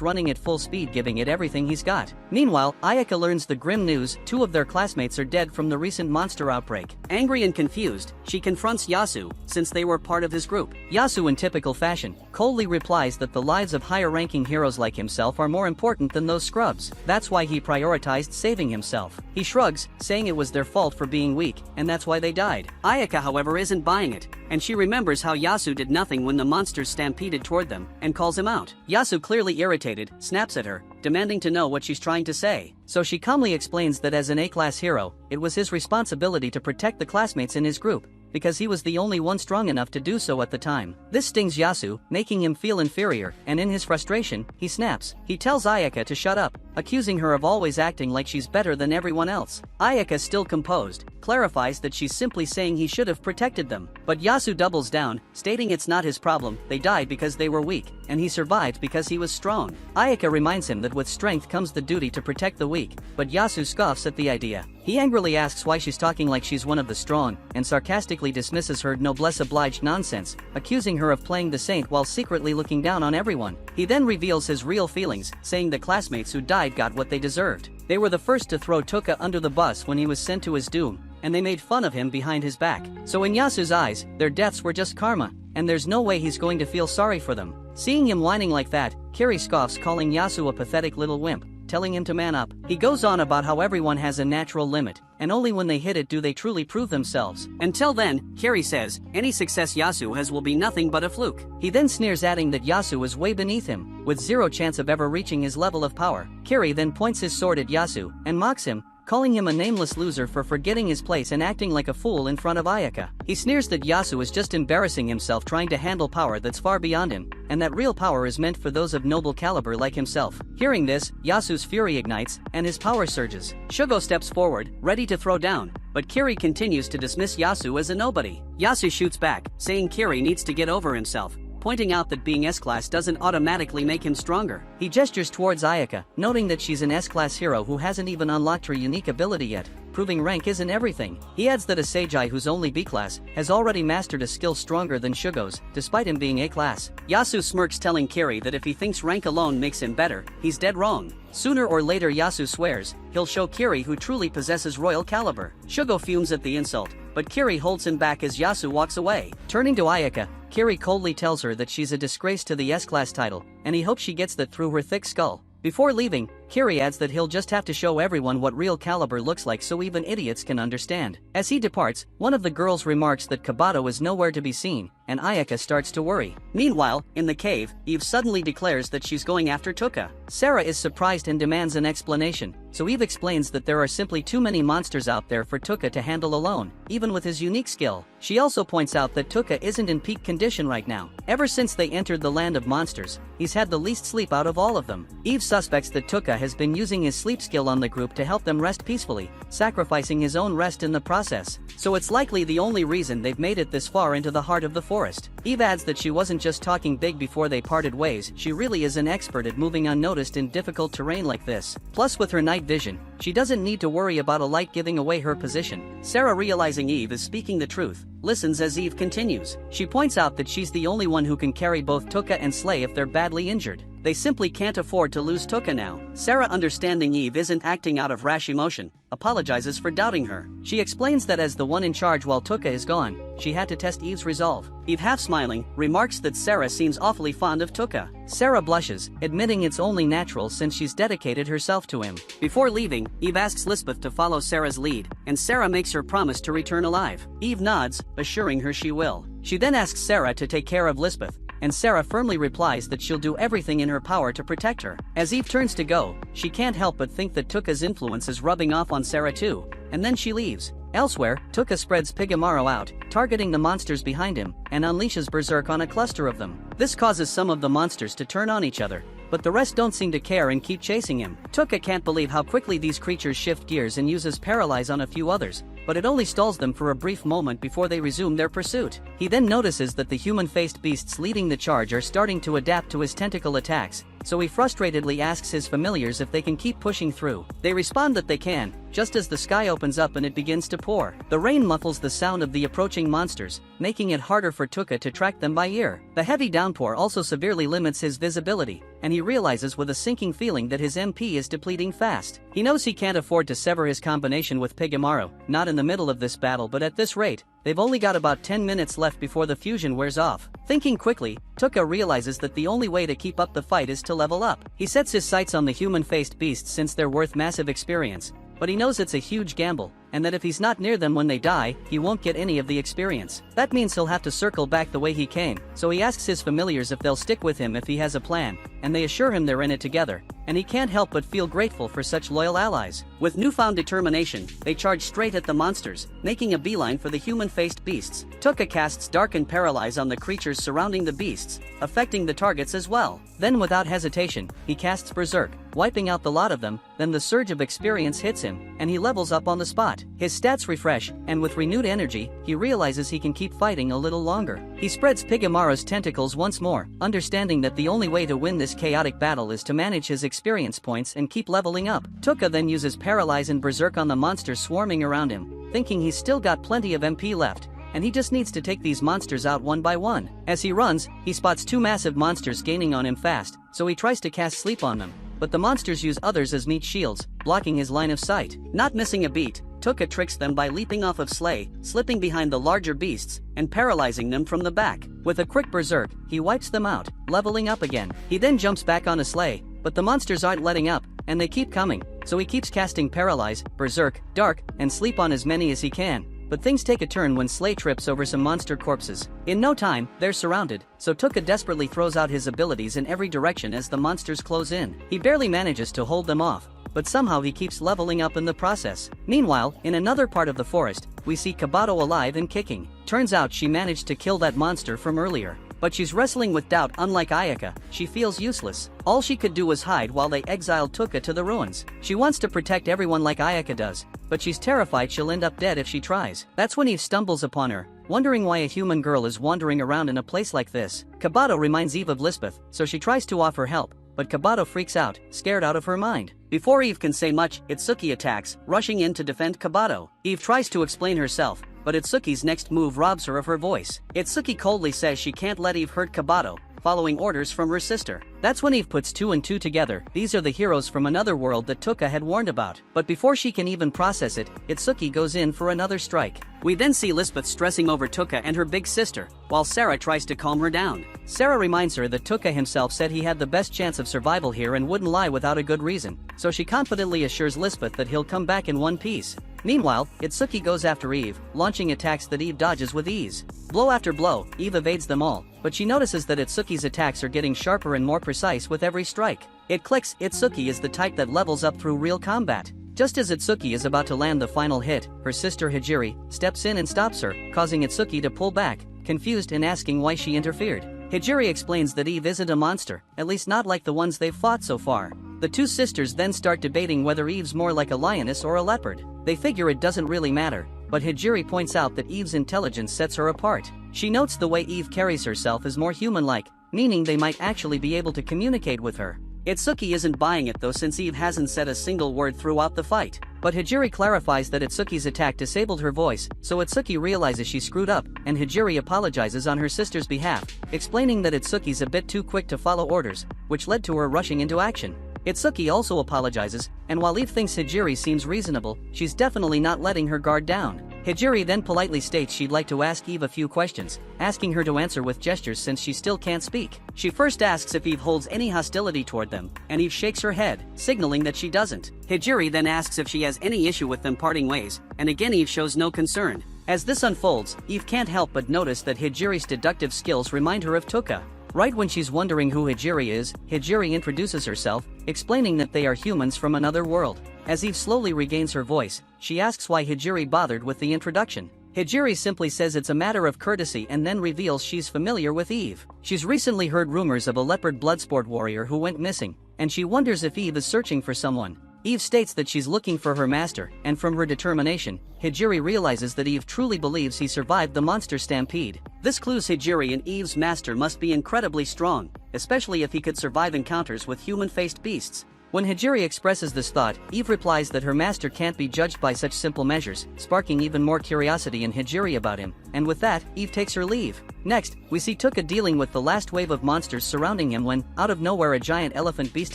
running at full speed, giving it everything he's got. Meanwhile, Ayaka learns the grim news: 2 of their classmates are dead from the recent monster outbreak. Angry and confused, she confronts Yasu, since they were part of his group. Yasu, in typical fashion, coldly replies that the lives of higher-ranking heroes like himself are more important than those scrubs. That's why he prioritized saving himself. He shrugs, saying it was their fault for being weak, and that's why they died. Ayaka, however, isn't buying it, and she remembers how Yasu did nothing when the monsters stampeded toward them, and calls him out. Yasu, clearly irritated, snaps at her, demanding to know what she's trying to say. So she calmly explains that as an A-class hero, it was his responsibility to protect the classmates in his group, because he was the only one strong enough to do so at the time. This stings Yasu, making him feel inferior, and in his frustration, he snaps. He tells Ayaka to shut up, accusing her of always acting like she's better than everyone else. Ayaka, still composed, clarifies that she's simply saying he should have protected them. But Yasu doubles down, stating it's not his problem, they died because they were weak, and he survived because he was strong. Ayaka reminds him that with strength comes the duty to protect the weak, but Yasu scoffs at the idea. He angrily asks why she's talking like she's one of the strong, and sarcastically dismisses her noblesse obliged nonsense, accusing her of playing the saint while secretly looking down on everyone. He then reveals his real feelings, saying the classmates who died got what they deserved. They were the first to throw Tuka under the bus when he was sent to his doom, and they made fun of him behind his back. So in Yasu's eyes, their deaths were just karma, and there's no way he's going to feel sorry for them. Seeing him whining like that, Kiri scoffs, calling Yasu a pathetic little wimp, telling him to man up. He goes on about how everyone has a natural limit, and only when they hit it do they truly prove themselves. Until then, Kiri says, any success Yasu has will be nothing but a fluke. He then sneers, adding that Yasu is way beneath him, with zero chance of ever reaching his level of power. Kiri then points his sword at Yasu, and mocks him, calling him a nameless loser for forgetting his place and acting like a fool in front of Ayaka. He sneers that Yasu is just embarrassing himself trying to handle power that's far beyond him, and that real power is meant for those of noble caliber like himself. Hearing this, Yasu's fury ignites, and his power surges. Shugo steps forward, ready to throw down, but Kiri continues to dismiss Yasu as a nobody. Yasu shoots back, saying Kiri needs to get over himself, pointing out that being S-Class doesn't automatically make him stronger. He gestures towards Ayaka, noting that she's an S-Class hero who hasn't even unlocked her unique ability yet, proving rank isn't everything. He adds that a Seijai who's only B-Class has already mastered a skill stronger than Shugo's, despite him being A-Class. Yasu smirks, telling Kiri that if he thinks rank alone makes him better, he's dead wrong. Sooner or later, Yasu swears, he'll show Kiri who truly possesses royal caliber. Shugo fumes at the insult, but Kiri holds him back as Yasu walks away. Turning to Ayaka, Kiri coldly tells her that she's a disgrace to the S-Class title, and he hopes she gets that through her thick skull. Before leaving, Kiri adds that he'll just have to show everyone what real caliber looks like so even idiots can understand. As he departs, one of the girls remarks that Kabato is nowhere to be seen, and Ayaka starts to worry. Meanwhile, in the cave, Eve suddenly declares that she's going after Tuka. Sarah is surprised and demands an explanation, so Eve explains that there are simply too many monsters out there for Tuka to handle alone, even with his unique skill. She also points out that Tuka isn't in peak condition right now. Ever since they entered the land of monsters, he's had the least sleep out of all of them. Eve suspects that Tuka has been using his sleep skill on the group to help them rest peacefully, sacrificing his own rest in the process. So it's likely the only reason they've made it this far into the heart of the forest. Eve adds that she wasn't just talking big before they parted ways, she really is an expert at moving unnoticed in difficult terrain like this. Plus with her night vision, she doesn't need to worry about a light giving away her position. Sarah, realizing Eve is speaking the truth, listens as Eve continues. She points out that she's the only one who can carry both Tuka and Slay if they're badly injured. They simply can't afford to lose Tuka now. Sarah, understanding Eve isn't acting out of rash emotion, apologizes for doubting her. She explains that as the one in charge while Tuka is gone, she had to test Eve's resolve. Eve, half smiling, remarks that Sarah seems awfully fond of Tuka. Sarah blushes, admitting it's only natural since she's dedicated herself to him. Before leaving, Eve asks Lisbeth to follow Sarah's lead, and Sarah makes her promise to return alive. Eve nods, assuring her she will. She then asks Sarah to take care of Lisbeth, and Sarah firmly replies that she'll do everything in her power to protect her. As Eve turns to go, she can't help but think that Tuka's influence is rubbing off on Sarah too, and then she leaves. Elsewhere, Tuka spreads Pigamaru out, targeting the monsters behind him, and unleashes Berserk on a cluster of them. This causes some of the monsters to turn on each other, but the rest don't seem to care and keep chasing him. Tuka can't believe how quickly these creatures shift gears and uses Paralyze on a few others, but it only stalls them for a brief moment before they resume their pursuit. He then notices that the human-faced beasts leading the charge are starting to adapt to his tentacle attacks, so he frustratedly asks his familiars if they can keep pushing through. They respond that they can, just as the sky opens up and it begins to pour. The rain muffles the sound of the approaching monsters, making it harder for Tuka to track them by ear. The heavy downpour also severely limits his visibility, and he realizes with a sinking feeling that his MP is depleting fast. He knows he can't afford to sever his combination with Pigamaru, not in the middle of this battle, but at this rate, they've only got about 10 minutes left before the fusion wears off. Thinking quickly, Tuka realizes that the only way to keep up the fight is to level up. He sets his sights on the human-faced beasts since they're worth massive experience, but he knows it's a huge gamble, and that if he's not near them when they die, he won't get any of the experience. That means he'll have to circle back the way he came, so he asks his familiars if they'll stick with him if he has a plan, and they assure him they're in it together, and he can't help but feel grateful for such loyal allies. With newfound determination, they charge straight at the monsters, making a beeline for the human-faced beasts. Tuka casts Dark and Paralyze on the creatures surrounding the beasts, affecting the targets as well. Then without hesitation, he casts Berserk, wiping out the lot of them, then the surge of experience hits him, and he levels up on the spot. His stats refresh, and with renewed energy, he realizes he can keep fighting a little longer. He spreads Pigamaru's tentacles once more, understanding that the only way to win this chaotic battle is to manage his experience points and keep leveling up. Tuka then uses Paralyze and Berserk on the monsters swarming around him, thinking he's still got plenty of MP left, and he just needs to take these monsters out one by one. As he runs, he spots two massive monsters gaining on him fast, so he tries to cast Sleep on them, but the monsters use others as meat shields, blocking his line of sight. Not missing a beat, Tuka tricks them by leaping off of Slay, slipping behind the larger beasts, and paralyzing them from the back. With a quick Berserk, he wipes them out, leveling up again. He then jumps back on a Slay, but the monsters aren't letting up, and they keep coming, so he keeps casting Paralyze, Berserk, Dark, and Sleep on as many as he can. But things take a turn when Slay trips over some monster corpses. In no time, they're surrounded, so Tuka desperately throws out his abilities in every direction as the monsters close in. He barely manages to hold them off, but somehow he keeps leveling up in the process. Meanwhile, in another part of the forest, we see Kabato alive and kicking. Turns out she managed to kill that monster from earlier. But she's wrestling with doubt. Unlike Ayaka, she feels useless. All she could do was hide while they exiled Tuka to the ruins. She wants to protect everyone like Ayaka does, but she's terrified she'll end up dead if she tries. That's when Eve stumbles upon her, wondering why a human girl is wandering around in a place like this. Kabato reminds Eve of Lisbeth, so she tries to offer help, but Kabato freaks out, scared out of her mind. Before Eve can say much, Itsuki attacks, rushing in to defend Kabato. Eve tries to explain herself, but Itsuki's next move robs her of her voice. Itsuki coldly says she can't let Eve hurt Kabato, following orders from her sister. That's when Eve puts 2 and 2 together. These are the heroes from another world that Tuka had warned about. But before she can even process it, Itsuki goes in for another strike. We then see Lisbeth stressing over Tuka and her big sister, while Sarah tries to calm her down. Sarah reminds her that Tuka himself said he had the best chance of survival here and wouldn't lie without a good reason, so she confidently assures Lisbeth that he'll come back in one piece. Meanwhile, Itsuki goes after Eve, launching attacks that Eve dodges with ease. Blow after blow, Eve evades them all, but she notices that Itsuki's attacks are getting sharper and more precise with every strike. It clicks, Itsuki is the type that levels up through real combat. Just as Itsuki is about to land the final hit, her sister Hijiri steps in and stops her, causing Itsuki to pull back, confused and asking why she interfered. Hijiri explains that Eve isn't a monster, at least not like the ones they've fought so far. The two sisters then start debating whether Eve's more like a lioness or a leopard. They figure it doesn't really matter, but Hijiri points out that Eve's intelligence sets her apart. She notes the way Eve carries herself is more human-like, meaning they might actually be able to communicate with her. Itsuki isn't buying it though, since Eve hasn't said a single word throughout the fight. But Hijiri clarifies that Itsuki's attack disabled her voice, so Itsuki realizes she screwed up, and Hijiri apologizes on her sister's behalf, explaining that Itsuki's a bit too quick to follow orders, which led to her rushing into action. Itsuki also apologizes, and while Eve thinks Hijiri seems reasonable, she's definitely not letting her guard down. Hijiri then politely states she'd like to ask Eve a few questions, asking her to answer with gestures since she still can't speak. She first asks if Eve holds any hostility toward them, and Eve shakes her head, signaling that she doesn't. Hijiri then asks if she has any issue with them parting ways, and again Eve shows no concern. As this unfolds, Eve can't help but notice that Hijiri's deductive skills remind her of Tuka. Right when she's wondering who Hijiri is, Hijiri introduces herself, explaining that they are humans from another world. As Eve slowly regains her voice, she asks why Hijiri bothered with the introduction. Hijiri simply says it's a matter of courtesy and then reveals she's familiar with Eve. She's recently heard rumors of a leopard bloodsport warrior who went missing, and she wonders if Eve is searching for someone. Eve states that she's looking for her master, and from her determination, Hijiri realizes that Eve truly believes he survived the monster stampede. This clues Hijiri and Eve's master must be incredibly strong, especially if he could survive encounters with human-faced beasts. When Hijiri expresses this thought, Eve replies that her master can't be judged by such simple measures, sparking even more curiosity in Hijiri about him, and with that, Eve takes her leave. Next, we see Tuka dealing with the last wave of monsters surrounding him when, out of nowhere, a giant elephant beast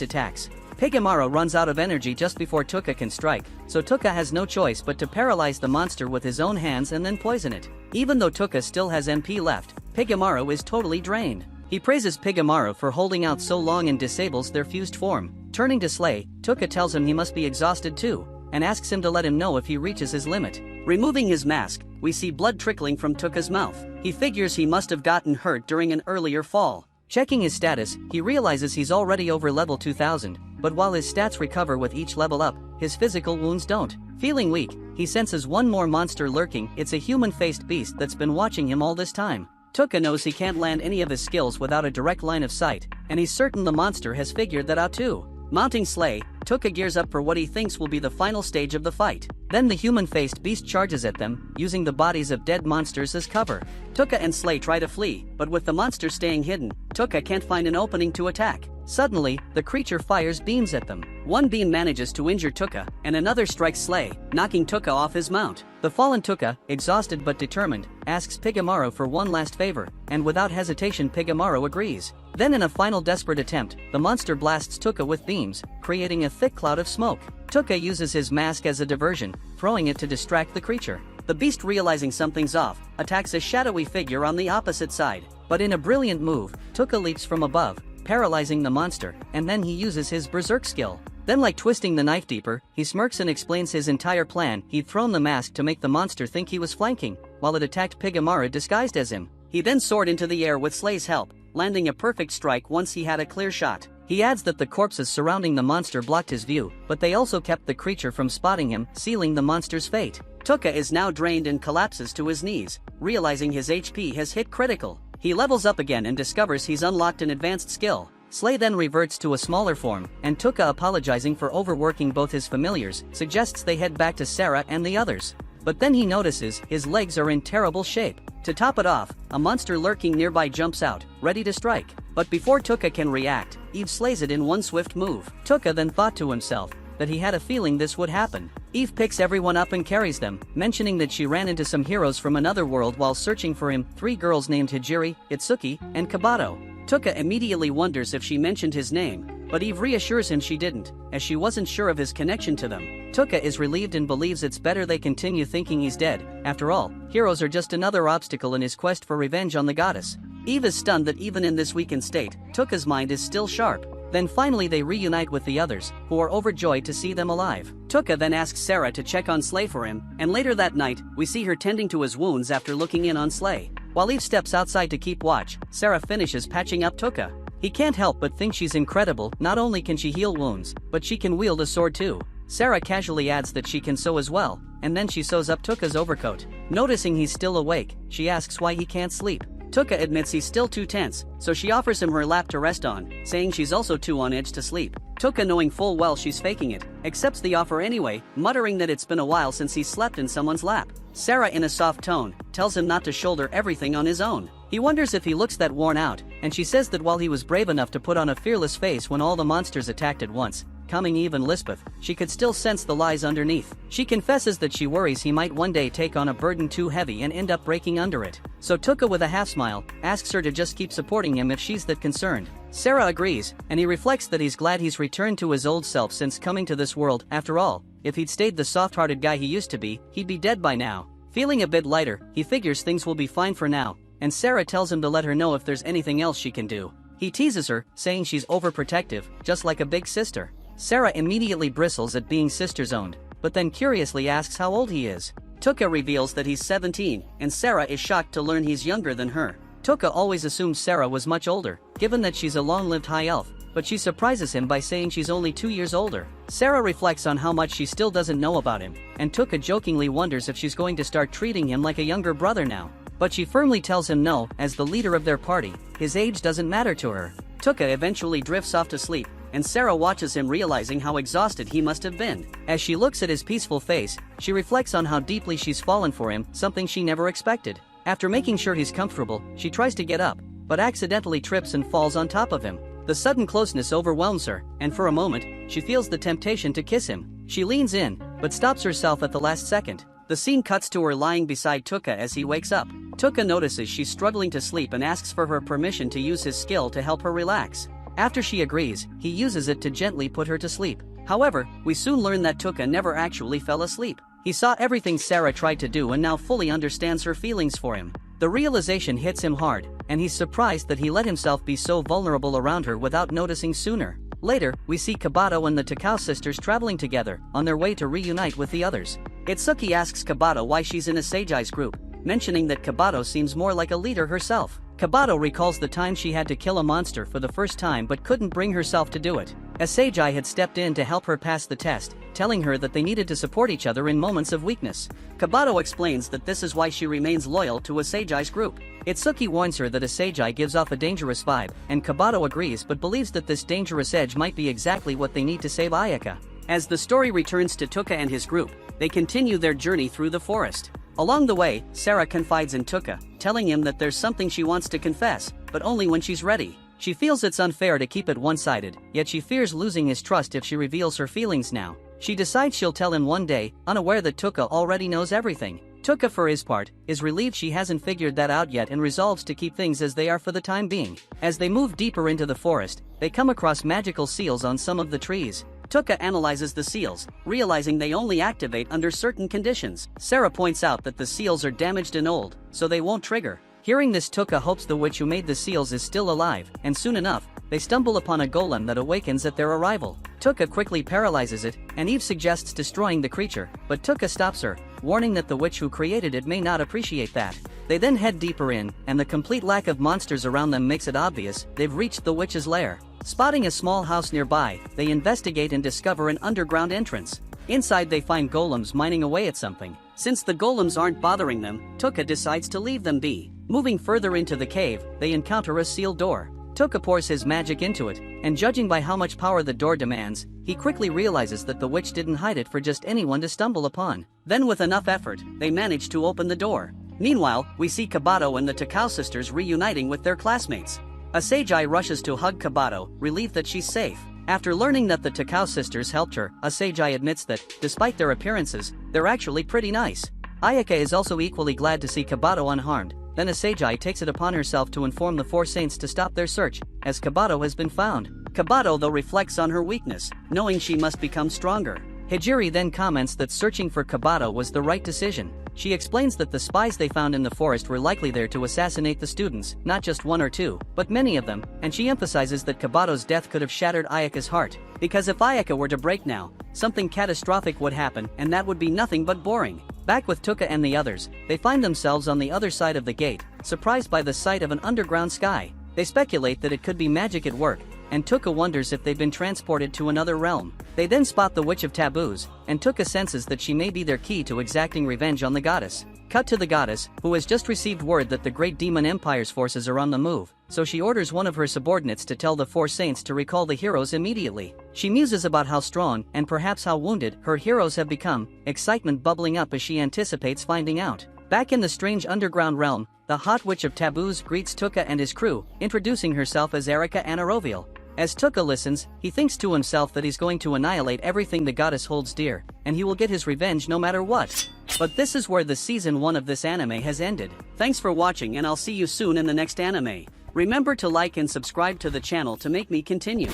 attacks. Pigimaro runs out of energy just before Tuka can strike, so Tuka has no choice but to paralyze the monster with his own hands and then poison it. Even though Tuka still has MP left, Pigimaro is totally drained. He praises Pigimaro for holding out so long and disables their fused form. Turning to Slay, Tuka tells him he must be exhausted too, and asks him to let him know if he reaches his limit. Removing his mask, we see blood trickling from Tuka's mouth. He figures he must have gotten hurt during an earlier fall. Checking his status, he realizes he's already over level 2000, but while his stats recover with each level up, his physical wounds don't. Feeling weak, he senses one more monster lurking. It's a human-faced beast that's been watching him all this time. Tuka knows he can't land any of his skills without a direct line of sight, and he's certain the monster has figured that out too. Mounting Slay, Tuka gears up for what he thinks will be the final stage of the fight. Then the human-faced beast charges at them, using the bodies of dead monsters as cover. Tuka and Slay try to flee, but with the monster staying hidden, Tuka can't find an opening to attack. Suddenly, the creature fires beams at them. One beam manages to injure Tuka, and another strikes Slay, knocking Tuka off his mount. The fallen Tuka, exhausted but determined, asks Pigimaro for one last favor, and without hesitation Pigimaro agrees. Then in a final desperate attempt, the monster blasts Tuka with beams, creating a thick cloud of smoke. Tuka uses his mask as a diversion, throwing it to distract the creature. The beast, realizing something's off, attacks a shadowy figure on the opposite side. But in a brilliant move, Tuka leaps from above, paralyzing the monster, and then he uses his berserk skill. Then, like twisting the knife deeper, he smirks and explains his entire plan. He'd thrown the mask to make the monster think he was flanking, while it attacked Pigimaro disguised as him. He then soared into the air with Slay's help, landing a perfect strike once he had a clear shot. He adds that the corpses surrounding the monster blocked his view, but they also kept the creature from spotting him, sealing the monster's fate. Tuka is now drained and collapses to his knees, realizing his HP has hit critical. He levels up again and discovers he's unlocked an advanced skill. Slay then reverts to a smaller form, and Tuka, apologizing for overworking both his familiars, suggests they head back to Sarah and the others. But then he notices his legs are in terrible shape. To top it off, a monster lurking nearby jumps out, ready to strike. But before Tuka can react, Eve slays it in one swift move. Tuka then thought to himself that he had a feeling this would happen. Eve picks everyone up and carries them, mentioning that she ran into some heroes from another world while searching for him, 3 girls named Hijiri, Itsuki, and Kabato. Tuka immediately wonders if she mentioned his name, but Eve reassures him she didn't, as she wasn't sure of his connection to them. Tuka is relieved and believes it's better they continue thinking he's dead. After all, heroes are just another obstacle in his quest for revenge on the goddess. Eve is stunned that even in this weakened state, Tuka's mind is still sharp. Then finally they reunite with the others, who are overjoyed to see them alive. Tuka then asks Sarah to check on Slay for him, and later that night, we see her tending to his wounds after looking in on Slay. While Eve steps outside to keep watch, Sarah finishes patching up Tuka. He can't help but think she's incredible. Not only can she heal wounds, but she can wield a sword too. Sarah casually adds that she can sew as well, and then she sews up Tuka's overcoat. Noticing he's still awake, she asks why he can't sleep. Tuka admits he's still too tense, so she offers him her lap to rest on, saying she's also too on edge to sleep. Tuka, knowing full well she's faking it, accepts the offer anyway, muttering that it's been a while since he slept in someone's lap. Sarah, in a soft tone, tells him not to shoulder everything on his own. He wonders if he looks that worn out, and she says that while he was brave enough to put on a fearless face when all the monsters attacked at once, calming Eve and Lisbeth, she could still sense the lies underneath. She confesses that she worries he might one day take on a burden too heavy and end up breaking under it. So Tuka, with a half smile, asks her to just keep supporting him if she's that concerned. Sarah agrees, and he reflects that he's glad he's returned to his old self since coming to this world. After all, if he'd stayed the soft-hearted guy he used to be, he'd be dead by now. Feeling a bit lighter, he figures things will be fine for now, and Sarah tells him to let her know if there's anything else she can do. He teases her, saying she's overprotective, just like a big sister. Sarah immediately bristles at being sister-zoned, but then curiously asks how old he is. Tuka reveals that he's 17, and Sarah is shocked to learn he's younger than her. Tuka always assumed Sarah was much older, given that she's a long-lived high elf, but she surprises him by saying she's only 2 years older. Sarah reflects on how much she still doesn't know about him, and Tuka jokingly wonders if she's going to start treating him like a younger brother now. But she firmly tells him no, as the leader of their party, his age doesn't matter to her. Tuka eventually drifts off to sleep, and Sarah watches him, realizing how exhausted he must have been. As she looks at his peaceful face, she reflects on how deeply she's fallen for him, something she never expected. After making sure he's comfortable, she tries to get up, but accidentally trips and falls on top of him. The sudden closeness overwhelms her, and for a moment, she feels the temptation to kiss him. She leans in, but stops herself at the last second. The scene cuts to her lying beside Tuka as he wakes up. Tuka notices she's struggling to sleep and asks for her permission to use his skill to help her relax. After she agrees, he uses it to gently put her to sleep. However, we soon learn that Tuka never actually fell asleep. He saw everything Sarah tried to do and now fully understands her feelings for him. The realization hits him hard, and he's surprised that he let himself be so vulnerable around her without noticing sooner. Later, we see Kabato and the Takao sisters traveling together, on their way to reunite with the others. Itsuki asks Kabato why she's in a Seijai's group, mentioning that Kabato seems more like a leader herself. Kabato recalls the time she had to kill a monster for the first time but couldn't bring herself to do it. A Seijai had stepped in to help her pass the test, telling her that they needed to support each other in moments of weakness. Kabato explains that this is why she remains loyal to a Seijai's group. Itsuki warns her that a Seijai gives off a dangerous vibe, and Kabato agrees but believes that this dangerous edge might be exactly what they need to save Ayaka. As the story returns to Tuka and his group, they continue their journey through the forest. Along the way, Sarah confides in Tuka, telling him that there's something she wants to confess, but only when she's ready. She feels it's unfair to keep it one-sided, yet she fears losing his trust if she reveals her feelings now. She decides she'll tell him one day, unaware that Tuka already knows everything. Tuka, for his part, is relieved she hasn't figured that out yet and resolves to keep things as they are for the time being. As they move deeper into the forest, they come across magical seals on some of the trees. Tuka analyzes the seals, realizing they only activate under certain conditions. Sarah points out that the seals are damaged and old, so they won't trigger. Hearing this, Tuka hopes the witch who made the seals is still alive, and soon enough, they stumble upon a golem that awakens at their arrival. Tuka quickly paralyzes it, and Eve suggests destroying the creature, but Tuka stops her, warning that the witch who created it may not appreciate that. They then head deeper in, and the complete lack of monsters around them makes it obvious they've reached the witch's lair. Spotting a small house nearby, they investigate and discover an underground entrance. Inside they find golems mining away at something. Since the golems aren't bothering them, Tuka decides to leave them be. Moving further into the cave, they encounter a sealed door. Tuka pours his magic into it, and judging by how much power the door demands, he quickly realizes that the witch didn't hide it for just anyone to stumble upon. Then with enough effort, they manage to open the door. Meanwhile, we see Kabato and the Takao sisters reuniting with their classmates. A Seijai rushes to hug Kabato, relieved that she's safe. After learning that the Takao sisters helped her, a Seijai admits that, despite their appearances, they're actually pretty nice. Ayaka is also equally glad to see Kabato unharmed, Then Asagi takes it upon herself to inform the four saints to stop their search, as Kabato has been found. Kabato though reflects on her weakness, knowing she must become stronger. Hijiri then comments that searching for Kabato was the right decision. She explains that the spies they found in the forest were likely there to assassinate the students, not just one or two, but many of them, and she emphasizes that Kabato's death could have shattered Ayaka's heart. Because if Ayaka were to break now, something catastrophic would happen, and that would be nothing but boring. Back with Tuka and the others, they find themselves on the other side of the gate, surprised by the sight of an underground sky. They speculate that it could be magic at work, and Tuka wonders if they've been transported to another realm. They then spot the Witch of Taboos, and Tuka senses that she may be their key to exacting revenge on the goddess. Cut to the goddess, who has just received word that the Great Demon Empire's forces are on the move, so she orders one of her subordinates to tell the four saints to recall the heroes immediately. She muses about how strong, and perhaps how wounded, her heroes have become, excitement bubbling up as she anticipates finding out. Back in the strange underground realm, the Hot Witch of Taboos greets Tuka and his crew, introducing herself as Erika Anirecaps. As Tuka listens, he thinks to himself that he's going to annihilate everything the goddess holds dear, and he will get his revenge no matter what. But this is where the season 1 of this anime has ended. Thanks for watching, and I'll see you soon in the next anime. Remember to like and subscribe to the channel to make me continue.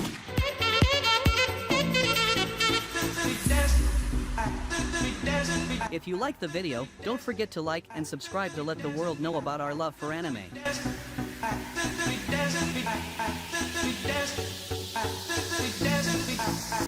If you like the video, don't forget to like and subscribe to let the world know about our love for anime. We dance.